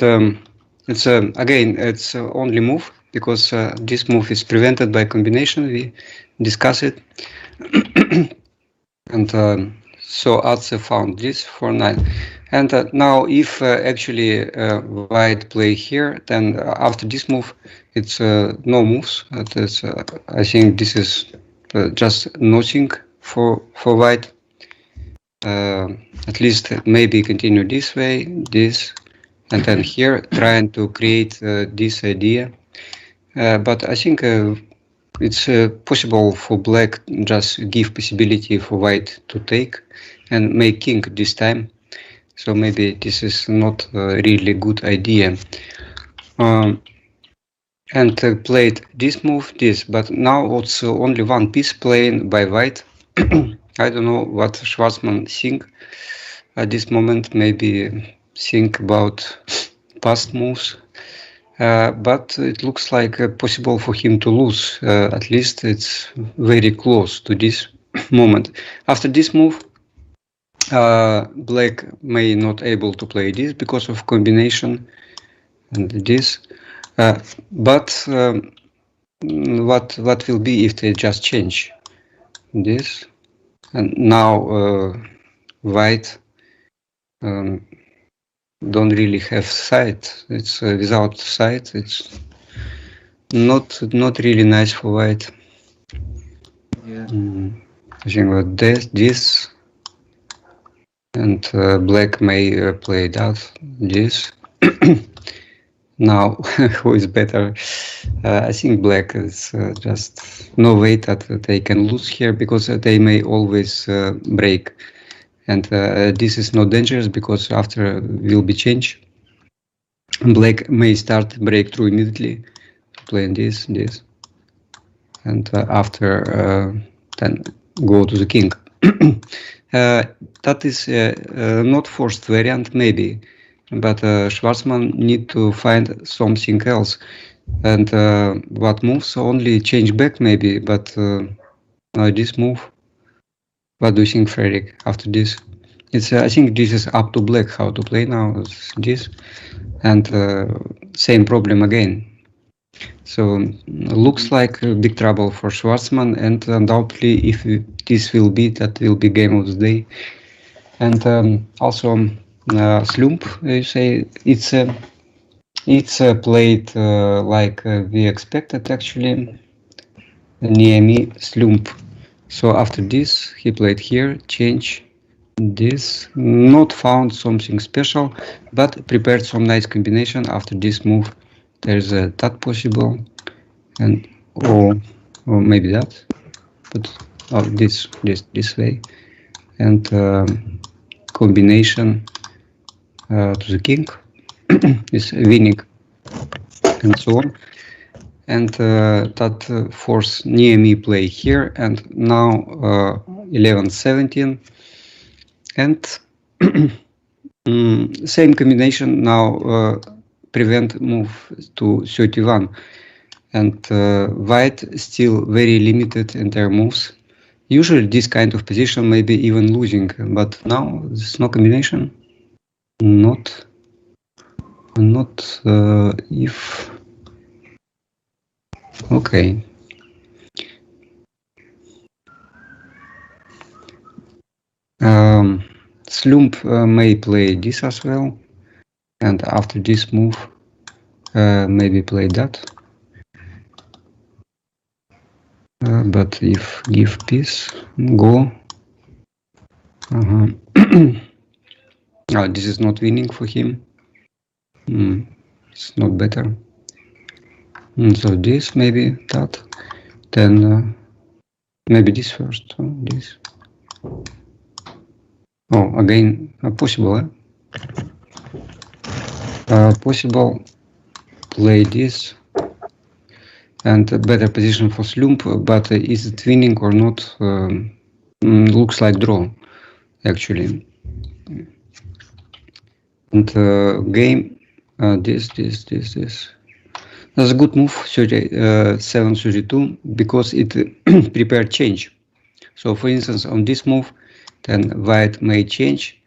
it's again, it's only move, because this move is prevented by combination. We discuss it, and so Asse found this for 9, and now if actually white play here, then after this move, it's no moves. I think this is just nothing for white. At least maybe continue this way, this, and then here trying to create this idea. But I think it's possible for black just give possibility for white to take and make king this time. So maybe this is not a really good idea. And played this move, this, but now also only one piece playing by white. I don't know what Schwartzman think at this moment, maybe think about past moves, but it looks like possible for him to lose. At least it's very close to this moment. After this move, black may not able to play this because of combination and this, but what will be if they just change this? And now white don't really have side. It's without side. It's not really nice for white. Yeah. I think about this, and black may play this. Now, who is better? I think black is just no way that they can lose here, because they may always break. And this is not dangerous, because after will be change. Black may start breakthrough immediately, playing this, and after then go to the king. That is not forced variant, maybe. But Schwartzman need to find something else, and what moves only change back maybe, but this move. What do you think, Frerik? After this, it's I think this is up to black how to play now. This, and same problem again. So looks like a big trouble for Schwartzman, and undoubtedly, if this will be, that will be game of the day. And also Slump, you say it's played like we expected actually. Near me, Slump. So after this, he played here, change this, not found something special, but prepared some nice combination. After this move, there's a that possible, and or maybe that, but this way, and combination to the king is winning, and so on. And that force near me play here, and now 11-17, and same combination now prevent move to 31, and white still very limited in their moves. Usually this kind of position may be even losing, but now there's no combination. Not if. Okay. Slump may play this as well, and after this move, maybe play that. But if give piece, go. This is not winning for him. It's not better. So this, maybe that, then maybe this first, this. Oh, again, possible, possible, play this, and a better position for Slump, but is it winning or not? Looks like draw, actually. And game, this. That's a good move, 7-32, because it prepared change. So for instance, on this move, then white may change,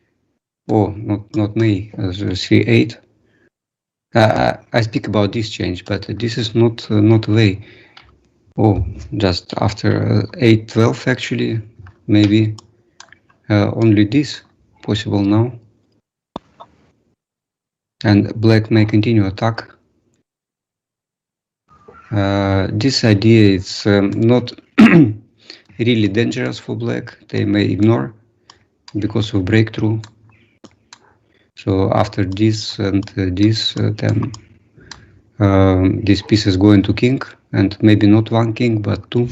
or not may, 3-8. I speak about this change, but this is not way. Oh, just after 8-12 actually, maybe only this possible now. And black may continue attack. This idea is not really dangerous for black. They may ignore because of breakthrough. So after this and this, then this piece is going to king, and maybe not one king, but two.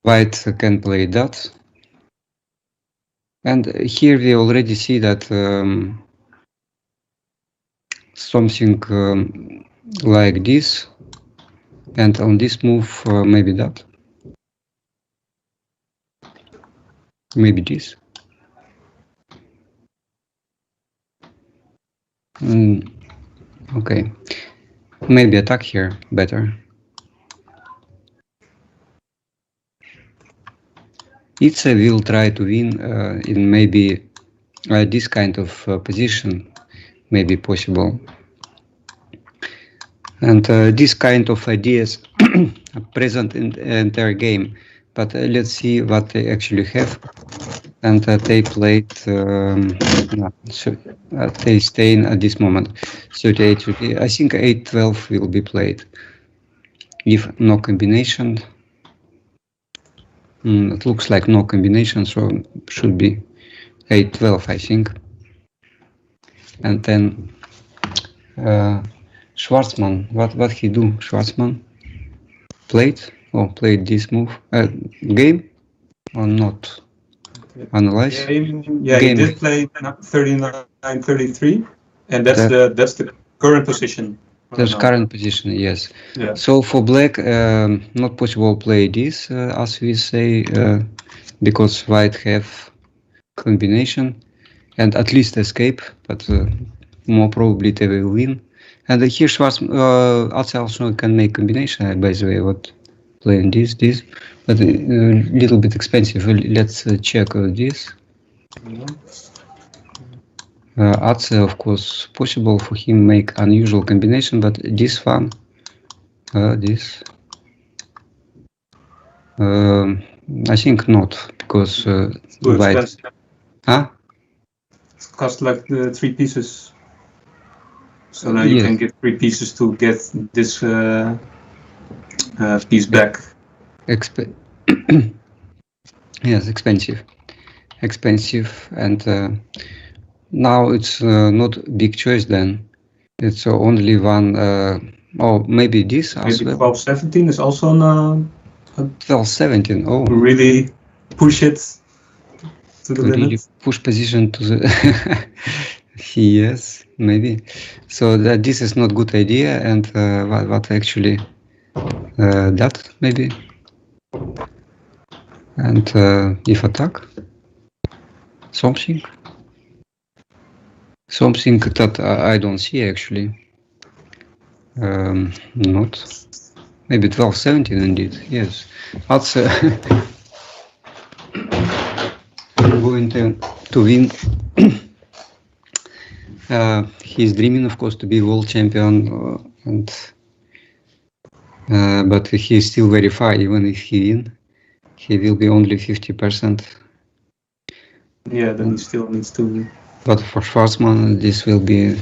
White can play that. And here we already see that something like this, and on this move maybe that, maybe this. Okay, maybe attack here better. Itza will try to win in maybe this kind of position, maybe possible. And this kind of ideas are present in the entire game. But let's see what they actually have. And they played, they stay at this moment. 38, I think 8-12 will be played. If no combination. It looks like no combination, so should be 8-12, I think. And then Schwartzman, what he do? Schwartzman played played this move. Game or not? Analyze. Game, Game. he did play 39-33, and that's the current position. That's current position, yes. Yeah. So for black, not possible play this, as we say, because white have combination and at least escape, but more probably they will win. And here Schwarz also can make combination, by the way, what playing this, but a little bit expensive. Let's check this. Alexey, of course, possible for him make unusual combination, but this one, this, I think not, because Too white. expensive. Huh? It costs like 3 pieces. So now you Yes. can give 3 pieces to get this piece back. Yes, expensive, and now it's not big choice. Then it's only one. Oh, maybe this as Maybe well. 12-17 is also on 12-17. Oh, really push it to the really limit. push position to the. Yes, maybe. So that this is not good idea, and what actually that maybe. And if attack something that I don't see actually. Not maybe 12-17 indeed. Yes, that's going to win. He's dreaming, of course, to be world champion, and but he's still very far. Even if he win, he will be only 50%. Yeah, then he still needs to. But for Schwarzman, this will be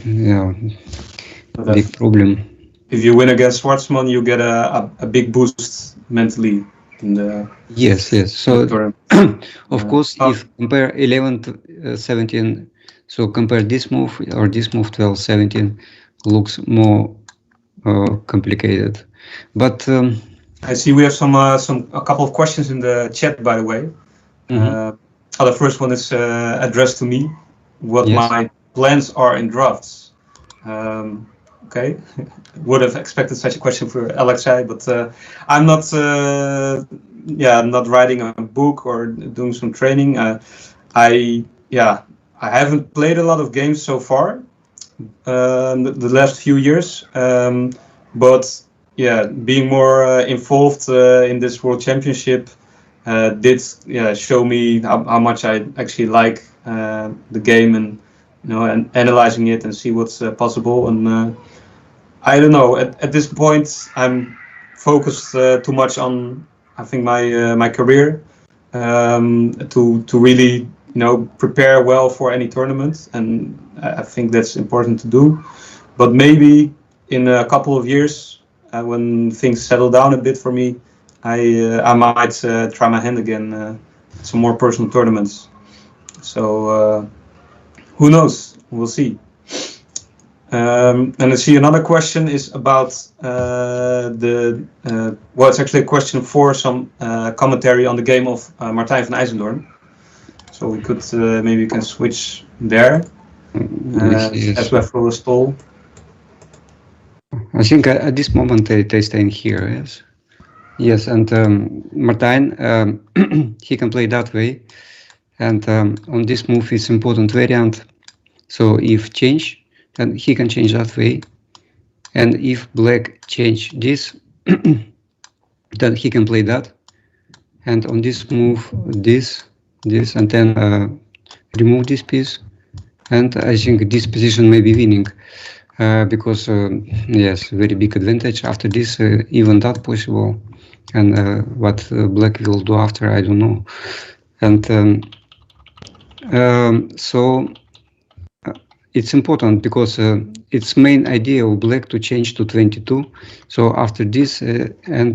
But big problem. if you win against Schwarzman, you get a big boost mentally in the. Yes. So tournament. of course, if compare 11-17, so compare this move or this move 12-17 looks more complicated. But I see we have a couple of questions in the chat, by the way. The first one is addressed to me. What Yes. my plans are in drafts. Okay, would have expected such a question for Alexey, but I'm not. I'm not writing a book or doing some training. I haven't played a lot of games so far, the last few years. But yeah, being more involved in this World Championship did show me how much I actually like the game, and and analyzing it and see what's possible. And I don't know. At this point, I'm focused too much on, I think, my career to really prepare well for any tournament, and I think that's important to do. But maybe in a couple of years, when things settle down a bit for me, I might try my hand again at some more personal tournaments. So who knows? We'll see. And I see another question is about it's actually a question for some commentary on the game of Martijn van IJzendoorn. So we could maybe we can switch there as well for the stall. I think at this moment they staying here. Yes, and Martijn he can play that way, and on this move is important variant. So if change, then he can change that way, and if black change this, then he can play that, and on this move this, and then remove this piece, and I think this position may be winning. Because yes, very big advantage after this, even that possible, and what black will do after, I don't know. And so it's important because it's main idea of black to change to 22. So after this,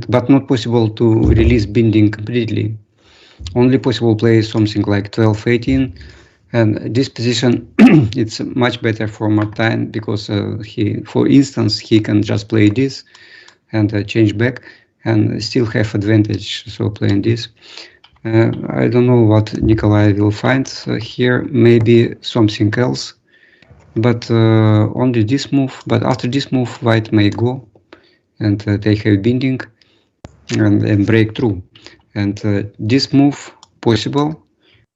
but not possible to release binding completely. Only possible play something like 12-18. And this position, it's much better for Martijn because for instance, he can just play this and change back and still have advantage. So playing this, I don't know what Nikolai will find here. Maybe something else, but only this move. But after this move, white may go, and they have binding and break through. And this move possible.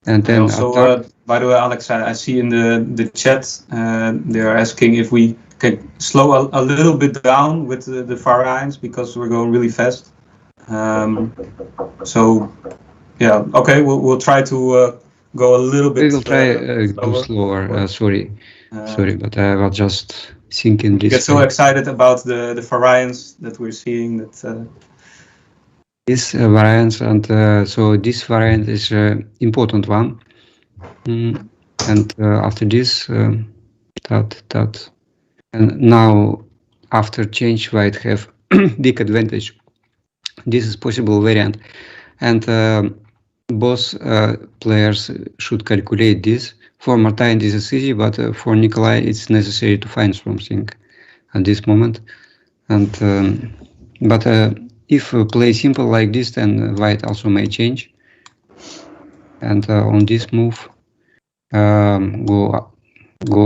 And then also, by the way, Alex, I see in the chat they are asking if we can slow a little bit down with the far irons because we're going really fast. So yeah, okay, we'll try to go a little bit. We will try do slower. slower. Sorry, but I was just thinking this. Get so excited about the variants that we're seeing that. This variants, and so this variant is important one. And after this, that, and now after change, white have big advantage. This is possible variant, and both players should calculate this. For Martin, this is easy, but for Nikolai, it's necessary to find something at this moment. And but if play simple like this, then white also may change. And on this move, go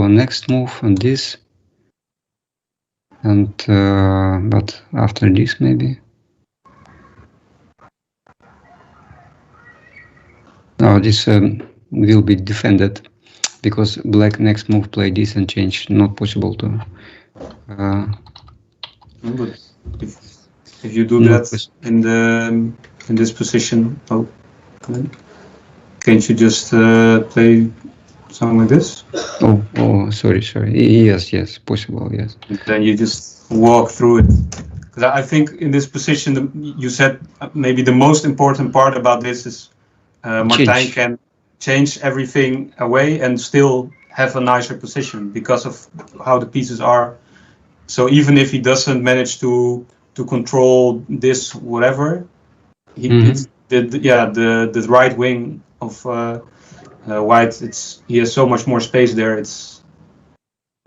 next move on this, and but after this maybe. Now this will be defended because black next move play this and change not possible to. But if you do that in this position, can't you just play something like this? Oh, sorry. Yes, possible. Yes. And then you just walk through it. Because I think in this position, you said maybe the most important part about this is Martin can change everything away and still have a nicer position because of how the pieces are. So even if he doesn't manage to control this whatever, it's the right wing of white. He has so much more space there. It's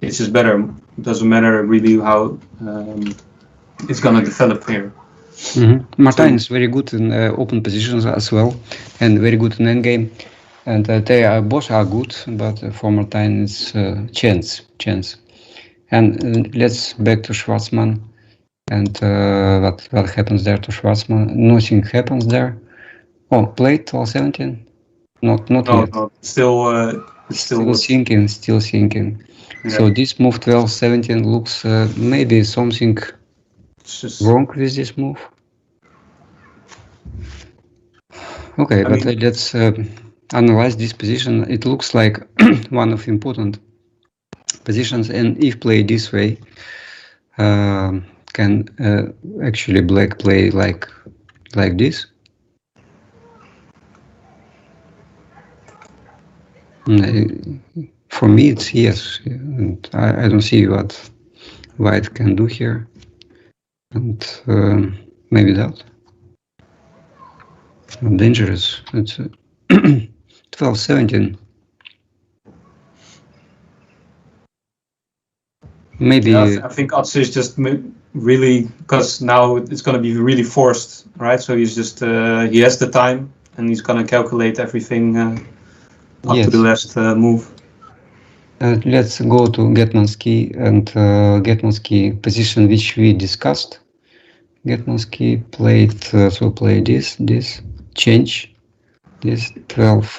just better. It doesn't matter really how it's gonna develop here. Martin is very good in open positions as well, and very good in endgame. And they are both are good, but for Martin it's chance. And let's back to Schwarzman. And what happens there to Schwarzman? Nothing happens there. Oh, played 12-17. Not yet. No, still thinking. Yeah. So this move 12-17 looks maybe something wrong with this move. Okay, but let's analyze this position. It looks like one of important positions, and if played this way, can actually black play like this. For me, it's yes, and I don't see what white can do here, and maybe that. Dangerous. It's 12-17. Maybe. Yeah, I think Alexey is just really, because now it's going to be really forced, right? So he's just he has the time and he's going to calculate everything up to the last move. Let's go to Getmansky and Getmansky position which we discussed. Getmansky played play this change this 12.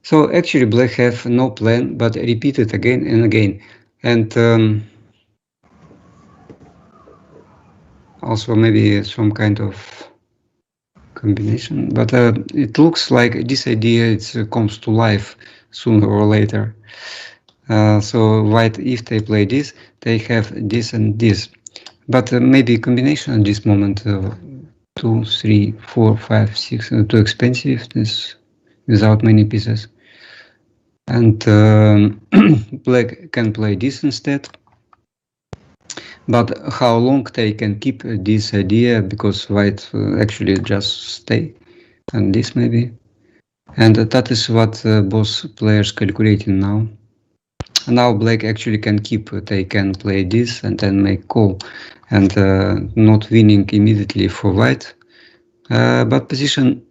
So actually black have no plan, but repeat it again and again, and also maybe some kind of combination. But it looks like this idea comes to life sooner or later. So white, if they play this, they have this and this. But maybe combination at this moment 2, 3, 4, 5, 6 too expensive. This without many pieces. And black can play this instead. But how long they can keep this idea, because white actually just stay, and this maybe. And that is what both players calculating now. Now black actually can keep, they can play this and then make call, and not winning immediately for white. But position,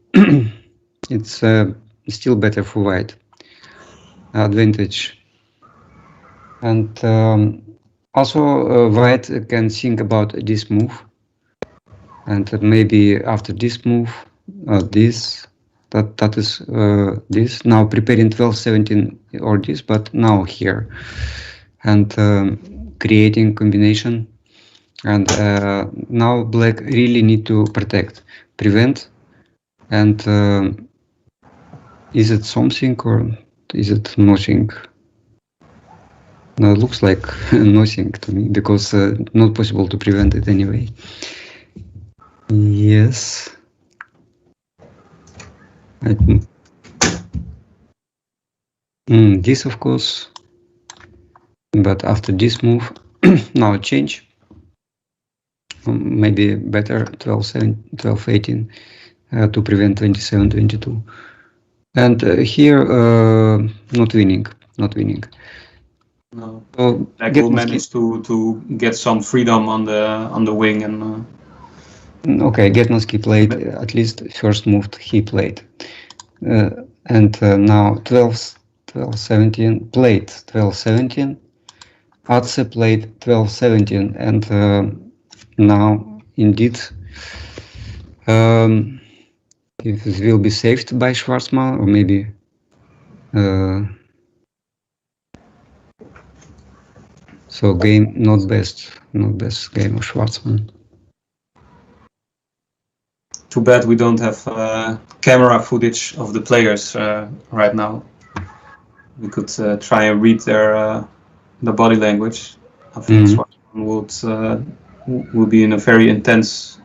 it's still better for white. Advantage. And also white can think about this move, and maybe after this move, this, that is this. Now preparing 12-17 or this, but now here, and creating combination. And now black really need to prevent, and Is it something or is it nothing? No, it looks like nothing to me because not possible to prevent it anyway. Yes. This of course, but after this move, now change. Maybe better 12-18 to prevent 27-22. And here not winning. No. So Black will manage to get some freedom on the wing and. Okay, Getmansky played at least first move he played, and now 12-17 played 12-17. Atse played 12-17, and now indeed if it will be saved by Schwarzman or maybe. So game not best game of Schwarzman. Too bad we don't have camera footage of the players right now. We could try and read their the body language. I think Schwarzman would be in a very intense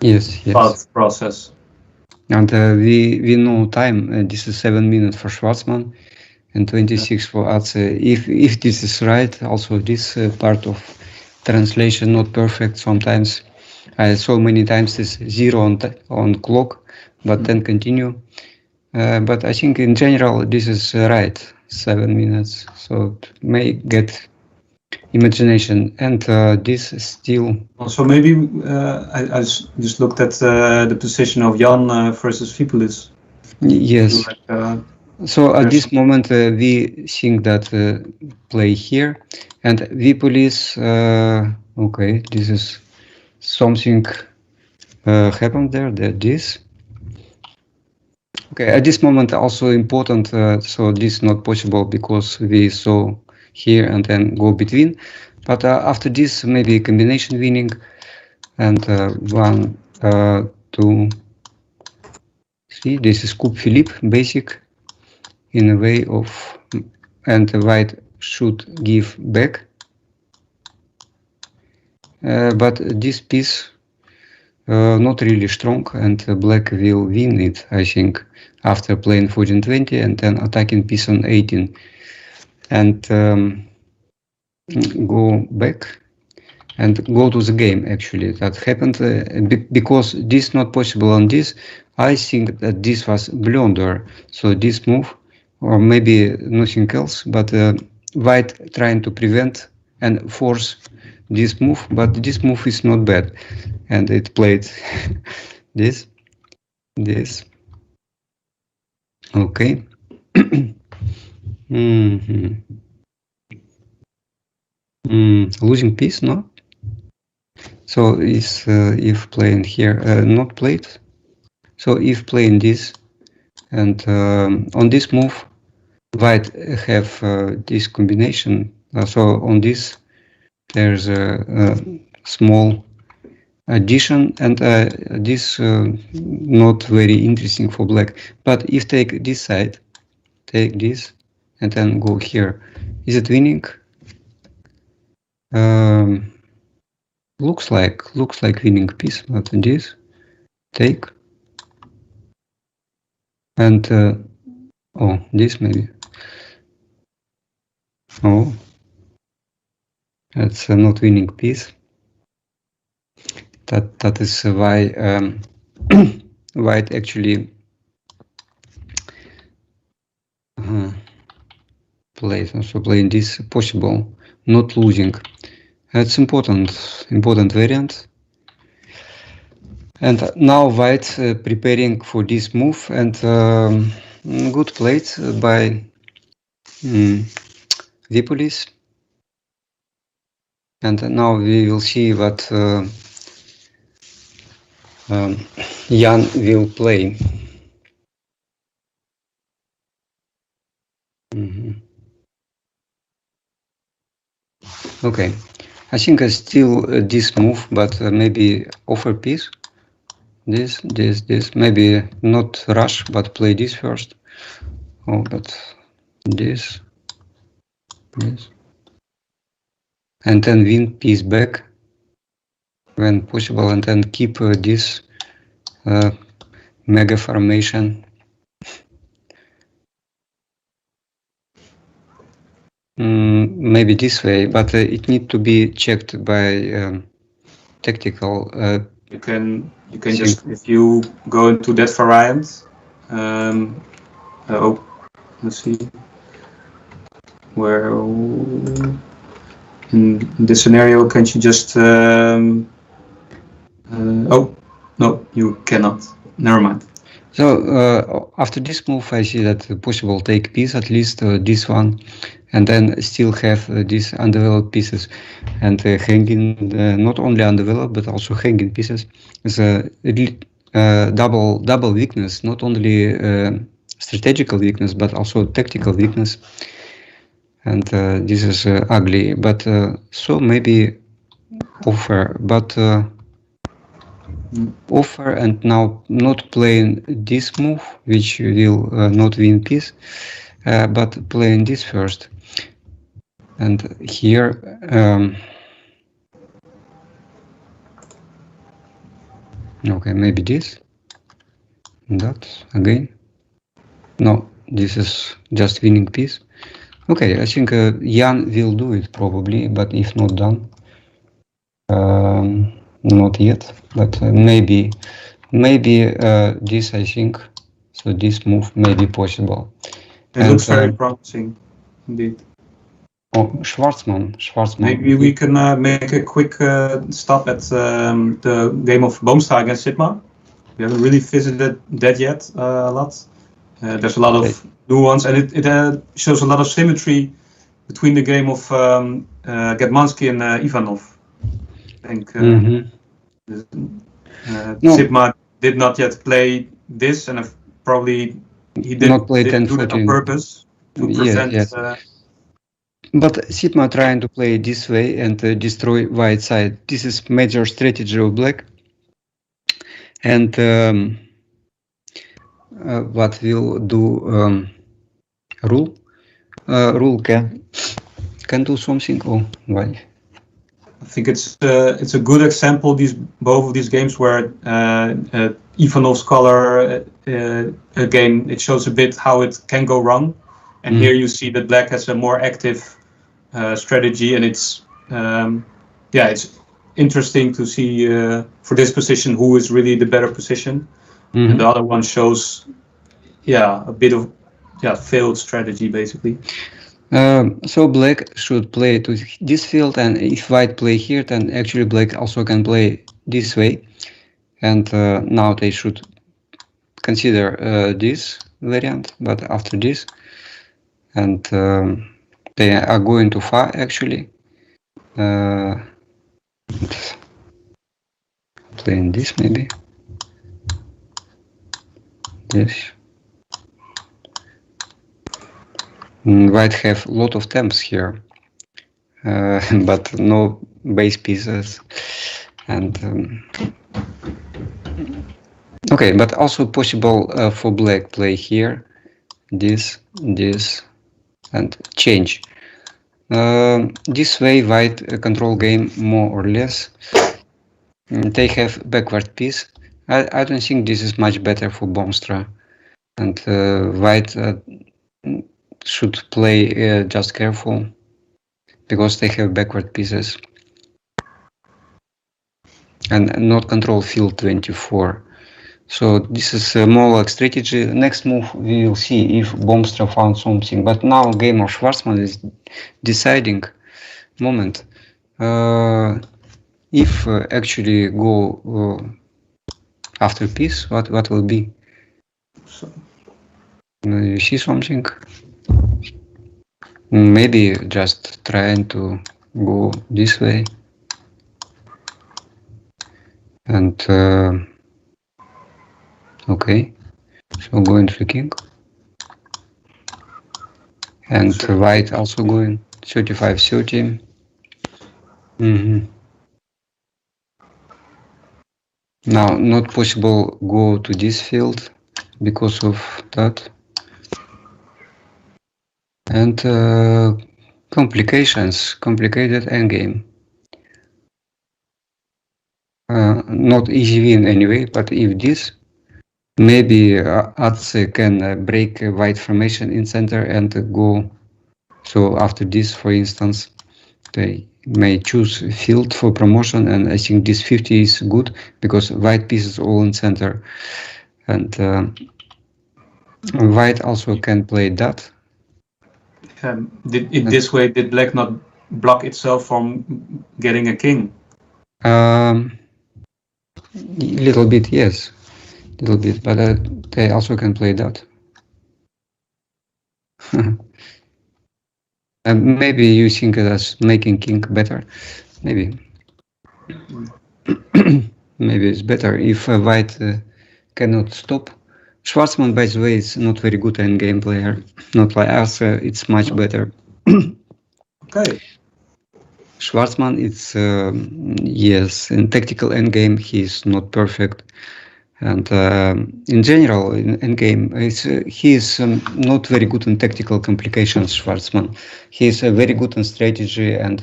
yes. process. And we know time. This is 7 minutes for Schwarzman and 26 for Atse. If this is right, also this part of translation not perfect sometimes. I saw many times this 0 on clock, but then continue. But I think in general this is right, 7 minutes. So it may get imagination, and this is still. Also, maybe I just looked at the position of Jan versus Vipulis. Yes. So at this moment we think that play here, and Vipulis. Okay, this is. Something happened there. That this. Okay, at this moment also important. So this is not possible because we saw here and then go between. But after this, maybe combination winning, and 1, 2, 3. This is Coupe Philippe basic, in a way of, and white should give back. But this piece not really strong, and black will win it, I think, after playing 14-20 and then attacking piece on 18 and go back and go to the game. Actually, that happened because this not possible on this. I think that this was blunder. So this move, or maybe nothing else, but white trying to prevent and force this move, but this move is not bad, and it played this. Okay. Losing piece, no? So is if playing here not played. So if playing this, and on this move, white have this combination. So on this. There's a small addition, and this not very interesting for black. But if take this side, take this, and then go here, is it winning? Looks like winning piece, but this take, and oh, this maybe. Oh. That's a not winning piece. That is why white actually plays. Also playing this possible, not losing. That's important variant. And now white preparing for this move, and good played by Vipulis. And now we will see what Jan will play. Okay, I think I still this move, but maybe offer piece this. Maybe not rush, but play this first. Oh, but this. And then win piece back when possible, and then keep this mega formation. Maybe this way, but it need to be checked by tactical. You can just, if you go into that variant. Oh, let's see. Where in this scenario, can't you just? Oh no, you cannot. Never mind. So after this move, I see that possible take piece, at least this one, and then still have these undeveloped pieces, and hanging not only undeveloped but also hanging pieces is a double weakness, not only strategical weakness but also tactical weakness, and this is ugly. But so maybe offer, but. Offer and now not playing this move, which will not win piece, but playing this first. And here okay, maybe this, that again. No, this is just winning piece. Okay, I think Jan will do it probably, but if not done, not yet, but maybe this, I think. So this move may be possible. It looks very promising, indeed. Oh, Schwarzman. Maybe we can make a quick stop at the game of Boomstra against Sigma. We haven't really visited that yet a lot. There's a lot of nuance, and it shows a lot of symmetry between the game of Getmansky and Ivanov. I think Sigma did not yet play this, and probably he did not play do that on purpose to prevent. Yes. But Sigma trying to play this way and destroy white side. This is major strategy of black. And what will do rule? Rule can do something. Oh, why? I think it's a good example. Both of these games where Ivanov's color again, it shows a bit how it can go wrong, and here you see that black has a more active strategy, and it's interesting to see for this position who is really the better position, and the other one shows a bit of failed strategy basically. So black should play to this field, and if white play here, then actually black also can play this way. And now they should consider this variant, but after this, and they are going too far actually. Playing this maybe. This. White have a lot of temps here, but no base pieces, and okay, but also possible for black play here, this, and change. This way white control game more or less. They have backward piece. I don't think this is much better for Boomstra, and white should play just careful because they have backward pieces and not control field 24. So this is more like strategy. Next move we will see if Boomstra found something, but now game of Schwarzman is deciding moment. If actually go after piece, what will be? So, you see something? Maybe just trying to go this way, and okay, so going to the king, and white also going 35-30. Now, not possible go to this field because of that. And complicated endgame. Not easy win anyway, but if this, maybe Alexey can break a white formation in center and go. So after this, for instance, they may choose field for promotion, and I think this 50 is good because white pieces all in center. And white also can play that. This way, did black not block itself from getting a king? Little bit, yes. Little bit, but they also can play that. And maybe you think that's making king better. Maybe. Maybe it's better if white cannot stop. Schwarzman, by the way, is not very good endgame player. Not like us, it's much better. Okay. Schwarzman, it's yes, in tactical endgame he's not perfect, and in general in endgame he is not very good in tactical complications. Schwarzman, he is very good in strategy and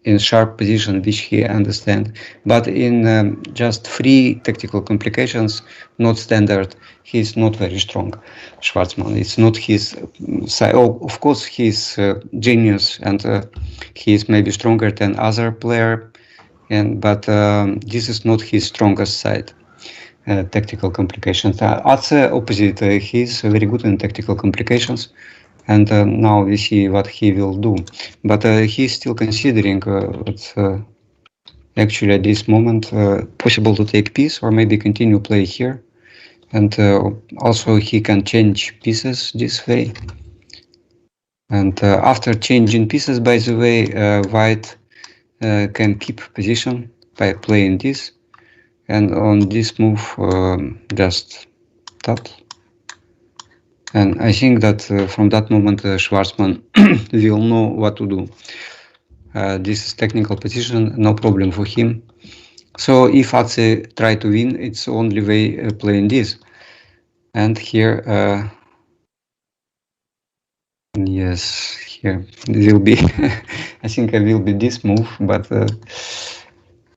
in sharp position, which he understands. But in just free tactical complications, not standard, he is not very strong. Schwarzman, it's not his side. Oh, of course, he's genius and he is maybe stronger than other player, but this is not his strongest side. Tactical complications. Alexey opposite. He's very good in tactical complications, and now we see what he will do. But he's still considering it's actually at this moment possible to take piece or maybe continue play here, and also he can change pieces this way. And after changing pieces, by the way, white can keep position by playing this. And on this move, just that. And I think that from that moment, Schwarzman will know what to do. This is technical position, no problem for him. So if Alexey try to win, it's only way playing this. And here, yes, here will be, I think it will be this move, but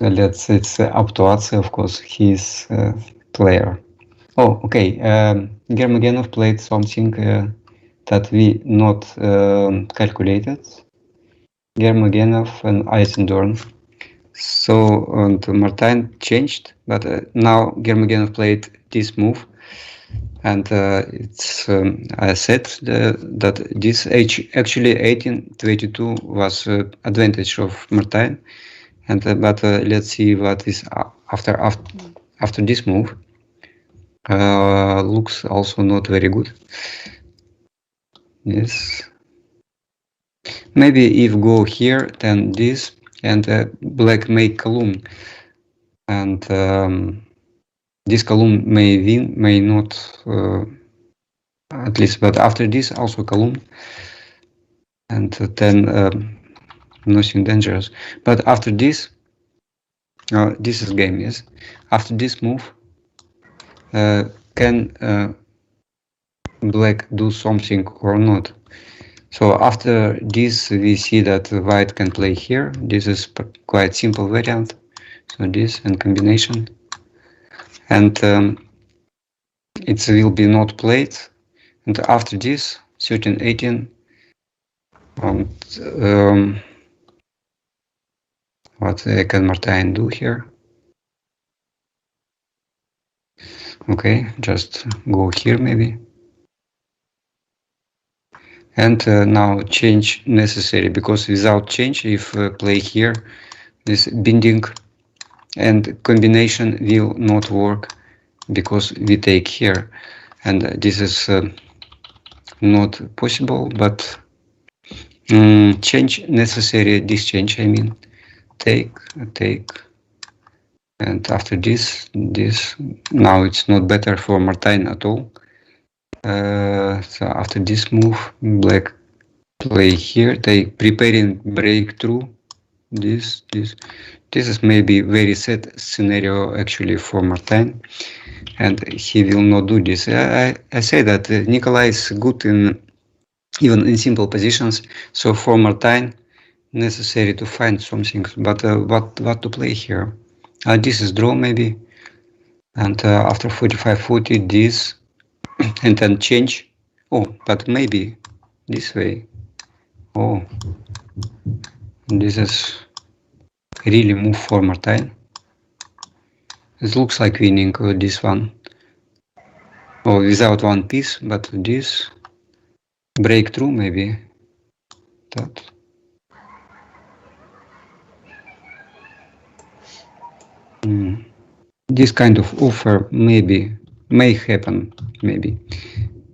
it's up to Alexey, of course, he's player. Oh, okay. Germagenov played something that we not calculated. Germagenov and Eisendorn. So, and Martin changed, but now Germagenov played this move. And it's I said that this actually 18-22 was advantage of Martin. And but let's see what is after this move. Looks also not very good. Yes. Maybe if go here, then this, and black make column, and this column may win, may not, at least. But after this, also column, and then. Nothing dangerous, but after this, this is game, yes. After this move, can black do something or not? So after this, we see that white can play here. This is quite simple variant. So this and combination, and it will be not played. And after this, 13-18, and what can Martin do here? Okay, just go here maybe. And now change necessary, because without change, if play here, this binding and combination will not work because we take here. And this is not possible, but change necessary, this change, I mean. Take, and after this, now it's not better for Martin at all. So after this move, black play here, they preparing breakthrough this is maybe very sad scenario actually for Martin, and he will not do this. I say that Nikolai is good in even in simple positions, so for Martin necessary to find something, but what to play here? This is draw maybe, and after 45-40 this, and then change. Oh, but maybe this way. Oh, this is really move for Martin. It looks like winning this one. Oh, without one piece, but this breakthrough maybe. That. This kind of offer maybe may happen, maybe.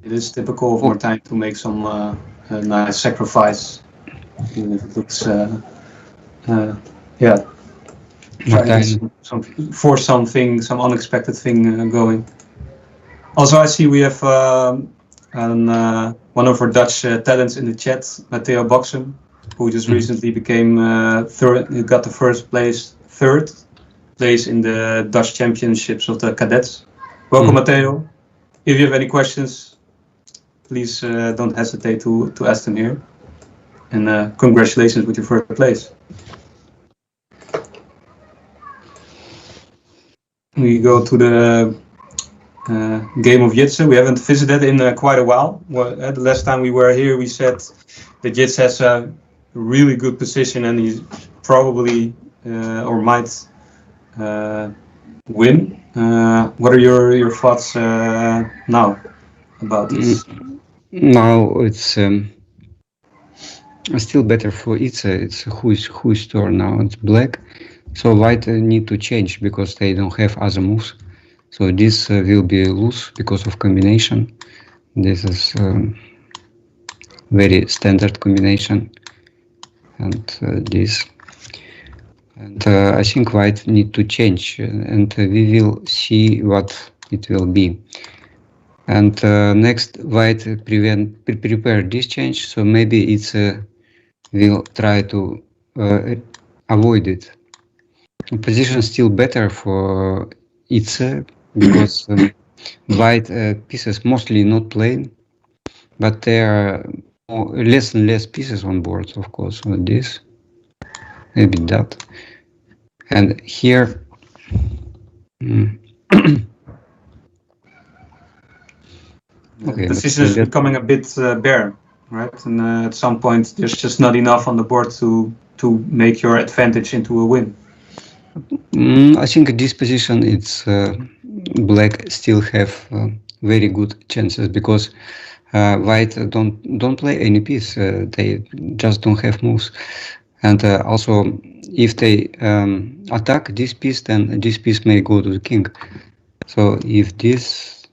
It is typical of Martin to make some nice sacrifice, even if it looks, yeah, Martin. force something, some unexpected thing going. Also, I see we have one of our Dutch talents in the chat, Matteo Boxem, who just recently became third. He got the third place in the Dutch championships of the cadets. Welcome, Matteo. If you have any questions, please don't hesitate to ask them here. And congratulations with your first place. We go to the game of Jitse. We haven't visited in quite a while. The last time we were here, we said that Jitse has a really good position and he's probably or might win. What are your thoughts now about this? Now it's still better for Itze. It's who's turn now. It's black, so white need to change because they don't have other moves. So this will be loose because of combination. This is very standard combination, and this. And I think white need to change, and we will see what it will be. And next, white prepare this change, so maybe it's will try to avoid it. The position still better for Itze because white pieces mostly not playing, but there are less and less pieces on board, of course. So this, maybe that. And here, okay, the position is becoming a bit bare, right? And at some point, there's just not enough on the board to make your advantage into a win. I think this position, it's black still have very good chances because white don't play any piece. They just don't have moves, and also if they attack this piece, then this piece may go to the king. So if this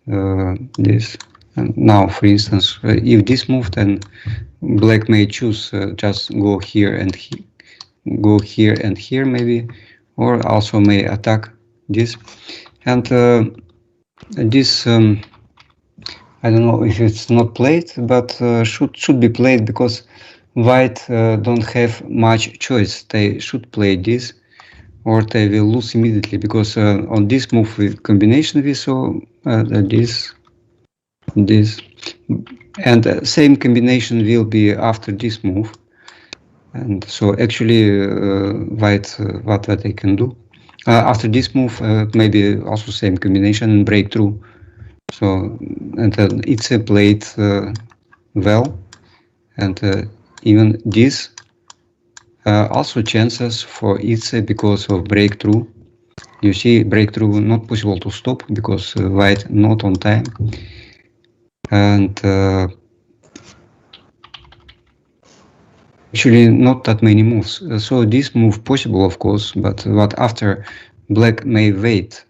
now, for instance, if this move, then black may choose just go here and go here and here maybe, or also may attack this. And this I don't know if it's not played, but should be played because white don't have much choice. They should play this, or they will lose immediately because on this move with combination we saw this, and same combination will be after this move. And so actually white what they can do after this move, maybe also same combination and breakthrough. So and it's played well, and even this also chances for Itze because of breakthrough. You see, breakthrough not possible to stop because white not on time, and actually not that many moves. So this move possible, of course, but what after black may wait.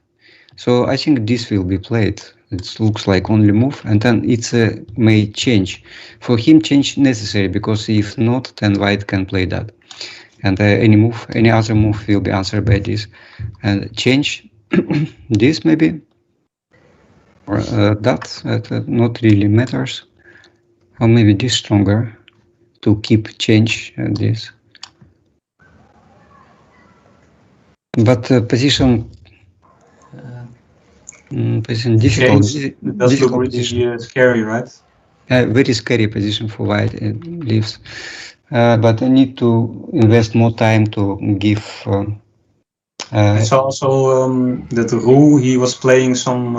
So I think this will be played. It looks like only move, and then it's may change. For him, change necessary because if not, then white can play that. And any other move will be answered by this. And change this maybe, or that not really matters. Or maybe this stronger to keep change this. but position difficult. Change does look really scary, right? Very scary position for white. It leaves, but I need to invest more time to give. It's also that Roux, he was playing some,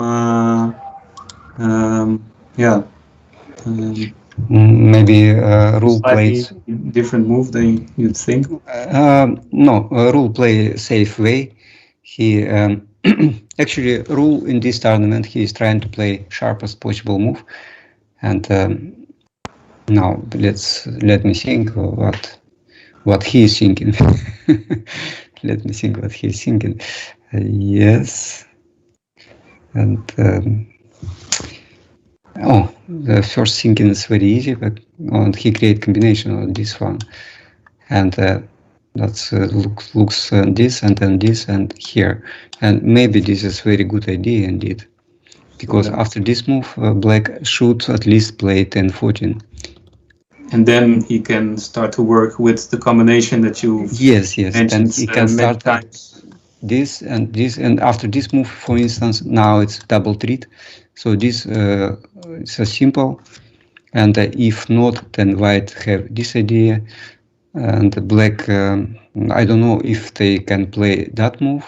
maybe Roux slightly plays different move than you'd think. no, Roux play safe way. He actually Roux in this tournament he is trying to play sharpest possible move, and now let me think what he is thinking. Let me think what he is thinking. Yes, and the first thinking is very easy, but he create combination of this one, and that's looks this and then this and here, and maybe this is very good idea indeed, because after this move black should at least play 10-14. And then he can start to work with the combination that you mentioned. And he can start this, and after this move, for instance, now it's double treat. So this is a simple, and if not, then white have this idea, and black. I don't know if they can play that move,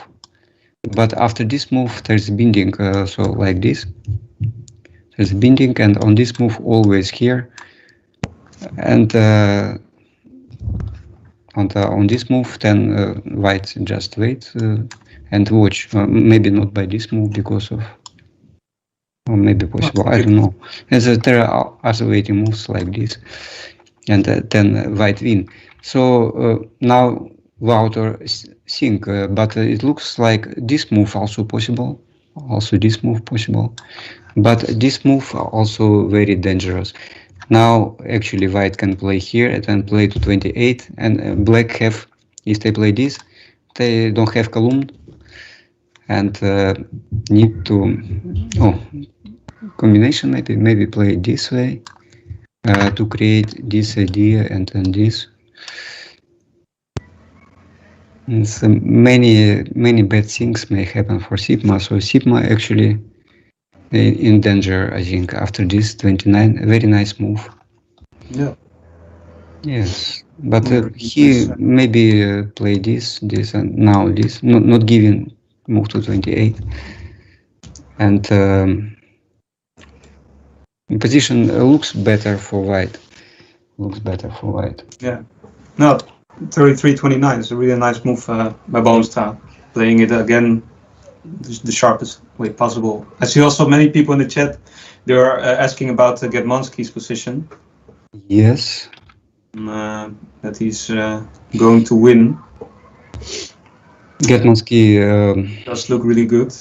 but after this move, there's binding. So like this, there's binding, and on this move, always here. And on this move, then white just wait and watch. Maybe not by this move because of, or maybe possible. I don't know. And there are other waiting moves like this, and then white win. So now Wouter think, but it looks like this move also possible. Also this move possible, but this move also very dangerous. Now, actually, white can play here and then play to 28, and black have, if they play this, they don't have column, and need to, combination maybe play this way, to create this idea and then this. And so many bad things may happen for Sigma, so Sigma actually in danger, I think, after this 29. A very nice move. Yeah. Yes, but he maybe play this, and now this, not giving move to 28. And position looks better for white. Yeah. No, 33-29 is a really nice move by Boomstra. Playing it again the sharpest way possible. I see also many people in the chat, they are asking about Getmansky's position. Yes. That he's going to win. Getmansky does look really good.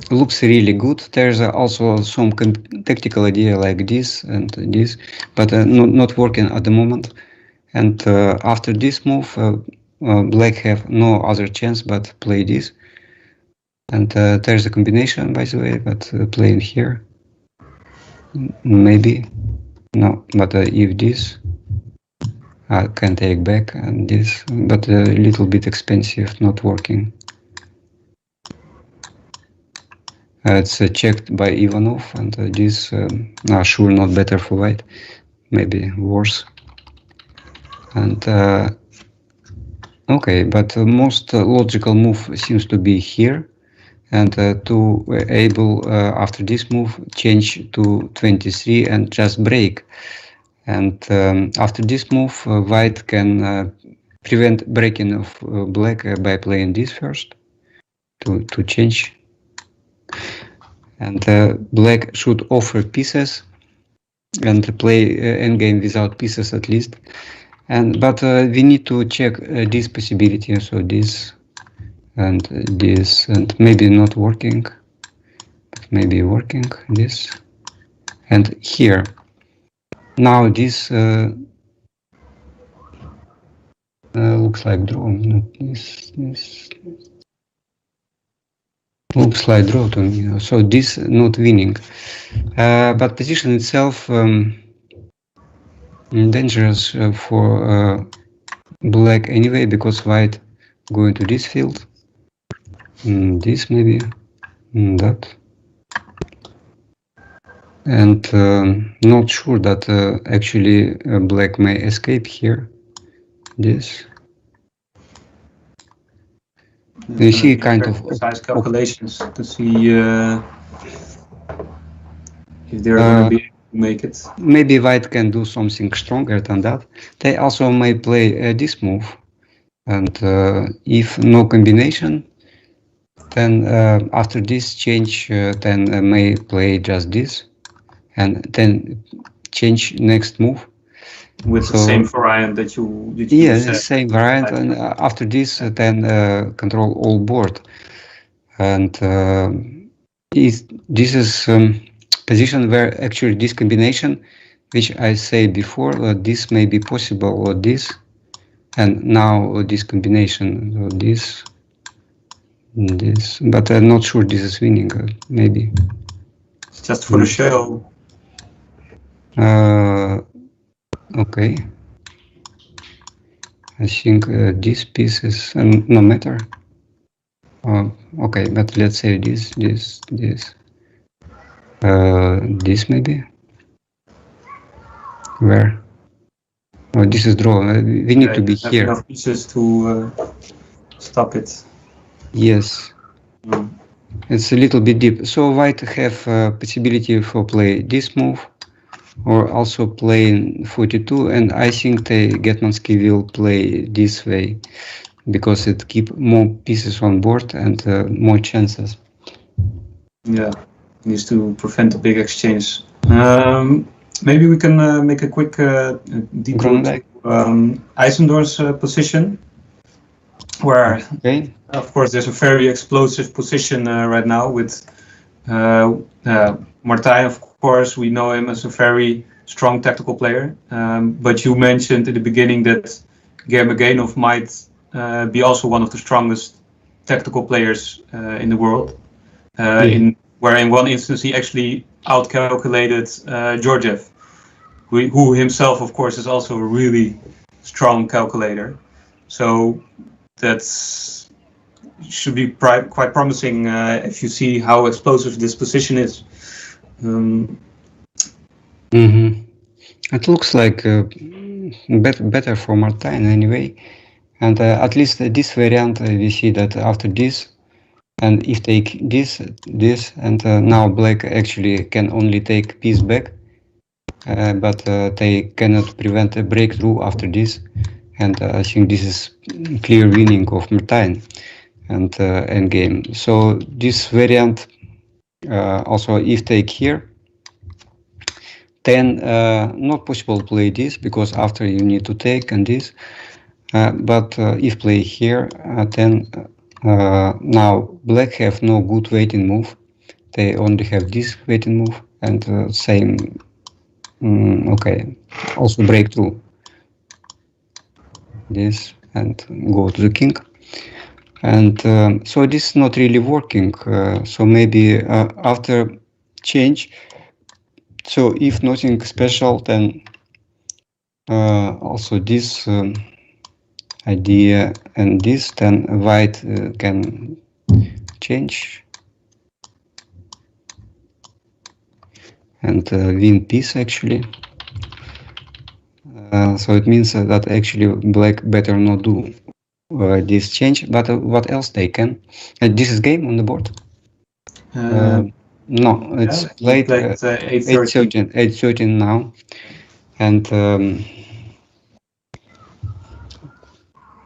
Looks really good. There's also some tactical idea like this and this, but not working at the moment. And after this move, black have no other chance but play this. And there's a combination, by the way, but playing here, maybe, no, but if this, I can take back and this, but a little bit expensive, not working. It's checked by Ivanov, and this, sure, not better for white, maybe worse. And okay, but most logical move seems to be here. And to able after this move change to 23 and just break, and after this move white can prevent breaking of black by playing this first to change, and black should offer pieces and play endgame without pieces at least, and but we need to check this possibility, so this and this, and maybe not working, but maybe working, this, and here. Now this looks like draw, not this. Looks like draw to me, so this not winning. But position itself dangerous for black anyway, because white going to this field. This maybe, that. And not sure that actually black may escape here. This. You see kind of precise calculations to see if they're going to be able to make it. Maybe white can do something stronger than that. They also may play this move, and if no combination, then after this change, then may play just this, and then change next move. With the same variant that you yeah, said. the same variant, and after this, then control all board. And this is position where actually this combination, which I said before, this may be possible, or this, and now this combination, this, but I'm not sure this is winning, maybe. Just for the show. Okay. I think this piece is no matter. Okay, but let's say this maybe. Where? Oh, this is draw. We need to be here. Enough pieces to stop it. Yes. It's a little bit deep. So white have possibility for play this move, or also play 42, and I think Getmansky will play this way because it keep more pieces on board and more chances. Yeah, needs to prevent a big exchange. Maybe we can make a quick detour to Eisendorf's position, where, of course, there's a very explosive position right now with Martijn. Of course, we know him as a very strong tactical player, but you mentioned in the beginning that Germaganov might be also one of the strongest tactical players in the world, where in one instance he actually outcalculated Georgiev, who himself, of course, is also a really strong calculator. So that's should be quite promising if you see how explosive this position is. It looks like better for Martijn anyway, and at least this variant we see that after this, and if take this, and now black actually can only take piece back, but they cannot prevent a breakthrough after this, and I think this is clear winning of Martijn and endgame. So this variant also if take here, then not possible to play this because after you need to take and this, but if play here, then now black have no good waiting move. They only have this waiting move and same. Okay, also breakthrough this and go to the king, and so this is not really working. So maybe after change. So if nothing special, then also this idea and this, then white can change and win piece actually. So it means that actually black better not do this change, but what else they can? This is game on the board. No, it's played 8:13 now, and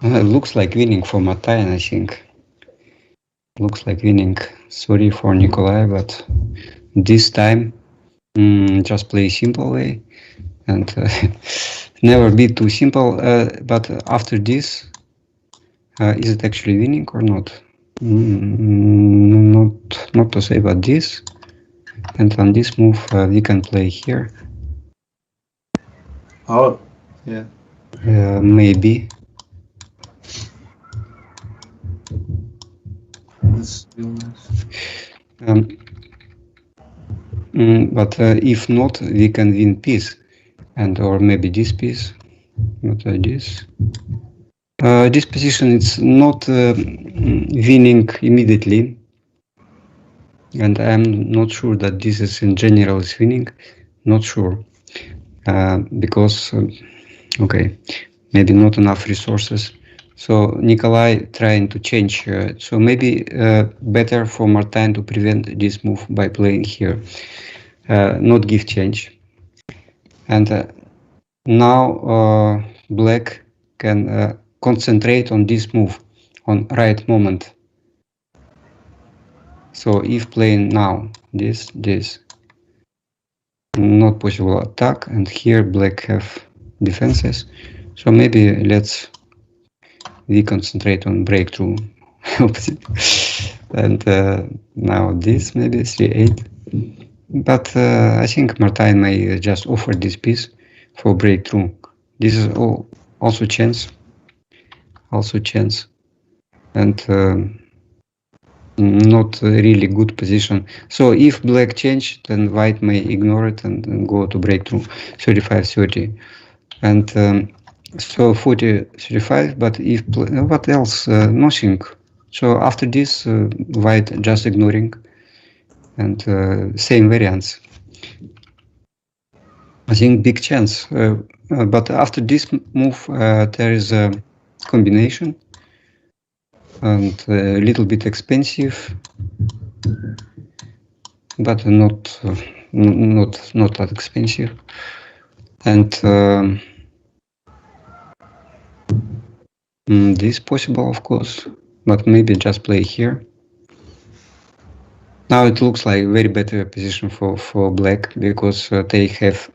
it looks like winning for Martijn, I think. Looks like winning. Sorry for Nikolai, but this time just play simple way and never be too simple. But after this, is it actually winning or not? Not to say about this, and on this move we can play here. Oh, yeah. Maybe. That's real nice. But if not, we can win piece, and or maybe this piece, not like this. This position is not winning immediately, and I'm not sure that this is in general is winning. Not sure, because okay, maybe not enough resources. So Nikolai trying to change. So maybe better for Martin to prevent this move by playing here, not give change. And now Black can concentrate on this move, on right moment. So if playing now this, not possible attack, and here Black have defenses. So maybe we concentrate on breakthrough opposite. And now this maybe 3-8. But I think Martin may just offer this piece for breakthrough. This is also chance. And not a really good position. So if Black change, then White may ignore it and go to breakthrough 35-30. And so 40-35, but if what else? Nothing. So after this, White just ignoring, and same variants. I think big chance. But after this move, there is a combination, and a little bit expensive, but not that expensive. And this possible, of course, but maybe just play here. Now it looks like very better position for Black, because they have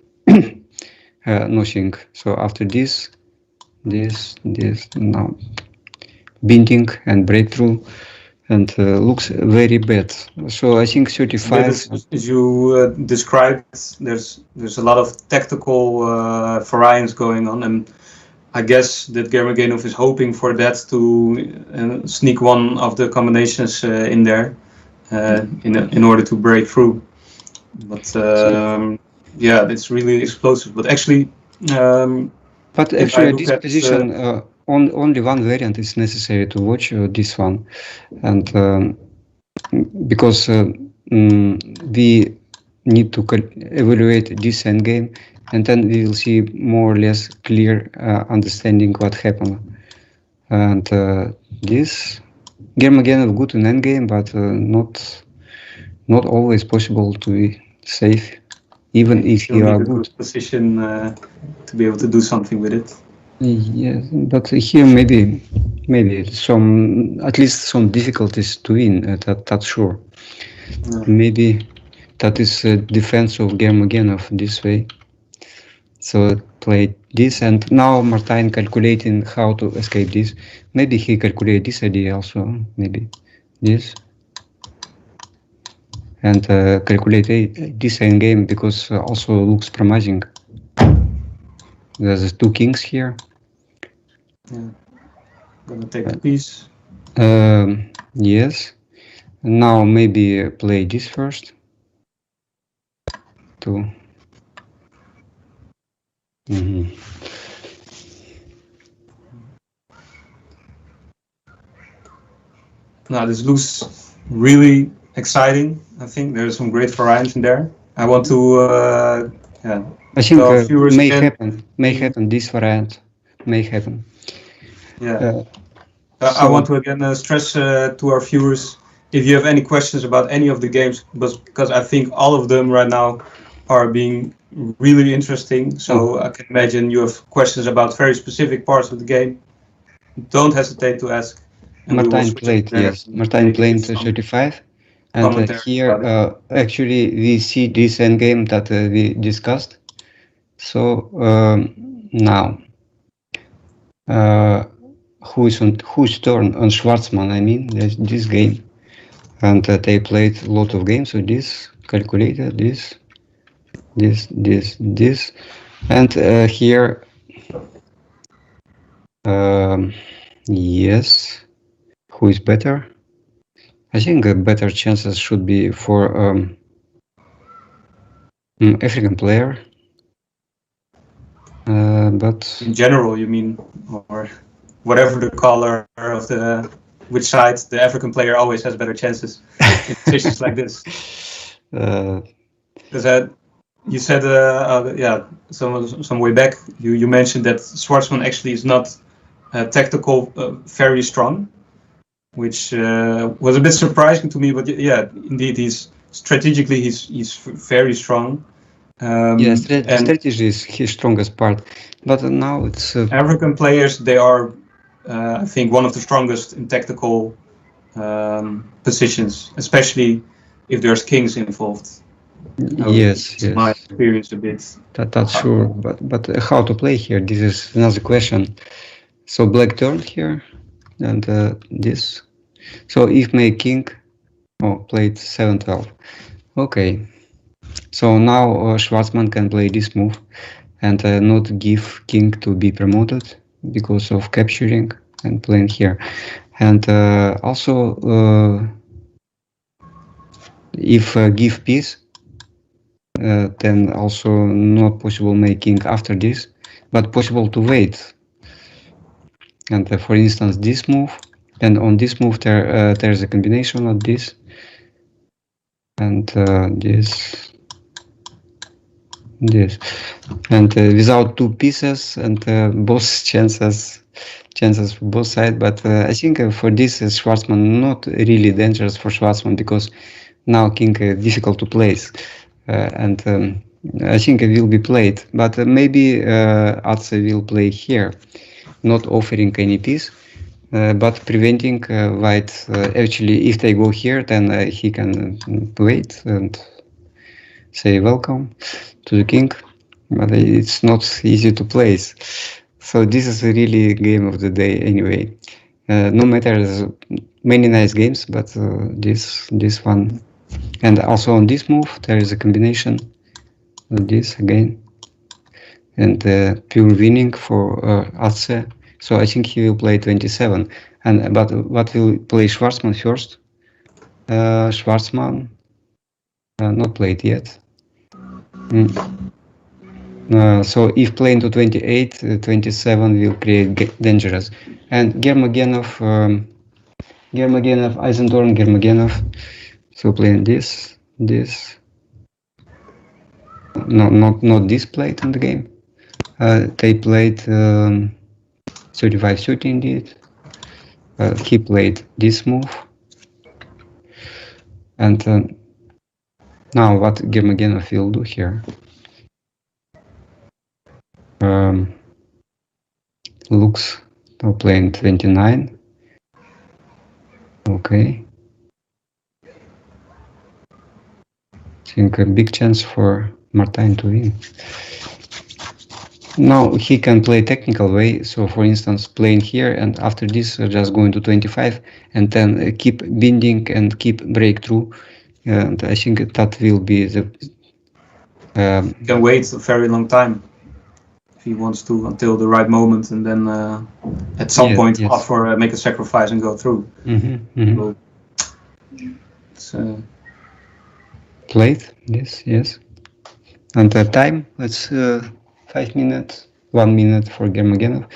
nothing. So after this now binding and breakthrough, and looks very bad. So I think 35. As you described, there's a lot of tactical variance going on, and I guess that Germagenov is hoping for that to sneak one of the combinations in there in order to break through. But yeah, it's really explosive. But actually, this position. Only one variant is necessary to watch, this one, and because we need to evaluate this endgame, and then we will see more or less clear understanding what happened. And this Germagenov good in endgame, but not always possible to be safe, even if you are good position to be able to do something with it. Yes, but here maybe at least some difficulties to win. That's sure. Yeah. Maybe that is a defense of Germagenov this way. So play this, and now Martin calculating how to escape this. Maybe he calculate this idea also. Maybe this, and calculate this endgame, because also looks promising. There's two kings here. Yeah, gonna take the piece. Yes. Now maybe play this first. Now this looks really exciting. I think there's some great variance in there. I want to I think may happen. This variant may happen. Yeah. I want to again stress to our viewers, if you have any questions about any of the games, because I think all of them right now are being really interesting. So I can imagine you have questions about very specific parts of the game. Don't hesitate to ask. Martin played, yes. Martin played 35. And here, actually, we see this endgame that we discussed. So now, whose turn on Schwarzman? I mean, this game, and they played a lot of games. So this calculator, this, and here, yes, who is better? I think better chances should be for African player. But in general, you mean, or whatever the color of which side, the African player always has better chances in positions like this. Because you said, some way back, you mentioned that Schwartzman actually is not tactical very strong, which was a bit surprising to me. But yeah, indeed, he's very strong. Strategy is his strongest part. But now it's African players. They are, I think, one of the strongest in tactical positions, especially if there's kings involved. Yes. My experience a bit. That's sure. But how to play here? This is another question. So black turn here, and this. So if make king, played 7-12. Okay. So now Schwartzman can play this move and not give king to be promoted because of capturing and playing here. And also, if give piece, then also not possible making after this, but possible to wait. And for instance, this move, and on this move there's a combination of this and this, and without two pieces and both chances for both sides. But I think for this Schwartzman not really dangerous for Schwartzman, because now king difficult to place. And I think it will be played, but maybe Alexey will play here, not offering any piece, but preventing white. Actually, if they go here, then he can wait and say welcome to the king, but it's not easy to place. So this is really game of the day anyway. No matter, many nice games, but this one. And also on this move, there is a combination of this again, and pure winning for Alexey. So I think he will play 27. And but what will play Schwartzman first? Schwartzman not played yet. So if playing to 28, 27 will create dangerous. And Germagenov, Eisentorn, Germagenov. So playing this. No, not this played in the game. They played 35-30 indeed. He played this move. And now what Germagenov will do here? Looks now playing 29. Okay. I think a big chance for Martin to win. Now he can play technical way. So for instance, playing here and after this just going to 25 and then keep binding and keep breakthrough. And I think that will be the. Can wait a very long time if he wants to until the right moment, and then at some point offer make a sacrifice and go through. So it's, played this, yes. And the time, it's 5 minutes, 1 minute for Germagenov.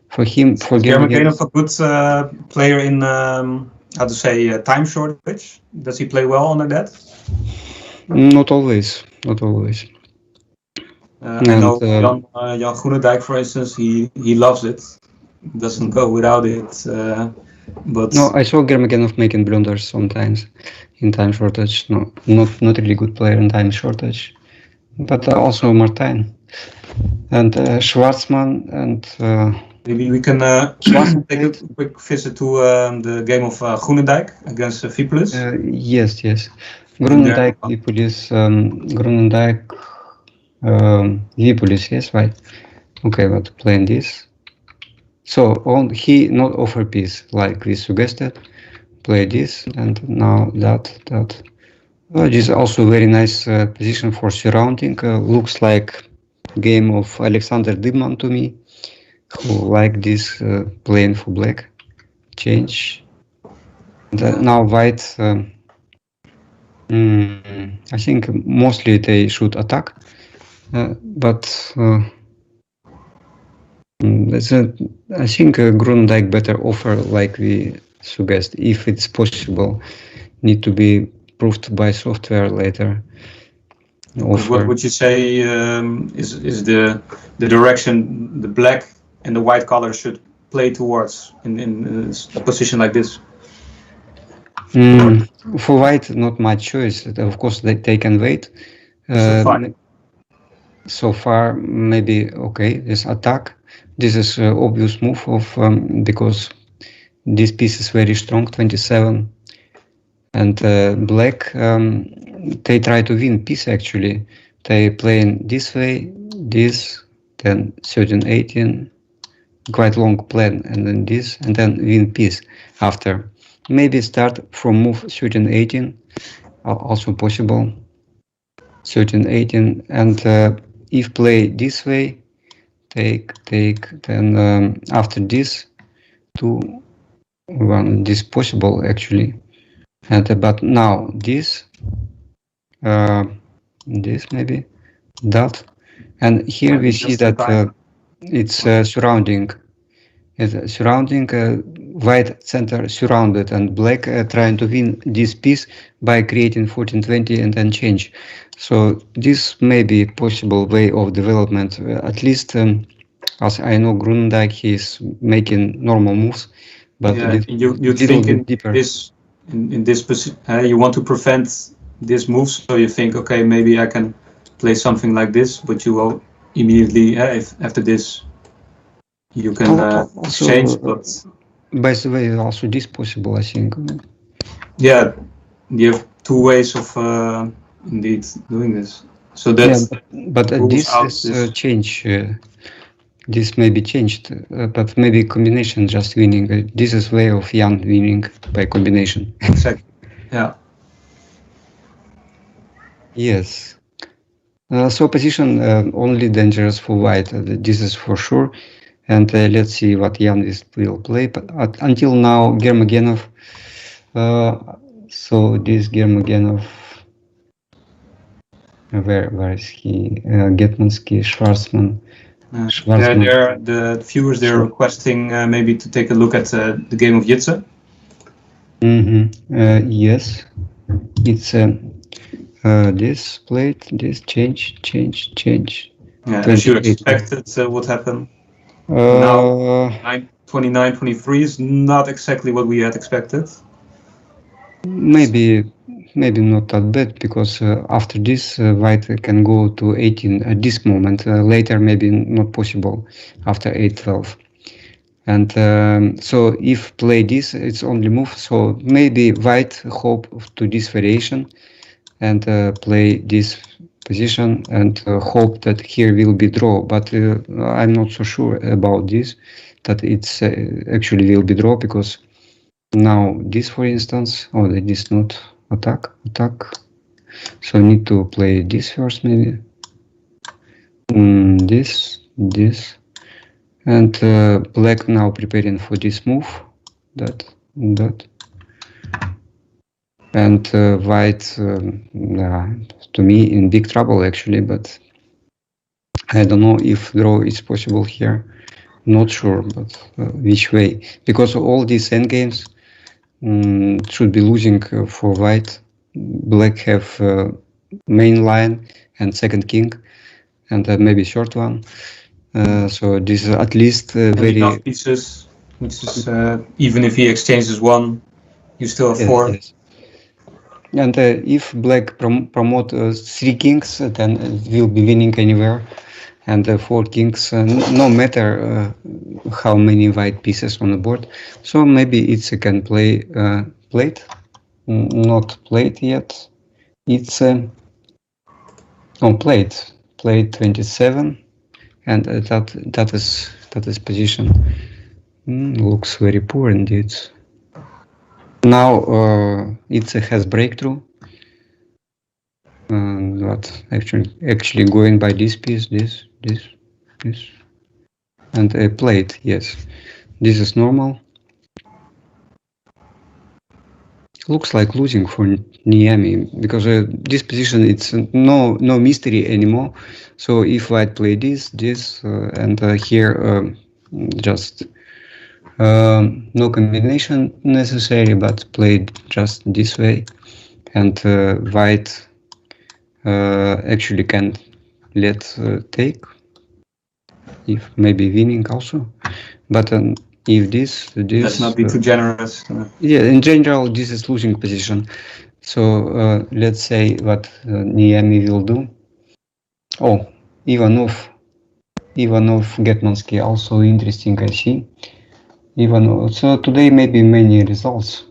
For him, for Germagenov a good player in time shortage. Does he play well under that? Not always. I know Jan Groenendijk, for instance, he loves it. Doesn't go without it. But no, I saw Germagenov making blunders sometimes in time shortage. No, not really good player in time shortage. But also Martin and Schwartzman and. Maybe we can take a quick visit to the game of Groenendijk against Vipolis. Yes. Groenendijk, Vipolis, Vipolis, yes, right. Okay, but playing this. So he not offer piece like we suggested. Play this and now that. This is also very nice position for surrounding. Looks like game of Alexander Dibman to me, who like this playing for black. Change. Now white. I think mostly they should attack, but I think Grunendijk better offer, like we suggest, if it's possible, need to be proved by software later. What would you say is the direction the black and the white color should play towards in a position like this? For white, not much choice. Of course, they can wait. So far, maybe okay. This attack. This is obvious move of because this piece is very strong, 27, and black. They try to win piece actually. They playing this way, this, then 13, 18, quite long plan, and then this, and then win piece after. Maybe start from move 13, 18, also possible. 13, 18, and if play this way, take, then after this, 2, 1, this possible actually. And but now this maybe that, and here we see that it's surrounding. It's surrounding white center surrounded, and black trying to win this piece by creating 14, 20 and then change. So this may be a possible way of development. At least as I know, Grunendijk, he's making normal moves, but you think in deeper. In this position, you want to prevent this move, so you think, okay, maybe I can play something like this, but you will immediately, if after this, you can change. But by the way, also this possible, I think. Yeah, you have two ways of indeed doing this. So that's but this is change. This may be changed, but maybe combination just winning. This is way of Jan winning by combination. Exactly. Yeah. Yes. So position only dangerous for white. This is for sure. And let's see what Jan will play. But until now, Germagenov. So this Germagenov. Where is he? Getmansky, Schwarzman. Yeah, the viewers they're requesting maybe to take a look at the game of Jitse. Yes, it's this plate, this change. Yeah, as you expected, what happened? Now 29, 23 is not exactly what we had expected. Maybe not that bad, because after this white can go to 18 at this moment. Later maybe not possible after 8-12. And so if play this, it's only move. So maybe white hope to this variation and play this position and hope that here will be draw. But I'm not so sure about this, that it's actually will be draw, because now this, for instance, this not attack. So I need to play this first, maybe. This. And black now preparing for this move. That. And white, to me, in big trouble actually, but I don't know if draw is possible here. Not sure, but which way? Because all these endgames should be losing for white. Black have main line and second king, and maybe short one. So this is at least very enough pieces, which is even if he exchanges one, you still have four. Yes. And if black promote 3 kings, then it will be winning anywhere. And 4 kings, no matter how many white pieces on the board. So maybe it's can play plate, not plate yet. It's on plate 27, and that is position. Looks very poor indeed. Now it has breakthrough. But actually going by this piece, this, and a plate. Yes, this is normal. Looks like losing for Niemi, because this position, it's no mystery anymore. So if white play this, and here just no combination necessary, but played just this way, and white actually can let take, if maybe winning also, but if this Let's not be too generous. yeah, in general this is losing position. So let's say what Niemi will do. Oh, Ivanov Getmansky, also interesting, I see. Ivanov. So today maybe many results.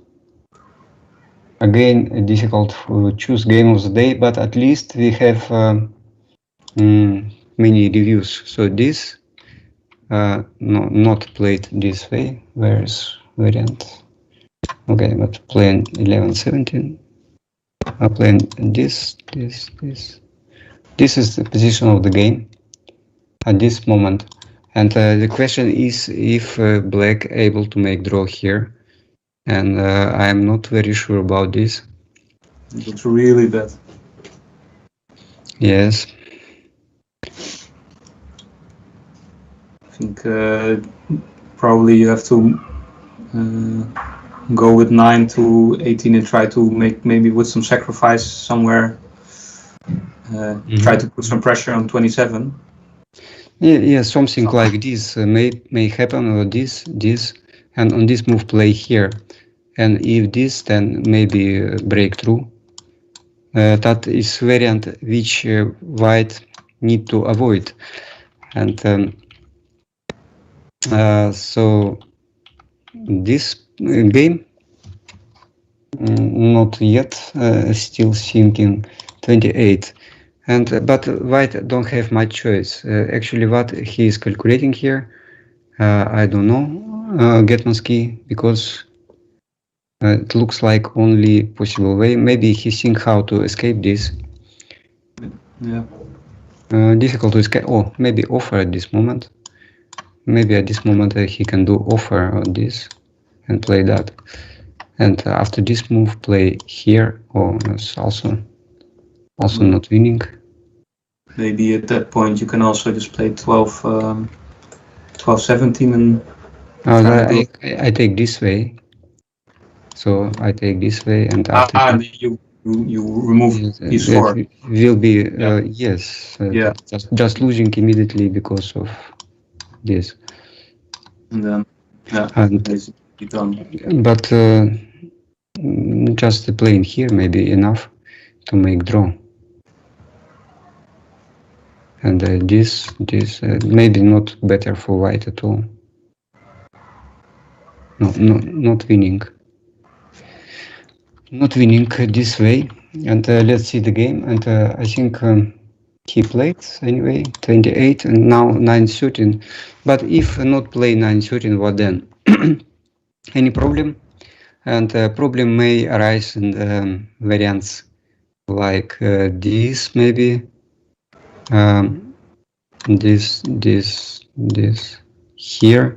Again, difficult to choose game of the day, but at least we have many reviews. So this no, not played this way. Where is variant? Okay, but playing 11-17. Playing this. This is the position of the game at this moment. And the question is if black able to make draw here. And I am not very sure about this. It's really bad. Yes. I think probably you have to go with 9 to 18 and try to make maybe with some sacrifice somewhere. Try to put some pressure on 27. Yeah, something like this may happen, or this, and on this move play here. And if this, then maybe breakthrough. That is variant which white need to avoid. And so this game, not yet, still thinking 28. And but white don't have much choice. Actually, what he is calculating here, I don't know, Getmansky, because it looks like only possible way. Maybe he think how to escape this. Yeah. Difficult to escape. Oh, maybe offer at this moment. Maybe at this moment he can do offer on this and play that. And after this move, play here. Oh, that's also not winning. Maybe at that point you can also just play 12-17 and. I take this way. So I take this way, and after you remove piece 4. Will be yes. Yeah. Just losing immediately because of this. And then basically done. But just playing here maybe enough to make draw. And this maybe not better for white at all. No, not winning. Not winning this way. And let's see the game. And I think he played anyway 28 and now 9-13. But if not play 9-13, what then? Any problem? And problem may arise in variants like this maybe. This here,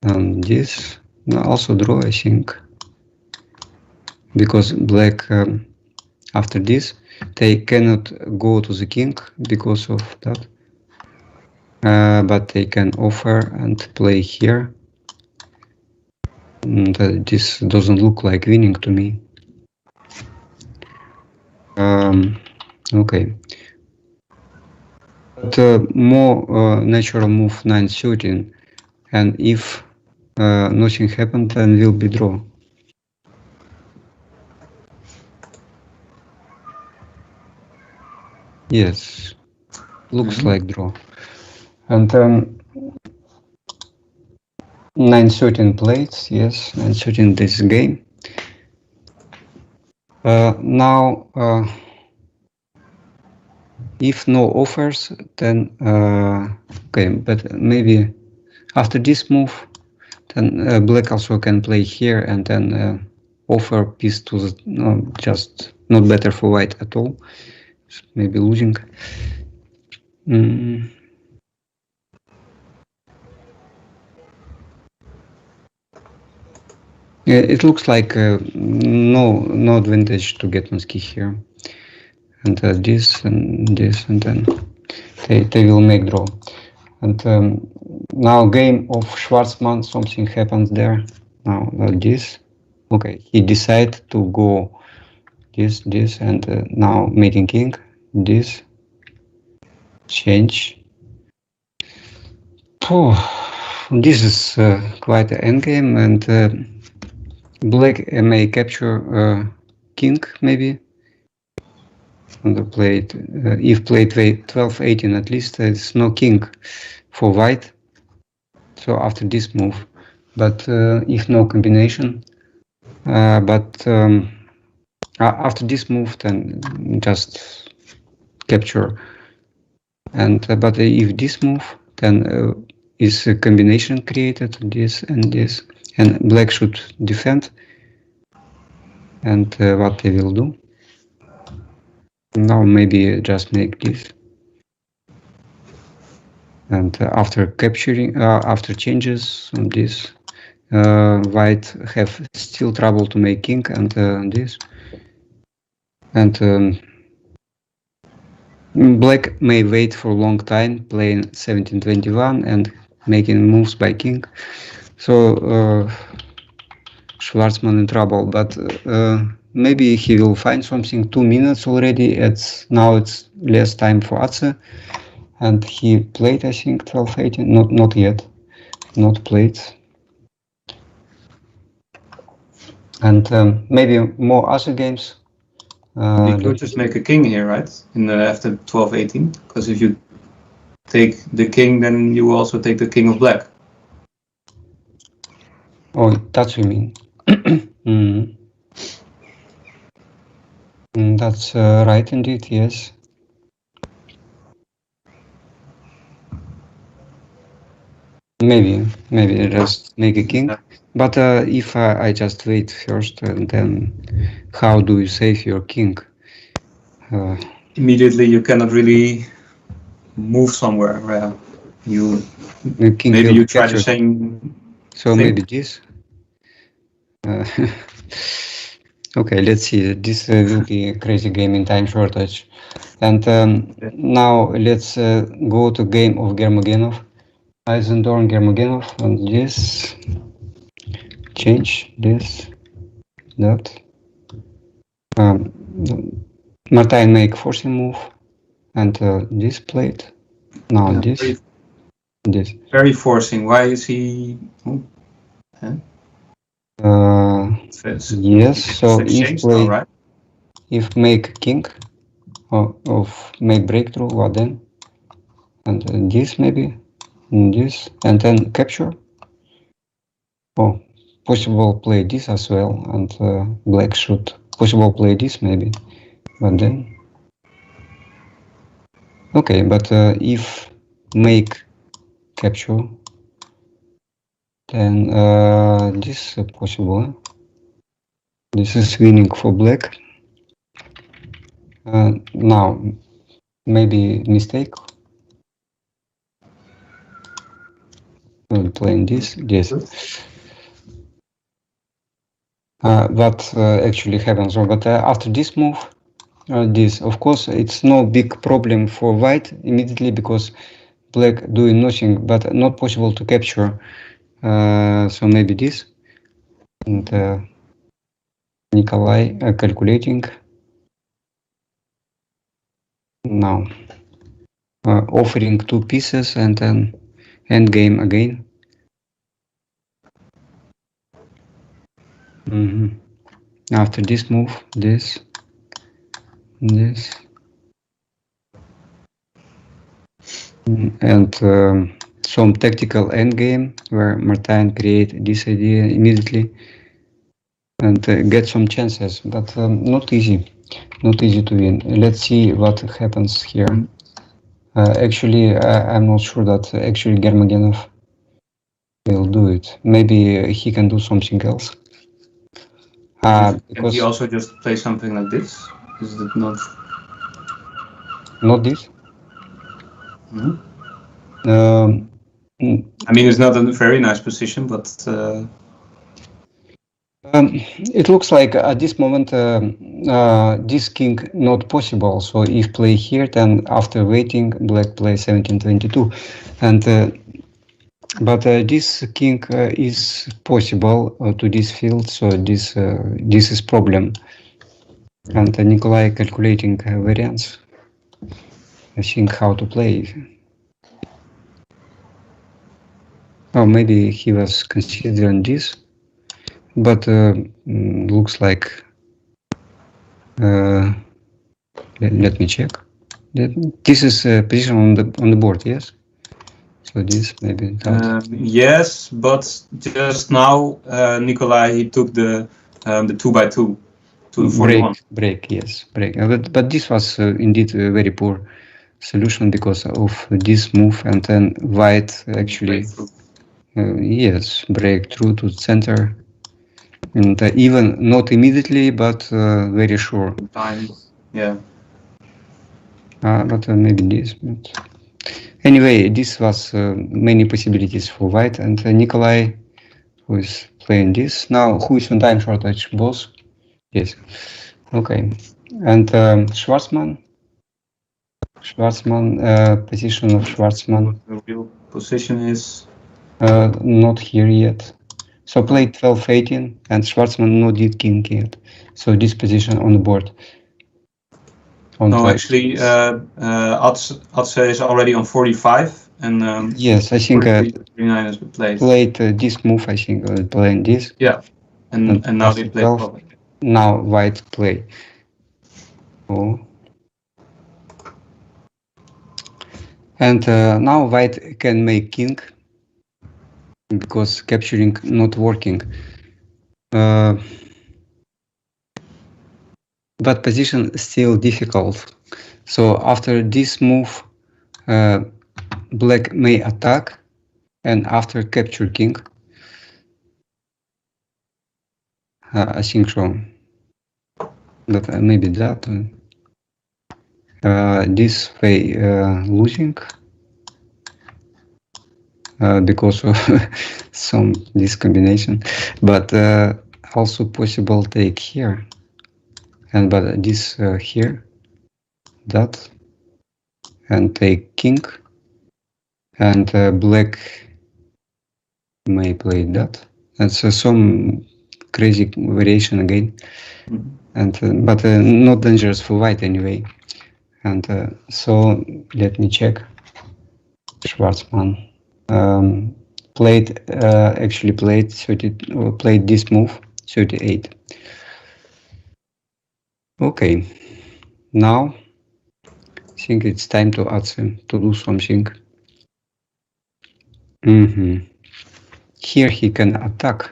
and this also draw, I think, because black after this they cannot go to the king because of that, but they can offer and play here. And this doesn't look like winning to me. Okay. But more natural move 9-13, and if nothing happened, then will be draw. Yes, looks like draw. And 9-13 plays, yes, 9-13 this game. Now. If no offers, then okay, but maybe after this move, then black also can play here and then offer piece to the just not better for white at all. Maybe losing. Yeah, it looks like no advantage to Getmansky here. And this and this, and then they will make draw. And now game of Schwarzman, something happens there. Now this. Okay, he decided to go this, and now making king. This. Change. This is quite an endgame, and black may capture king maybe. On the plate, if played 12-18, at least there's no king for white. So after this move, but if no combination, after this move, then just capture. And but if this move, then is a combination created, this and this, and black should defend. And what they will do? Now maybe just make this. And after capturing, after changes on this, white have still trouble to make king and this. And black may wait for a long time, playing 17-21 and making moves by king. So Schwarzman in trouble, but maybe he will find something. 2 minutes already. Now it's less time for Atze, and he played, I think, 12-18. Not yet, not played. And maybe more Atze games. You could just make a king here, right? In after 12-18, because if you take the king, then you also take the king of black. Oh, that's what you mean. That's right indeed, yes. Maybe just make a king. But if I just wait first, and then how do you save your king? Immediately, you cannot really move somewhere. You maybe you try the same. So maybe this. Okay, let's see. This will be a crazy game in time shortage. And now let's go to game of Germogenov. Eisendorn, Germogenov, and this. Change this, that. Martin make forcing move, and this plate. Now this. Very forcing. Why is he? Yes. So if play, right? If make king, or make breakthrough, what then? And this maybe, and this, and then capture. Oh, possible play this as well, and black should possible play this maybe, but then. Okay, but if make capture, then this is possible. This is winning for black. Now, maybe mistake. Playing this. What actually happens? But after this move, this, of course, it's no big problem for white immediately because black doing nothing, but not possible to capture. So maybe this. And Nikolai calculating. Now offering 2 pieces and then end game again. After this move, this. And some tactical endgame where Martin create this idea immediately and get some chances, but not easy to win. Let's see what happens here. Actually, I'm not sure that actually Germogenov will do it. Maybe he can do something else. Can he also just play something like this? Is it not? Not this? I mean, it's not a very nice position, but It looks like at this moment this king not possible. So if play here, then after waiting, black play 1722, and but this king is possible to this field. So this is problem, and Nikolai calculating variants. I think how to play. Oh, maybe he was considering this. But looks like let me check. This is position on the board, yes. So this maybe. Yes, but just now Nikolai he took the 2x2 to the 41. Break, yes, break. But this was indeed a very poor solution because of this move, and then white actually yes, break through to the center. And even not immediately, but very sure. Times, yeah. But maybe this. But anyway, this was many possibilities for white, and Nikolai, who is playing this now, who is on time shortage, boss. Yes. Okay. And Schwarzman. Position of Schwarzman. The real position is not here yet. So played 12-18, and Schwarzman no did king yet. So this position on the board. No, actually, Atse is already on 45, and yes, I think 39 has been played. Played this move. I think playing this. Yeah, and now they play 12. Now white play. Oh. And now white can make king because capturing not working. But position still difficult. So after this move, black may attack, and after capture king, I think so. But maybe that. This way losing because of this combination, but also possible take here, and but this here, that, and take king, and black may play that. That's some crazy variation again, and but not dangerous for white anyway. And so let me check. Schwarzman actually played 30, played this move 38. Okay, now I think it's time to Atse to do something. Here he can attack,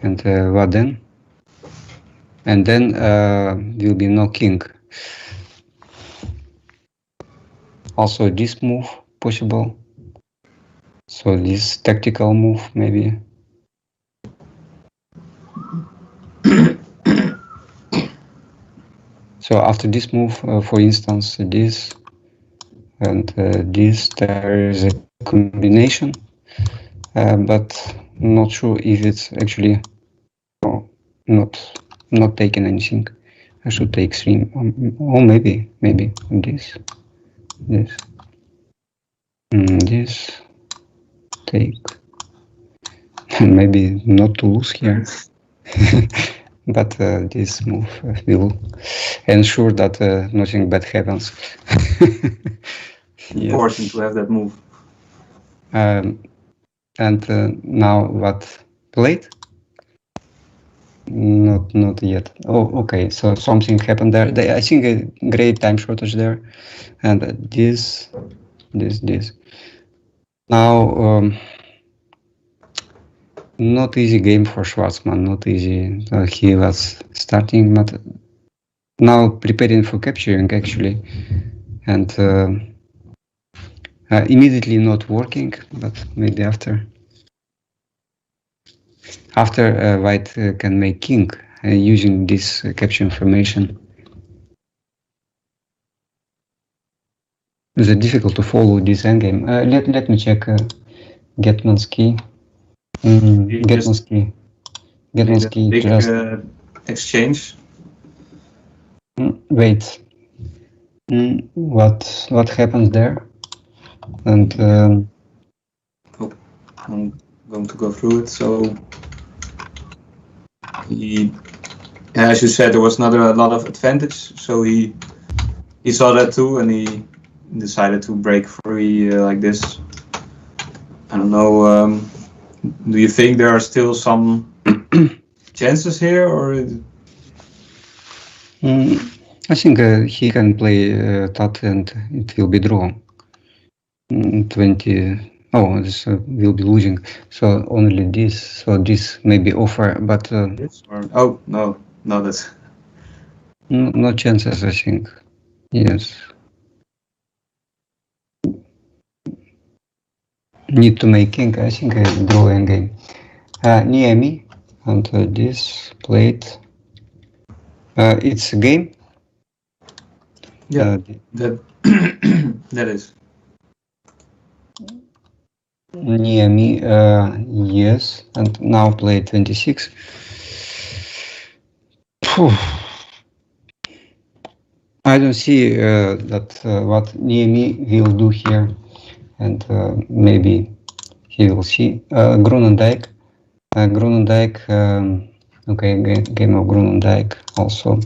and what then? And then will be no king. Also this move possible. So this tactical move maybe. So after this move, for instance, this and this, there is a combination, but not sure if it's actually not taking anything. I should take 3, or maybe this. This take, maybe not to lose here, but this move will ensure that nothing bad happens. Important to have that move. And now what played? Not yet. Oh, okay. So something happened there. I think a great time shortage there, and this. Now, not easy game for Schwarzman. Not easy. He was starting, but now preparing for capturing actually, and immediately not working. But maybe after. After white can make king using this capture information. It's difficult to follow this endgame. Let me check Getman's key. Getman's key. Getonsky big just exchange. wait. What happens there? And I'm going to go through it. So he, as you said, there was not a lot of advantage. So he saw that too, and he decided to break free like this. I don't know. Do you think there are still some chances here, or? I think he can play that and it will be draw. 20. Oh, this will be losing. So only this. So this may be offer, but This or, oh no, that's no chances. I think. Yes. Need to make king. I think I draw a game. Near me, and this plate. It's a game. yeah. That that is. Near me, yes, and now play 26. Phew. I don't see that what near me will do here, and maybe he will see Groenendijk. Groenendijk, okay, game of Groenendijk also.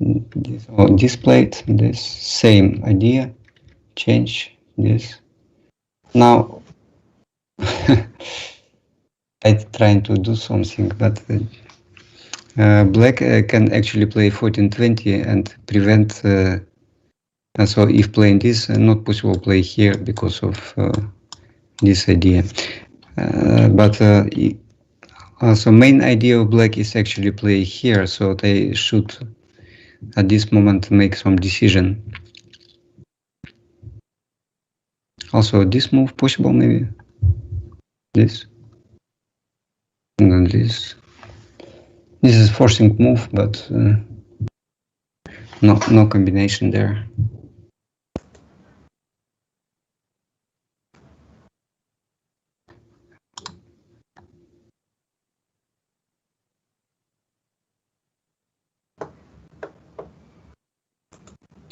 This plate, this same idea, change this. Now I'm trying to do something, but black can actually play 14-20 and prevent. And so if playing this, not possible play here because of this idea. But so main idea of black is actually play here, so they should at this moment make some decision. Also, this move possible maybe. This. And then this. This is forcing move, but no combination there.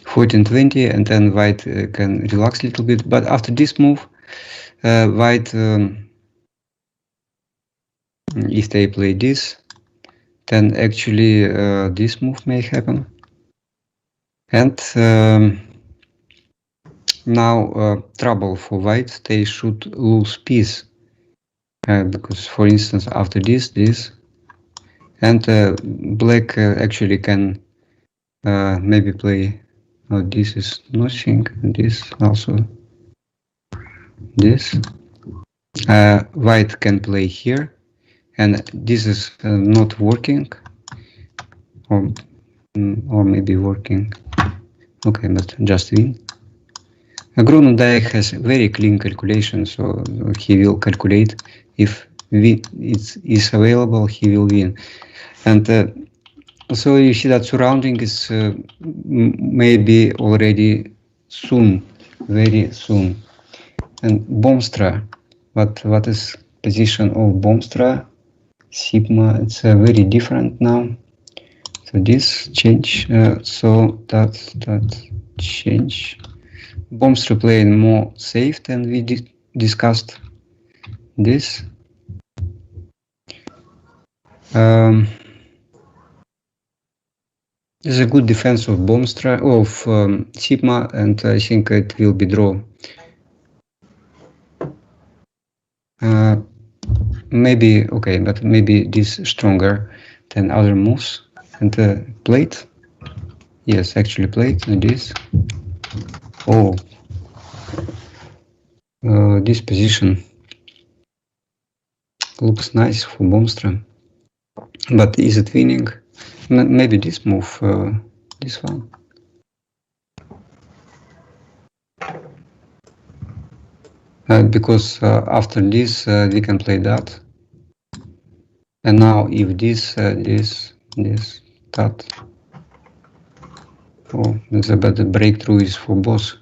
(14-20), and then white can relax a little bit. But after this move, white, if they play this, then actually this move may happen. And now trouble for white, they should lose piece. Because, for instance, after this, and black actually can maybe play. Oh, this is nothing. This also. This. White can play here, and this is not working, or maybe working. Okay, but just win. Groenendijk has very clean calculation, so he will calculate if is available, he will win. And so you see that surrounding is maybe already soon, very soon. And Boomstra, what is position of Boomstra? Sigma, it's very different now. So this change, so that change. Boomstra playing more safe than we discussed. This. There's a good defense of Boomstra, of Sigma, and I think it will be draw. Maybe, okay, but maybe this stronger than other moves. And plate. Yes, actually plate, and this. Oh. This position looks nice for Boomstra. But is it winning? Maybe this move, this one. Because after this we can play that. And now if this, that. Oh, there's a better breakthrough is for boss.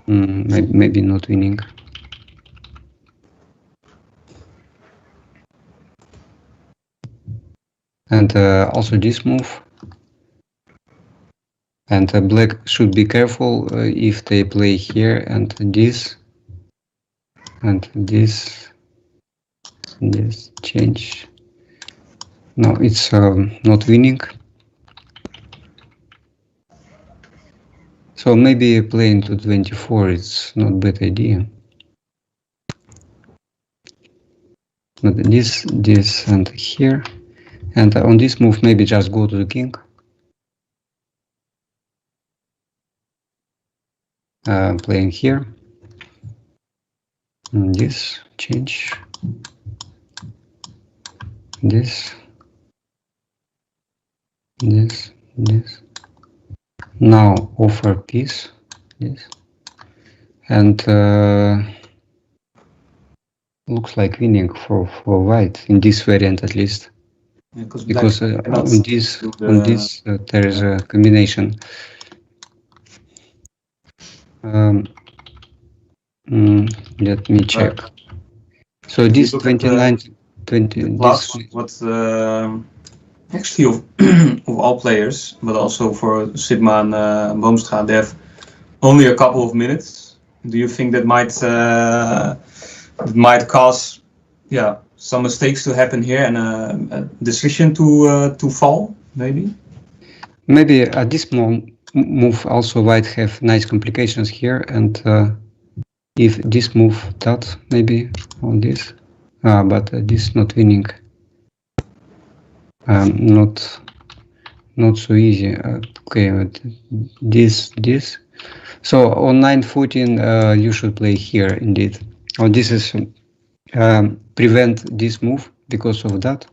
Maybe not winning. and also this move. And black should be careful if they play here and this change. No, it's not winning. So maybe playing to 24, it's not a bad idea. But this and here. And on this move, maybe just go to the king. Playing here. And this, change. This. Now offer piece. This. And looks like winning for white in this variant at least. Yeah, because on this there is a combination. Let me check. So this 29, 20. Plus, what actually of of all players, but also for Sigma and Boomstra, they have only a couple of minutes. Do you think that might cause, some mistakes to happen here and a decision to fall, maybe? Maybe at this move also white have nice complications here, and if this move that maybe on this, but this not winning, not so easy. Okay, but this. So on 9-14 you should play here indeed. Oh, this is prevent this move because of that,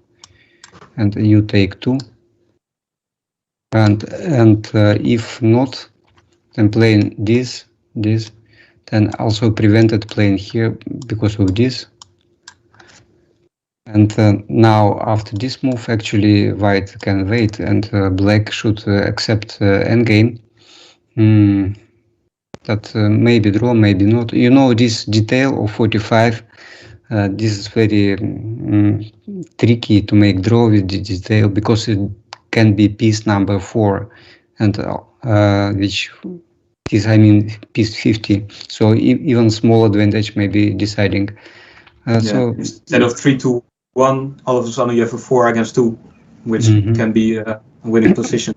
and you take 2. And if not, then playing this, then also prevented playing here because of this. And now after this move, actually white can wait, and black should accept endgame. That maybe draw, maybe not. You know, this detail of 45. This is very tricky to make draw with the detail because it can be piece number 4, and which is, I mean, piece 50. So even small advantage may be deciding. So instead of 3-1, all of a sudden you have a 4 against 2, which can be a winning position.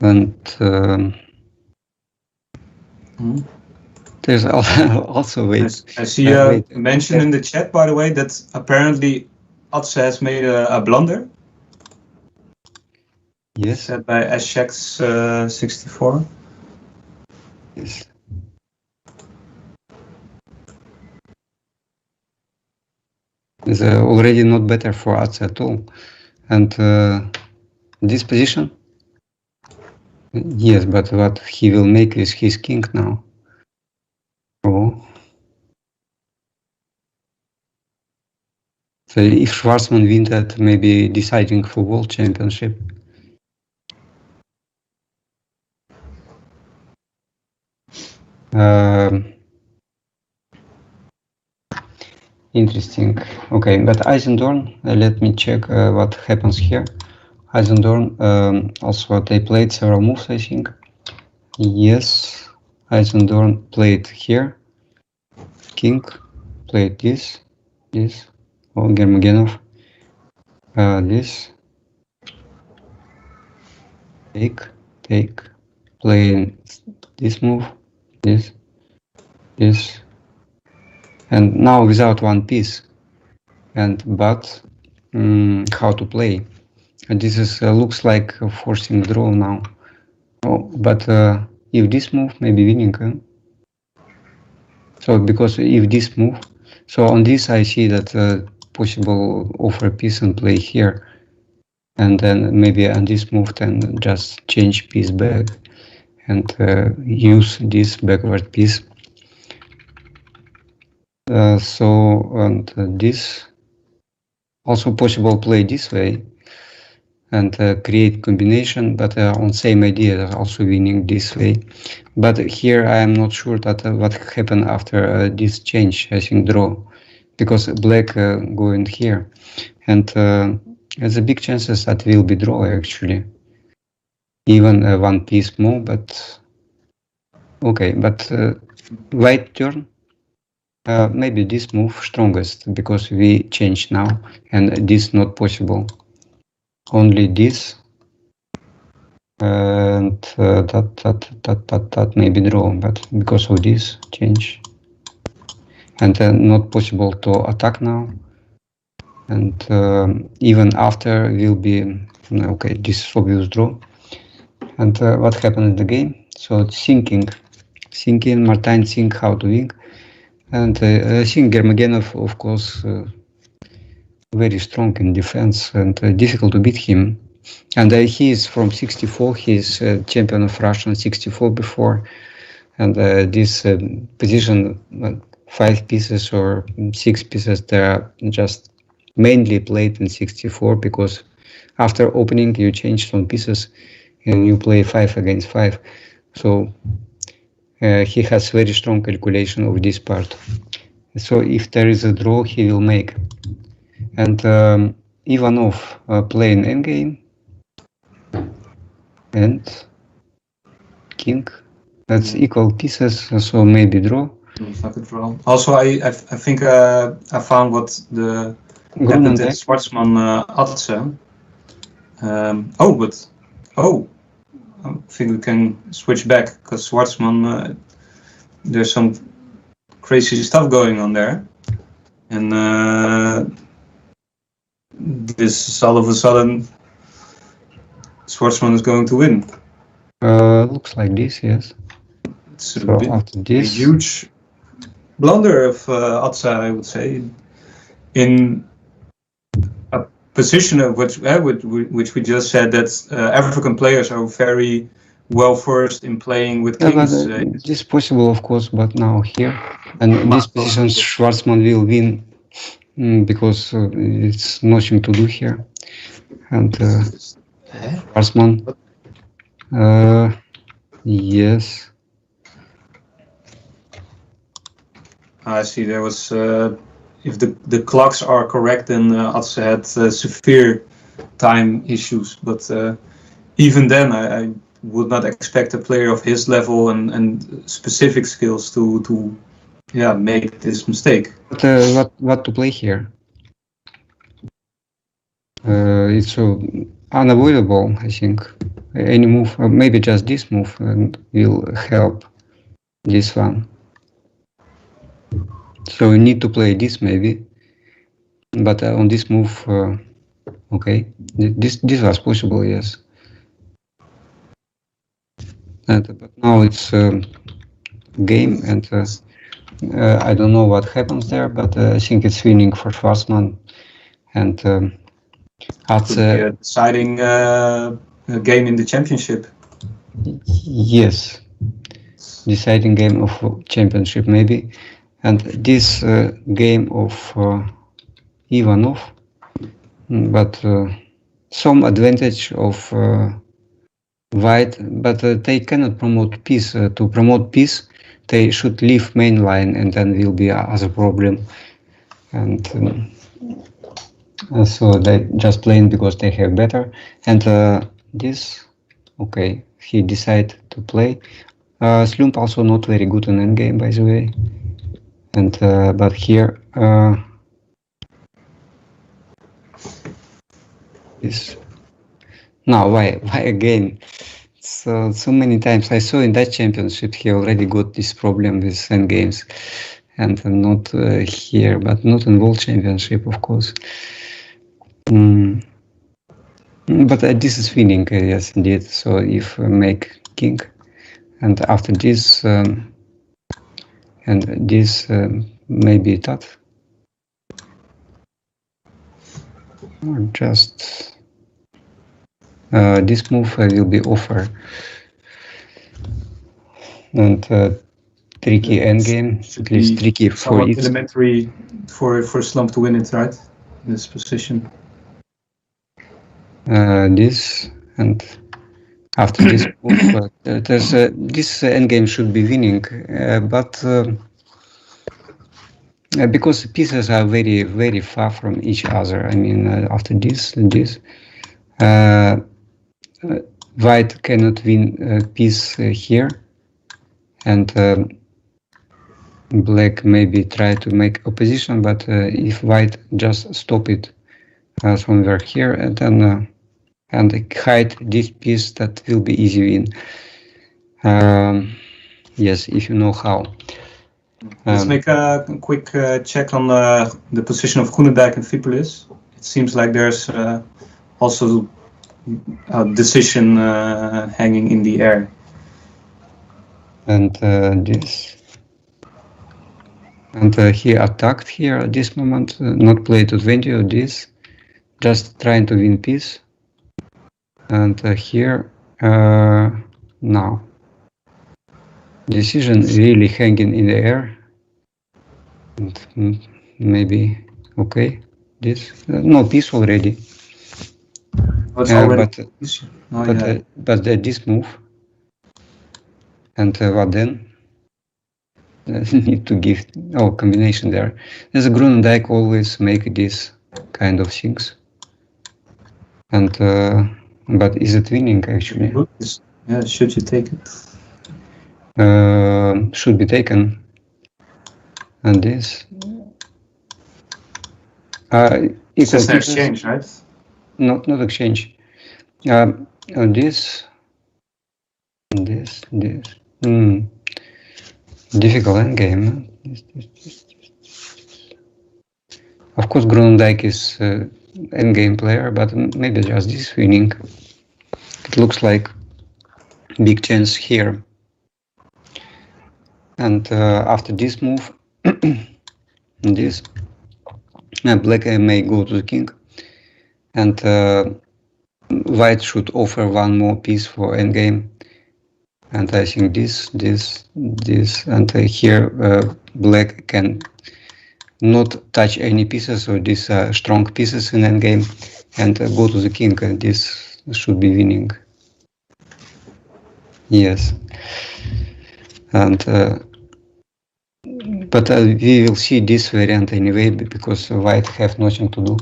And there's also ways. I see a mention in the chat, by the way, that apparently Alexey has made a blunder. Yes. Said by SX64. Yes. It's already not better for us at all. And this position? Yes, but what he will make with his king now? Oh. So if Schwarzman wins that, maybe deciding for world championship. Interesting. Okay, but Eisendorn, let me check what happens here. Eisendorn, also they played several moves, I think. Yes, Eisendorn played here. King played this. Oh, Germagenov. This. Take. Playing this move. This. And now without one piece. But how to play? And this is looks like a forcing draw now. Oh, but if this move, maybe winning. So because if this move, so on this I see that possible offer piece and play here, and then maybe on this move then just change piece back and use this backward piece. So and this also possible play this way and create combination, but on same idea also winning this way. But here I am not sure that what happened after this change. I think draw, because black going here, and there's a big chances that will be draw actually. Even one piece more, but okay. But white turn. Maybe this move strongest because we change now, and this not possible. Only this, and that maybe draw, but because of this change, and not possible to attack now. And even after will be okay. This is obvious draw. And what happened in the game? So thinking, Martin think how to win. And I think Germagenov, of course, very strong in defense and difficult to beat him. And he is from 64. He is champion of Russian 64 before. And this position, 5 pieces or 6 pieces, they are just mainly played in 64 because after opening you change some pieces and you play 5 against 5. So he has very strong calculation of this part. So if there is a draw, he will make. And Ivanov playing endgame and king. That's equal pieces, so maybe draw. It's not a draw. Also, I think I found what the happened at Schwarzman Alexey. I think we can switch back because Schwarzman, there's some crazy stuff going on there, and this is all of a sudden Schwarzman is going to win. Looks like this, yes. It's so after this, a huge blunder of Alexey, I would say, in a position of which we just said that African players are very well versed in playing with kings. This is possible, of course, but now here and in this position, Schwarzman will win because it's nothing to do here, and Schwarzman, yes. I see. There was, if the clocks are correct, then Alexey had severe time issues. But even then, I would not expect a player of his level and specific skills to make this mistake. But what to play here? It's unavoidable, I think. Any move, maybe just this move, will help this one. So we need to play this maybe, but on this move, okay, this was possible, yes. But now it's game, and I don't know what happens there, but I think it's winning for Schwarzman, and at a deciding game in the championship. Yes, deciding game of championship maybe. And this game of Ivanov, but some advantage of white, but they cannot promote peace. To promote peace, they should leave main line, and then will be other problem. And so they just playing because they have better. And this, okay, he decided to play. Slump also not very good in endgame, by the way. And but here is now why again? So many times I saw in that championship he already got this problem with endgames, and not here, but not in world championship, of course. But this is winning, yes, indeed. So if make king, and after this. And this maybe that, or just this move will be offer, and tricky endgame, at least tricky for it. Elementary for Slump to win it, right? In this position. This, and after this move, there's this endgame should be winning, but because the pieces are very, very far from each other. I mean, after this, white cannot win piece here, and black maybe try to make opposition, but if white just stop it somewhere here and then and hide this piece, that will be easy win. Yes, if you know how. Let's make a quick check on the position of Groenendijk and Vipelis. It seems like there's also a decision hanging in the air. And this. And he attacked here at this moment, not play to 20 or this, just trying to win piece. And here, now. Decision really hanging in the air. And maybe, okay, this. No, piece already. It's already But this move. And what then? Need to give combination there. As a Groenendijk always make this kind of things. And but is it winning actually? Yeah, should you take it? Should be taken. And this. It's just an exchange, right? Not exchange. This. Difficult endgame. Of course, Groenendijk is endgame player, but maybe just this winning. It looks like big chance here. And after this move, this black may go to the king, and white should offer one more piece for endgame. And I think this, and here black can not touch any pieces, so these are strong pieces in endgame, and go to the king, and this should be winning. Yes. And but we will see this variant anyway, because white have nothing to do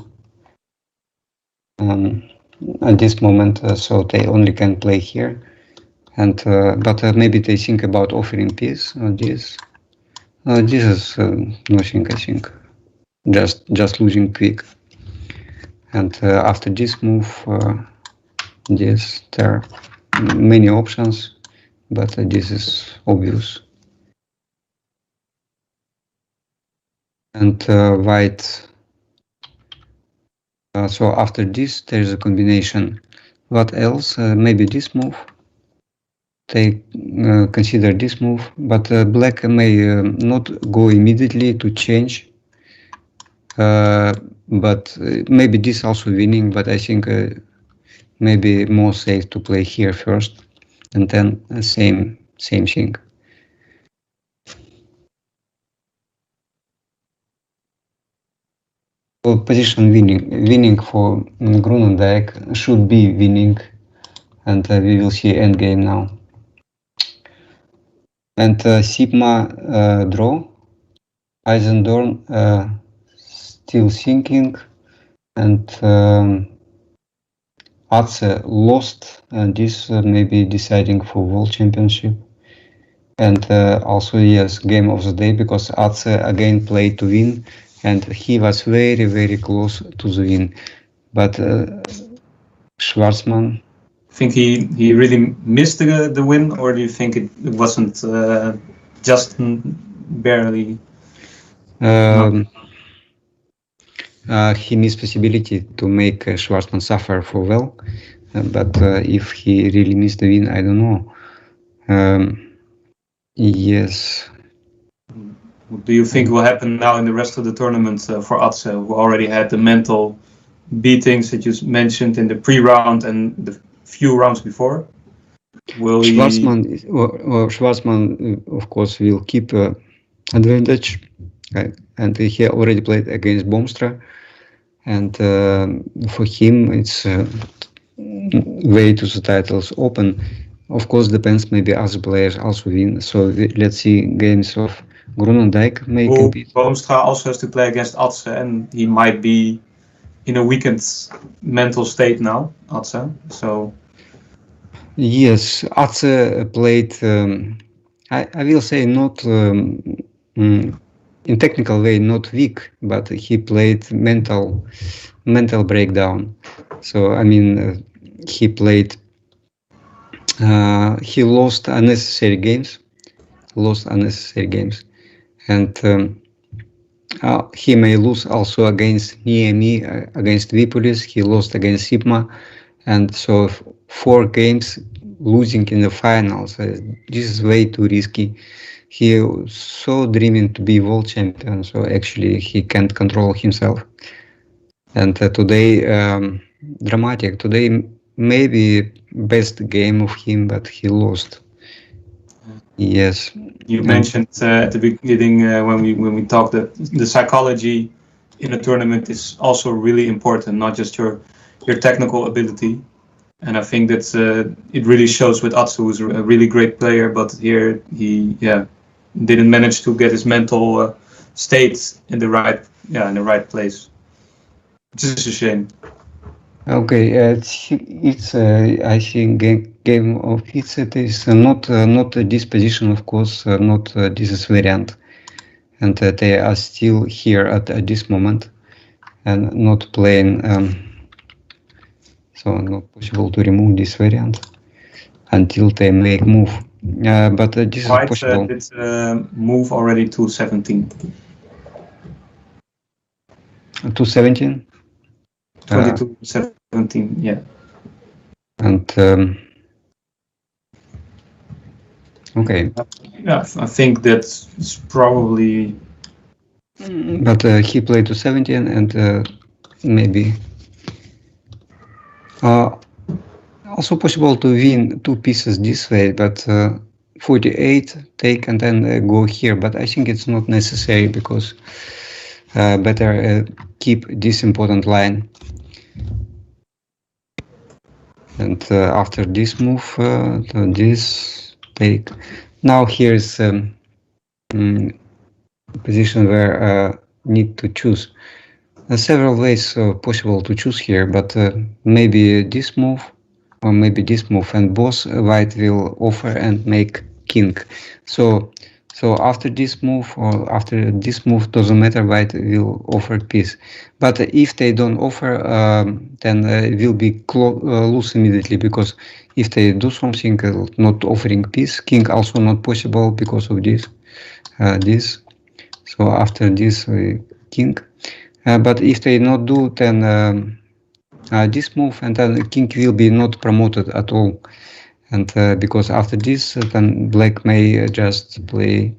at this moment, so they only can play here. And but maybe they think about offering piece or this. This is nothing, I think. Just losing quick. And after this move, this there are many options, but this is obvious. And white. So after this, there is a combination. What else? Maybe this move. They consider this move, but black may not go immediately to change. But maybe this also winning, but I think maybe more safe to play here first, and then same thing. So position winning for Groenendijk should be winning, and we will see endgame now. And Sigma draw, Eisendorn still thinking, and Atze lost, and this may be deciding for World Championship. And also, yes, game of the day, because Atze again played to win, and he was very, very close to the win. But Schwarzman, Think he really missed the win, or do you think it wasn't just barely? He missed possibility to make Schwarzman suffer for well, but if he really missed the win, I don't know. Yes. Do you think will happen now in the rest of the tournament for Atze, who already had the mental beatings that you mentioned in the pre-round and the few rounds before? Will Schwarzman, of course, will keep advantage, and he already played against Boomstra, and for him it's way to the titles open. Of course, depends, maybe other players also win, so let's see games of Groenendijk may Well, compete. Boomstra also has to play against Atse, and he might be in a weakened mental state now, Atse. So Yes, Atse played, I will say not, in technical way, not weak, but he played mental breakdown. So, I mean, he played, he lost unnecessary games, and he may lose also against Niemi, against Vipolis. He lost against Sigma, and so 4 games losing in the finals. This is way too risky. He was so dreaming to be world champion, so actually he can't control himself. And today, dramatic. Today maybe best game of him, but he lost. Yes. you mentioned at the beginning when we talked that the psychology in a tournament is also really important, not just your technical ability. And I think that it really shows with Atsu, who's a really great player, but here he didn't manage to get his mental state in the right place, which is a shame. Okay, it's I think game of it is not this position, of course, not this is variant, and they are still here at this moment and not playing. So not possible to remove this variant until they make move. But this is possible. Did move already to 17. To 17. 22, 17, yeah. And okay. Yeah, I think that's probably. But he played to 17 and maybe also possible to win 2 pieces this way, but 48 take and then go here. But I think it's not necessary because better keep this important line. And after this move, this take. Now here's position where need to choose. Several ways possible to choose here, but maybe this move or maybe this move, and both white will offer and make king. So after this move or after this move, doesn't matter, white will offer piece. But if they don't offer, then it will be lose immediately, because if they do something not offering piece, king also not possible because of this. This. So after this, king. But if they not do, then this move, and then king will be not promoted at all. And because after this, then black may just play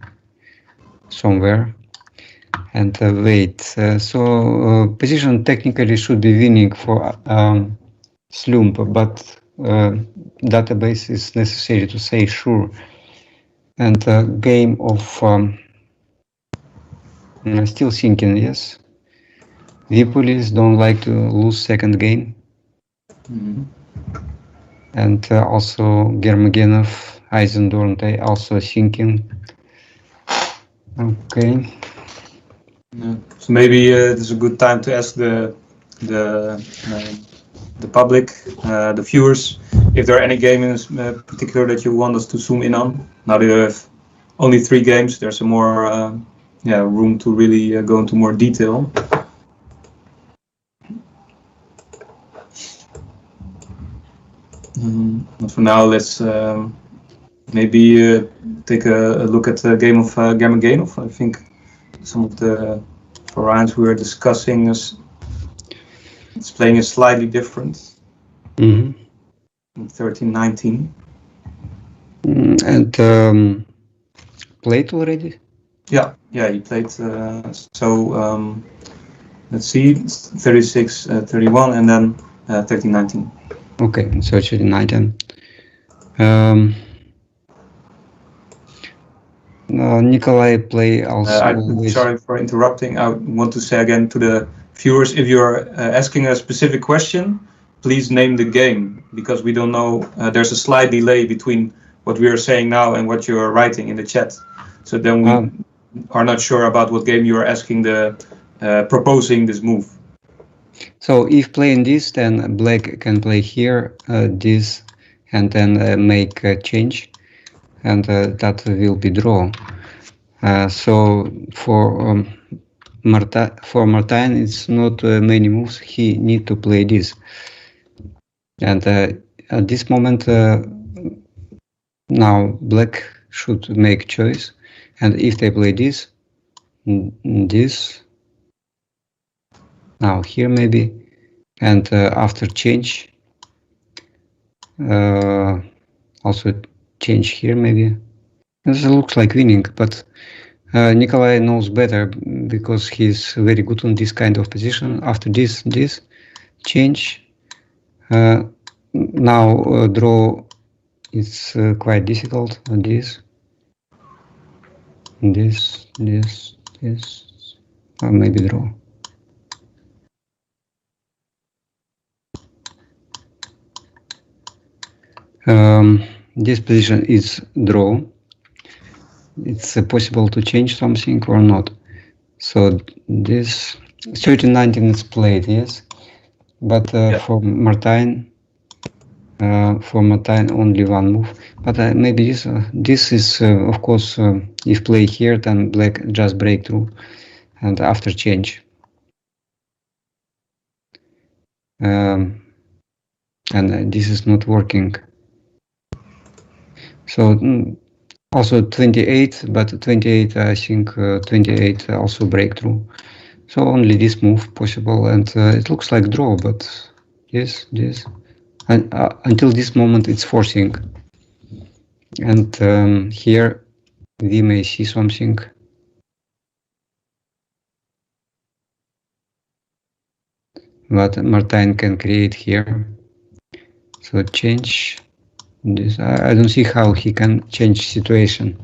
somewhere and wait. So position technically should be winning for slump, but database is necessary to say sure. And game of still thinking, yes. Vipolis don't like to lose second game. Mm-hmm. And also Germagenov, Eisendorn, they also thinking. Okay. So maybe this is a good time to ask the public, the viewers, if there are any games in particular that you want us to zoom in on. Now that you have only 3 games, there's some more room to really go into more detail. But for now, let's maybe take a look at the game of Germagenov. I think some of the variants we were discussing is playing is slightly different. Mm-hmm. 13-19. And played already? Yeah, he played. So let's see, 36-31, and then 13-19. Okay, so 13-19. Nikolai play also. I'm sorry for interrupting. I want to say again to the viewers, if you're asking a specific question, please name the game, because we don't know. There's a slight delay between what we are saying now and what you are writing in the chat. So then are not sure about what game you are asking proposing this move. So if playing this, then black can play here this, and then make a change, and that will be draw. So for Martijn, it's not many moves. He need to play this, and at this moment now black should make choice, and if they play this, this, now here maybe, and after change, also change here maybe. This looks like winning, but Nikolai knows better because he's very good on this kind of position. After this change, now draw is quite difficult. This, or maybe draw. This position is draw. It's possible to change something or not. So this 13-19 is played, yes, but for Martijn only one move. But maybe this is of course if play here, then black just break through, and after change. And this is not working. So also 28, but 28 I think 28 also breakthrough. So only this move possible, and it looks like draw, but this and until this moment it's forcing, and here we may see something. But Martijn can create here. So change this. I don't see how he can change situation.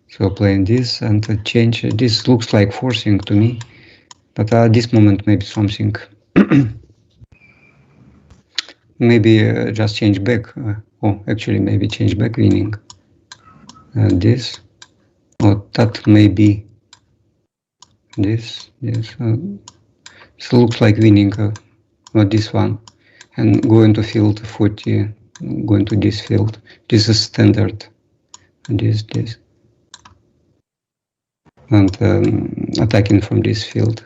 So playing this and change. This looks like forcing to me, but at this moment maybe something. Maybe just change back. Actually maybe change back winning. This. Oh, that may be this. So looks like winning. This one, and going to field 40, going to this field. This is standard. This, and attacking from this field.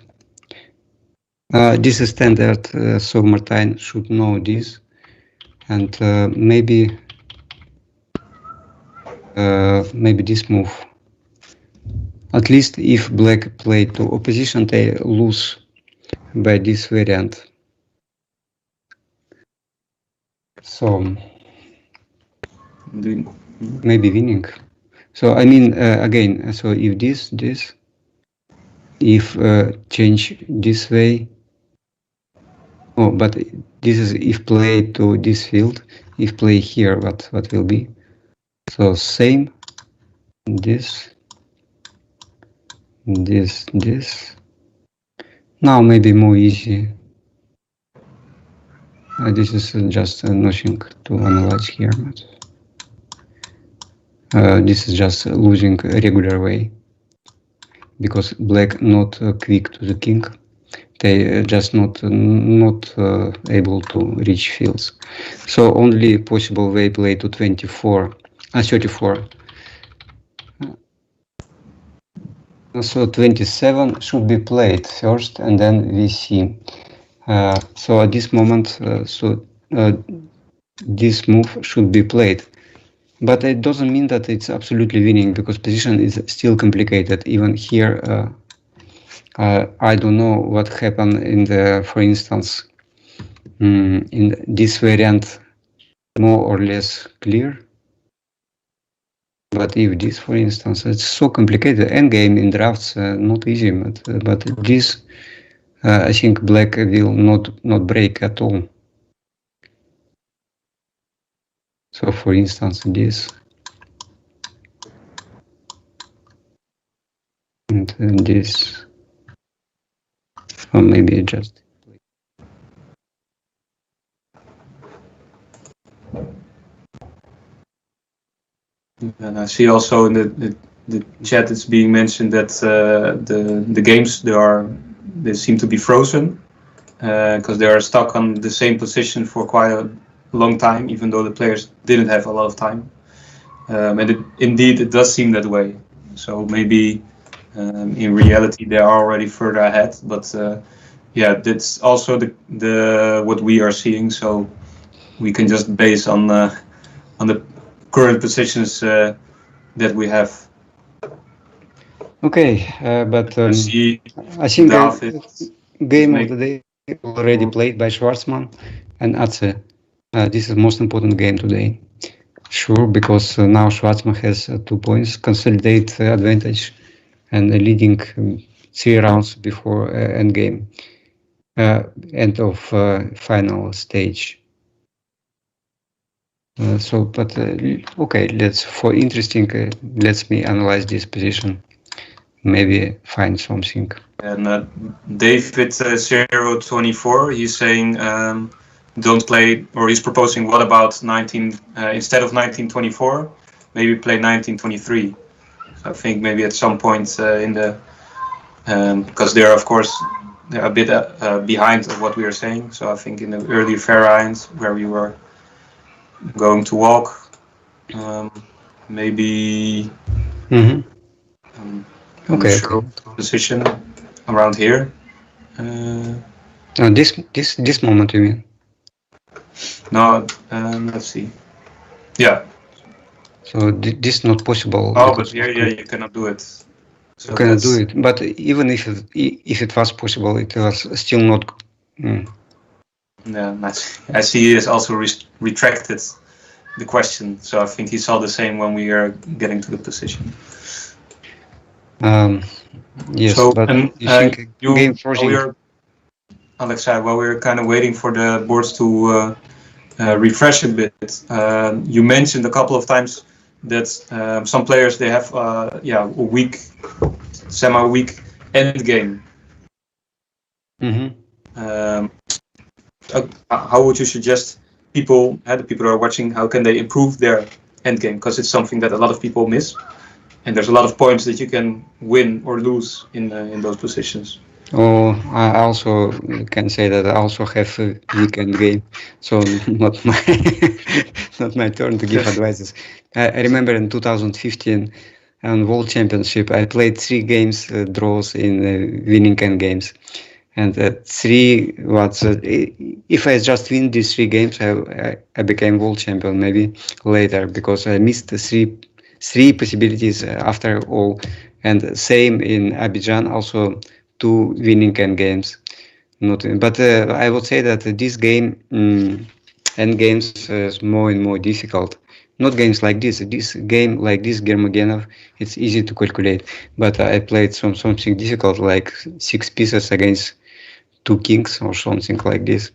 This is standard, so Martijn should know this, and maybe this move. At least if black play to opposition, they lose by this variant. So maybe winning. So I mean again. So if this, if change this way. Oh, but this is if play to this field. If play here, what will be? So same. This. Now maybe more easy. This is just nothing to analyze here. This is just losing a regular way, because black not quick to the king. They just not able to reach fields. So only possible way play to 34. So 27 should be played first, and then we see. So at this moment, this move should be played, but it doesn't mean that it's absolutely winning, because position is still complicated. Even here, I don't know what happened in the, for instance, in this variant, more or less clear. But if this, for instance, it's so complicated. Endgame in drafts not easy, but this. I think black will not break at all. So for instance this, and this, or maybe just And I see also in the chat it's being mentioned that the games they seem to be frozen because they are stuck on the same position for quite a long time, even though the players didn't have a lot of time. And indeed, it does seem that way. So maybe in reality they are already further ahead. But yeah, that's also the what we are seeing. So we can just base on the current positions that we have. Okay, but I see I think David game of the day already played by Schwarzman and Atze. This is most important game today. Sure, because now Schwarzman has 2 points, consolidate advantage, and leading 3 rounds before end game, end of final stage. Okay, for interesting, let me analyze this position. Maybe find something. And David 024, he's saying don't play, or he's proposing what about 19 instead of 1924, maybe play 1923. So I think maybe at some point in the because they're of course they're a bit behind of what we are saying. So I think in the earlier variants where we were going to walk, maybe. Okay. Position around here. This moment, you mean? No, let's see. Yeah. So this is not possible. Oh, but here, yeah, you cannot do it. So you cannot do it. But even if it was possible, it was still not. Yeah, I see he has also retracted the question. So I think he saw the same when we are getting to the position. Yes, so, but you think game forcing. Alexey, while we're kind of waiting for the boards to refresh a bit, you mentioned a couple of times that some players they have a weak, semi-weak end game. How would you suggest people, the people who are watching, how can they improve their end game? Because it's something that a lot of people miss. And there's a lot of points that you can win or lose in those positions. Oh, I also can say that I also have a weekend game, so not my turn to give advices. I remember in 2015 on World Championship, I played 3 games draws in winning end games, and 3 was if I just win these 3 games, I became world champion maybe later because I missed the 3 possibilities after all, and same in Abidjan, also 2 winning end games. But I would say that this game end games is more and more difficult. Not games like this. This game like this Germogenov, it's easy to calculate. But I played something difficult like 6 pieces against 2 kings or something like this.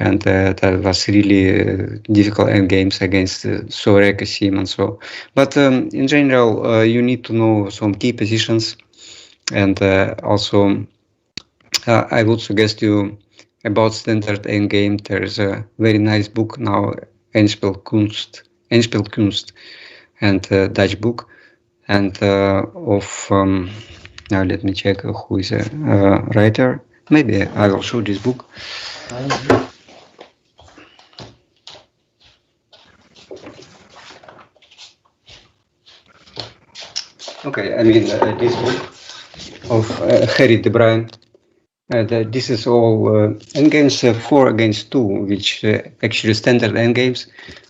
And that was really difficult end games against Sorek, Sim, and so. But in general, you need to know some key positions, and also I would suggest you about standard end game. There's a very nice book now, Endspelkunst, and Dutch book, and of now let me check who is a writer. Maybe I will show this book. Okay, I mean this book of Harry de Bruin. This is all endgames 4 against 2, which actually standard endgames,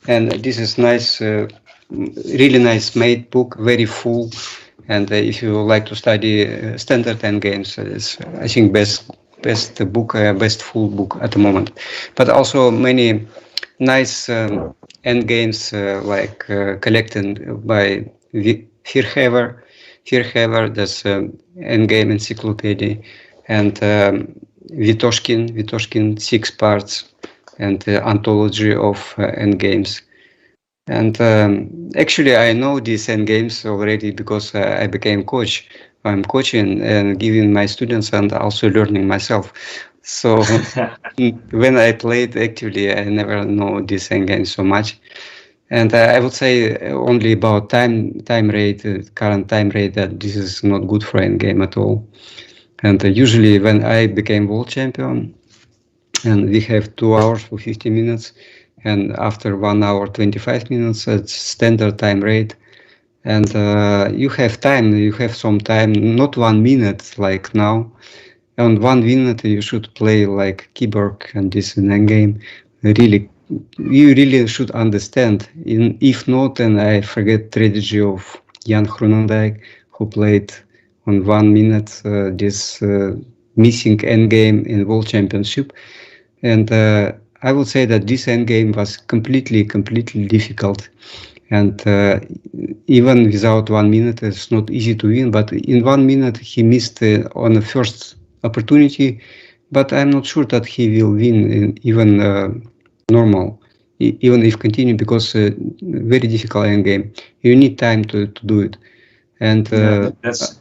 and this is nice, really nice made book, very full. And if you like to study standard endgames, it's I think best book, best full book at the moment. But also many nice endgames like collected by Viergever, that's endgame encyclopedia, and Vitoshkin 6 parts, and anthology of endgames. And actually, I know these endgames already because I became coach. I'm coaching and giving my students and also learning myself. So when I played, actually, I never know this endgame so much. And I would say only about time rate, current time rate, that this is not good for endgame at all. And usually when I became world champion, and we have 2 hours for 50 minutes, and after 1 hour 25 minutes, it's standard time rate. And you have time, you have some time, not 1 minute like now. On 1 minute you should play like keyboard, and this in endgame. Really, you really should understand. If not, then I forget strategy of Jan Groenendijk, who played on 1 minute this missing endgame in World Championship. And I would say that this endgame was completely difficult. And even without 1 minute, it's not easy to win. But in 1 minute, he missed on the first opportunity. But I'm not sure that he will win in even normal, even if continue, because very difficult endgame. You need time to do it. And that's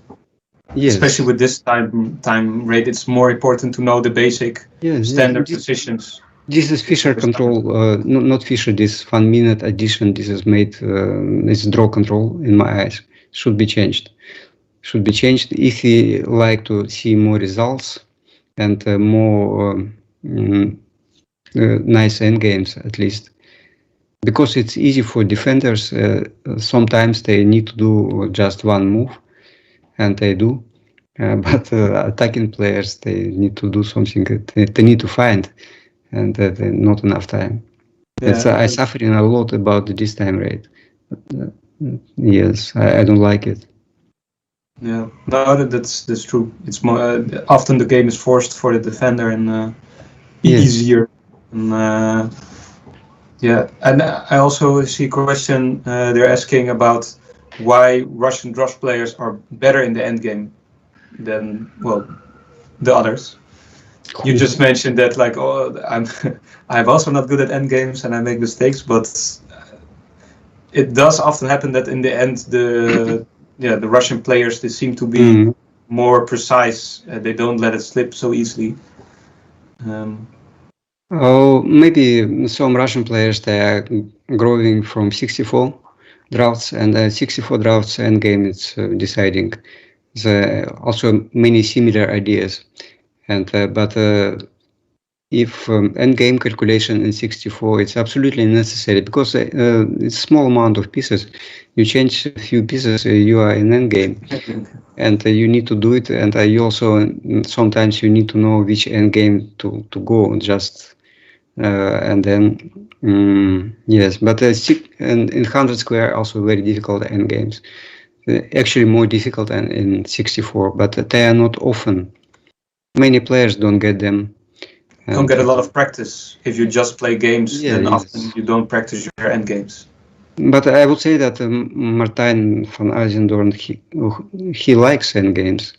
yes. Especially with this time rate, it's more important to know the basic standard positions. This is Fischer control, not Fischer. This 1 minute addition, this is made, it's draw control in my eyes. Should be changed. Should be changed if we like to see more results and more nice end games, at least. Because it's easy for defenders, sometimes they need to do just one move, and they do. But attacking players, they need to do something, they need to find. And not enough time. Yeah. I suffering a lot about this time rate. But, yes, I don't like it. Yeah, no, that's true. It's more often the game is forced for the defender and easier. And yeah, and I also see a question they're asking about why Russian draughts players are better in the end game than the others. You just mentioned that, like, I'm also not good at end games and I make mistakes, but it does often happen that in the end the Russian players, they seem to be more precise. They don't let it slip so easily. Maybe some Russian players, they are growing from 64 draughts, and 64 draughts end game it's deciding. There's also many similar ideas. And but if end game calculation in 64, it's absolutely necessary, because it's a small amount of pieces. You change a few pieces, you are in end game, and you need to do it. And you also sometimes you need to know which end game to go just, and then yes. But in 100 square also very difficult end games. Actually more difficult than in 64, but they are not often. Many players don't get them. Don't get a lot of practice. If you just play games, then often you don't practice your end games. But I would say that Martijn van Azendoorn, he likes end games.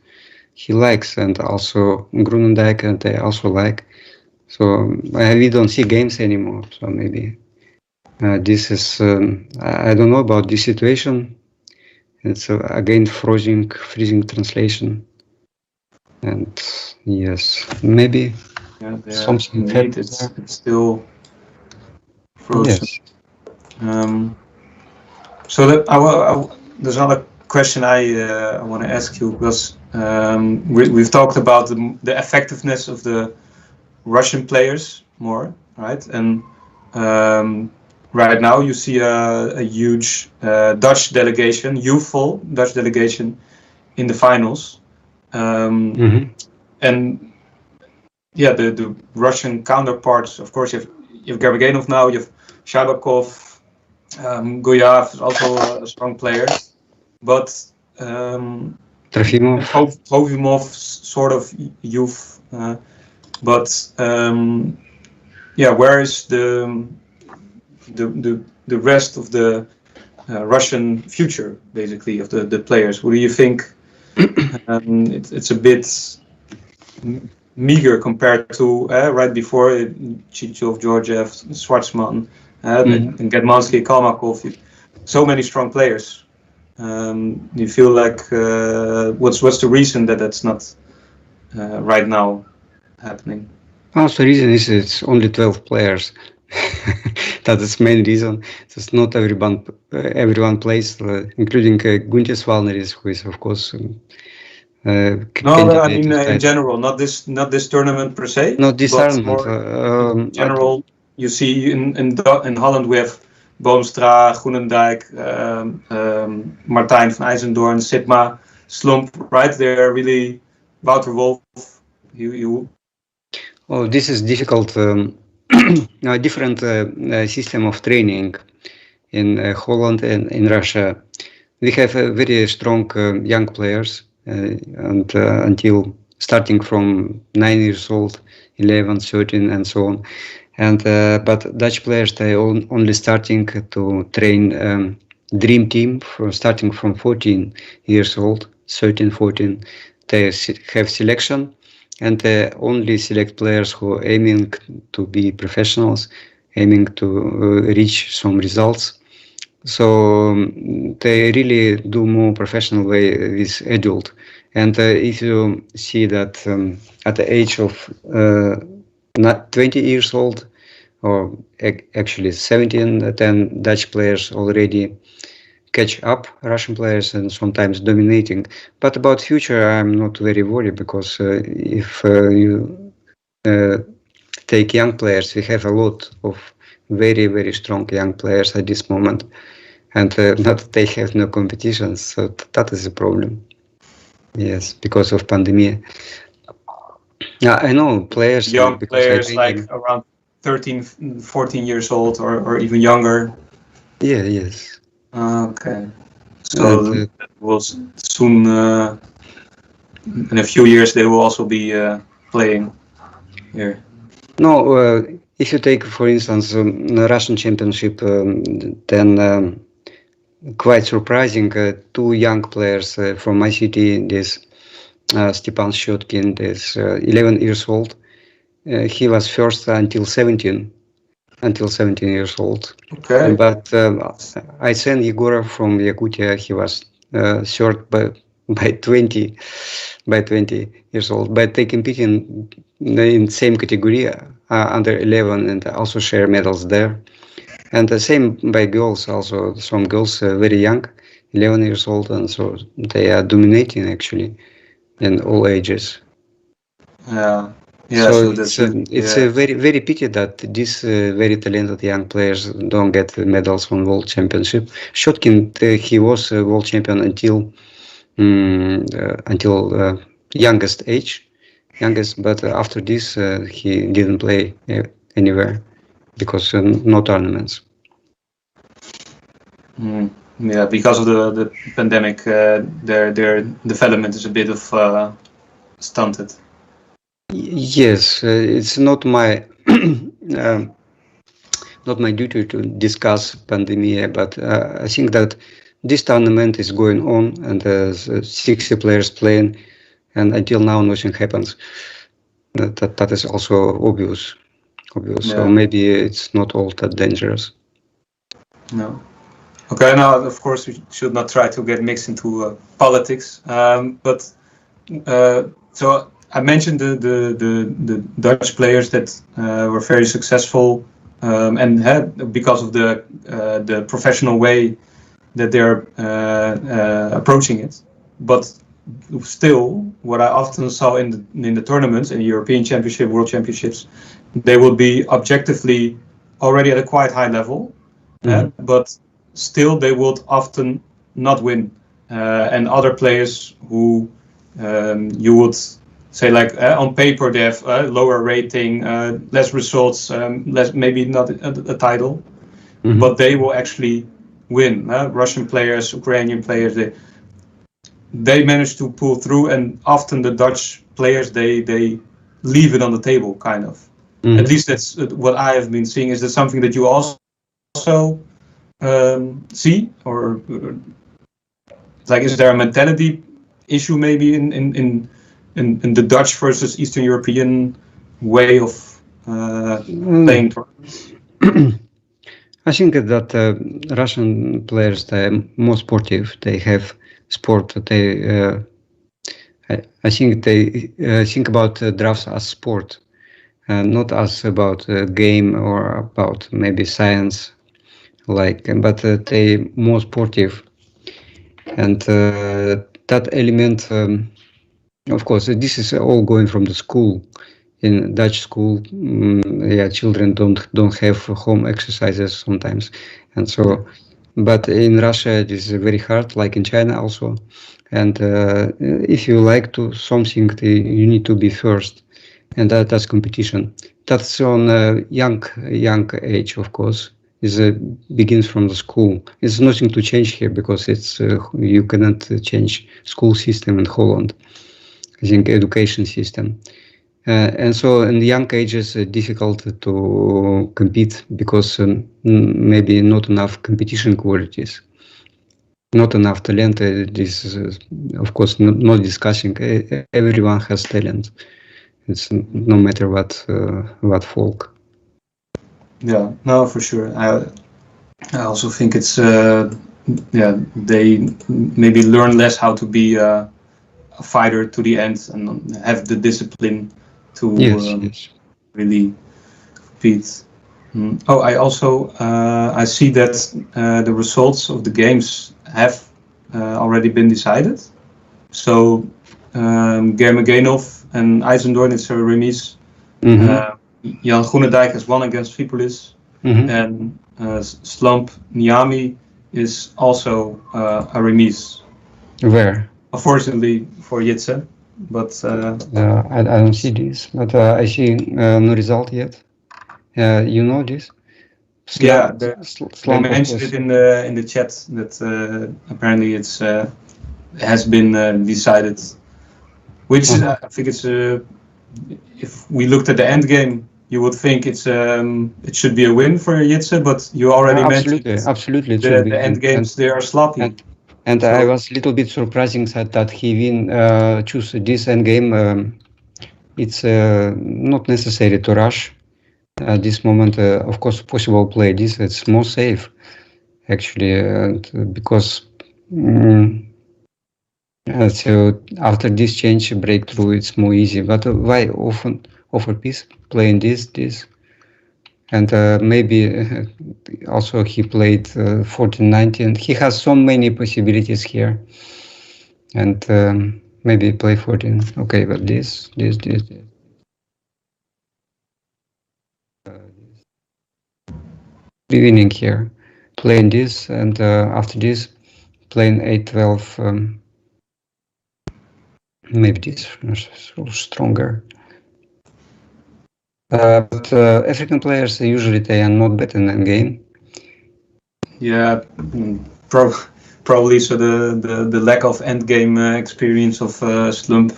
He likes, and also Groenendijk, and they also like. So we don't see games anymore. So maybe this is, I don't know about this situation. It's again freezing translation. And yes, maybe something it's still frozen. Yes. So that there's another question I want to ask you, because we've talked about the effectiveness of the Russian players more, right? And right now you see a huge Dutch delegation, youthful Dutch delegation in the finals. And yeah, the Russian counterparts, of course, you have Garbaganov now, you have Shabakov, Goyav is also a strong player, but Trofimov sort of youth, but yeah, where is the rest of the Russian future, basically, of the players? What do you think? It's a bit meager compared to right before Chizhov, Georgiev, Schwartzman, and Getmansky, Kalmakov. So many strong players. You feel like what's the reason that that's not right now happening? Also, the reason is it's only 12 players. That is main reason. Just not everyone plays, including Guntis Valneris, who is of course No, candidate I mean of in title. general, not this tournament per se. Not this but tournament. more in general, you see in Holland we have Boomstra, Groenendijk, Martijn van IJzendoorn, Sitma, Slump, right? They're really Wouter Wolf. Oh, this is difficult. A different system of training in Holland and in Russia. We have very strong young players, and until starting from 9 years old, 11, 13, and so on. And but Dutch players, they only starting to train dream team starting from 14 years old, 13, 14. They have selection, and they only select players who are aiming to be professionals, aiming to reach some results. So they really do more professional way with adult. And if you see that at the age of not 20 years old, or actually 17, then Dutch players already catch up Russian players and sometimes dominating. But about future, I'm not very worried, because if you take young players, we have a lot of very, very strong young players at this moment, and not they have no competitions, so that is a problem. Yes, because of pandemic. Yeah, I know players. Young players like around 13, 14 years old or even younger. Yeah, yes. Okay. So that will soon, in a few years, they will also be playing here. No, if you take, for instance, the Russian Championship, then quite surprising, two young players from my city, this Stepan Shotkin, this 11 years old. He was first until 17 years old. Okay. But I sent Yegorov from Yakutia. He was third by 20 years old. But they compete in same category, under 11, and also share medals there. And the same by girls also. Some girls very young, 11 years old, and so they are dominating actually in all ages. Yeah. So it's a very, very pity that these very talented young players don't get medals on World Championship. Shotkin, he was a world champion until youngest, but after this he didn't play anywhere because no tournaments. Yeah, because of the pandemic, their development is a bit of stunted. Yes, it's not my not my duty to discuss pandemic, but I think that this tournament is going on, and there's 60 players playing, and until now nothing happens. That is also obvious. Yeah. So maybe it's not all that dangerous. No. Okay. Now, of course, we should not try to get mixed into politics, but so. I mentioned the Dutch players that were very successful and had, because of the professional way that they're approaching it. But still, what I often saw in the tournaments, in the European Championship, World Championships, they would be objectively already at a quite high level, but still they would often not win. And other players who you would say, like on paper they have lower rating, less results, less, maybe not a title, but they will actually win. Russian players, Ukrainian players, they manage to pull through, and often the Dutch players they leave it on the table, kind of. At least that's what I have been seeing. Is that something that you also see, or like, is there a mentality issue maybe in the Dutch versus Eastern European way of playing tournaments? I think that Russian players, they're more sportive. They have sport. I think they think about drafts as sport, not as about a game or about maybe science, but they more sportive. And that element, of course, this is all going from the school. In Dutch school, children don't have home exercises sometimes, and so. But in Russia, it is very hard, like in China also. And if you like to something, you need to be first, and that's competition. That's on a young age, of course. Begins from the school. It's nothing to change here because it's you cannot change school system in Holland. I think education system. And so in the young ages, difficult to compete because maybe not enough competition qualities, not enough talent. This is, of course, not discussing. Everyone has talent. It's no matter what folk. Yeah, no, for sure. I also think it's they maybe learn less how to be a fighter to the end and have the discipline to Yes. really compete. Oh, I also I see that the results of the games have already been decided. So Germaganov and IJzendoorn, it's a remise. Jan Groenendijk has won against Tripolis, and Slump Niami is also a remise. Where? Unfortunately for Jitse, but I don't see this, but I see no result yet. You know this? Yeah, they mentioned it in the chat that apparently it's has been decided. Which is, I think it's if we looked at the end game, you would think it's it should be a win for Jitse, but you already mentioned absolutely the end games they are sloppy. And I was a little bit surprising that he choose this end game. It's not necessary to rush at this moment. Of course, possible play this. It's more safe, actually, because so after this change breakthrough, it's more easy. But why often offer peace playing this, and maybe also he played 14-19. He has so many possibilities here, and maybe play 14. Okay, but this. Be winning here, playing this, and after this, playing 8-12. Maybe this is stronger. But African players usually they are not better in game. Yeah, probably. So the lack of end game experience of Slump,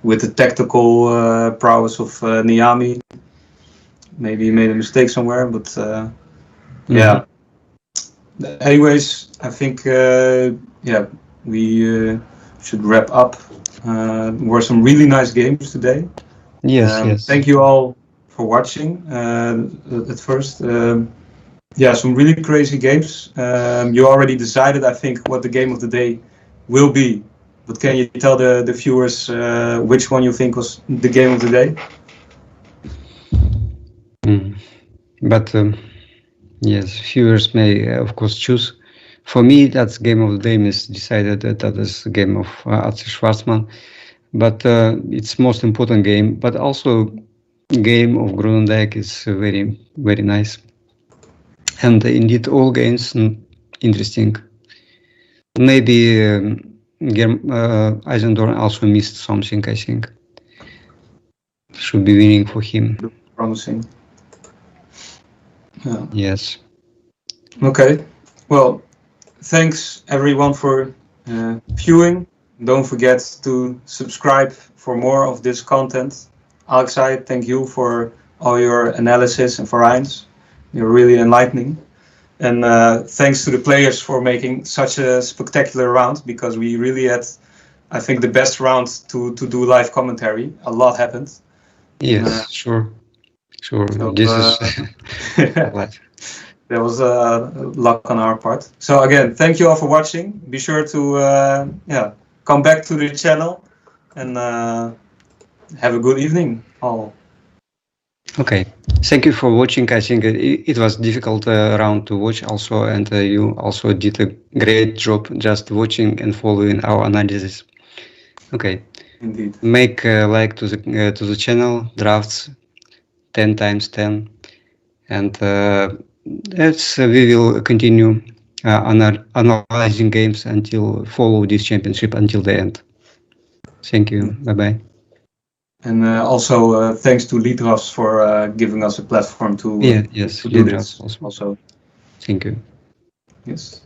with the tactical prowess of Niami. Maybe he made a mistake somewhere, but yeah. Anyways, I think we should wrap up. Were some really nice games today. Yes. Thank you all for watching. At first, some really crazy games. You already decided, I think, what the game of the day will be. But can you tell the viewers which one you think was the game of the day? But yes, viewers may of course choose. For me, that's game of the day is decided that is the game of Alexey Schwarzman. But it's most important game. But also, game of Groenendijk is very, very nice. And indeed, all games interesting. Maybe IJzendoorn also missed something. I think should be winning for him. Promising. Yeah. Yes. Okay. Well, thanks everyone for viewing. Don't forget to subscribe for more of this content. Alexey, thank you for all your analysis, and for Heinz. You're really enlightening. And thanks to the players for making such a spectacular round, because we really had, I think, the best round to do live commentary. A lot happened. Yes, sure. So this is there was luck on our part. So again, thank you all for watching. Be sure to come back to the channel, and have a good evening all. Okay, thank you for watching. I think it was difficult round to watch also, and you also did a great job just watching and following our analysis. Okay, Indeed. make like to the channel Draughts 10 times 10, and we will continue analyzing games until follow this championship until the end. Thank you. Bye bye. And also thanks to Draughts for giving us a platform to Yes, to do Draughts this. Also, thank you. yes.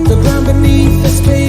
The ground beneath the stage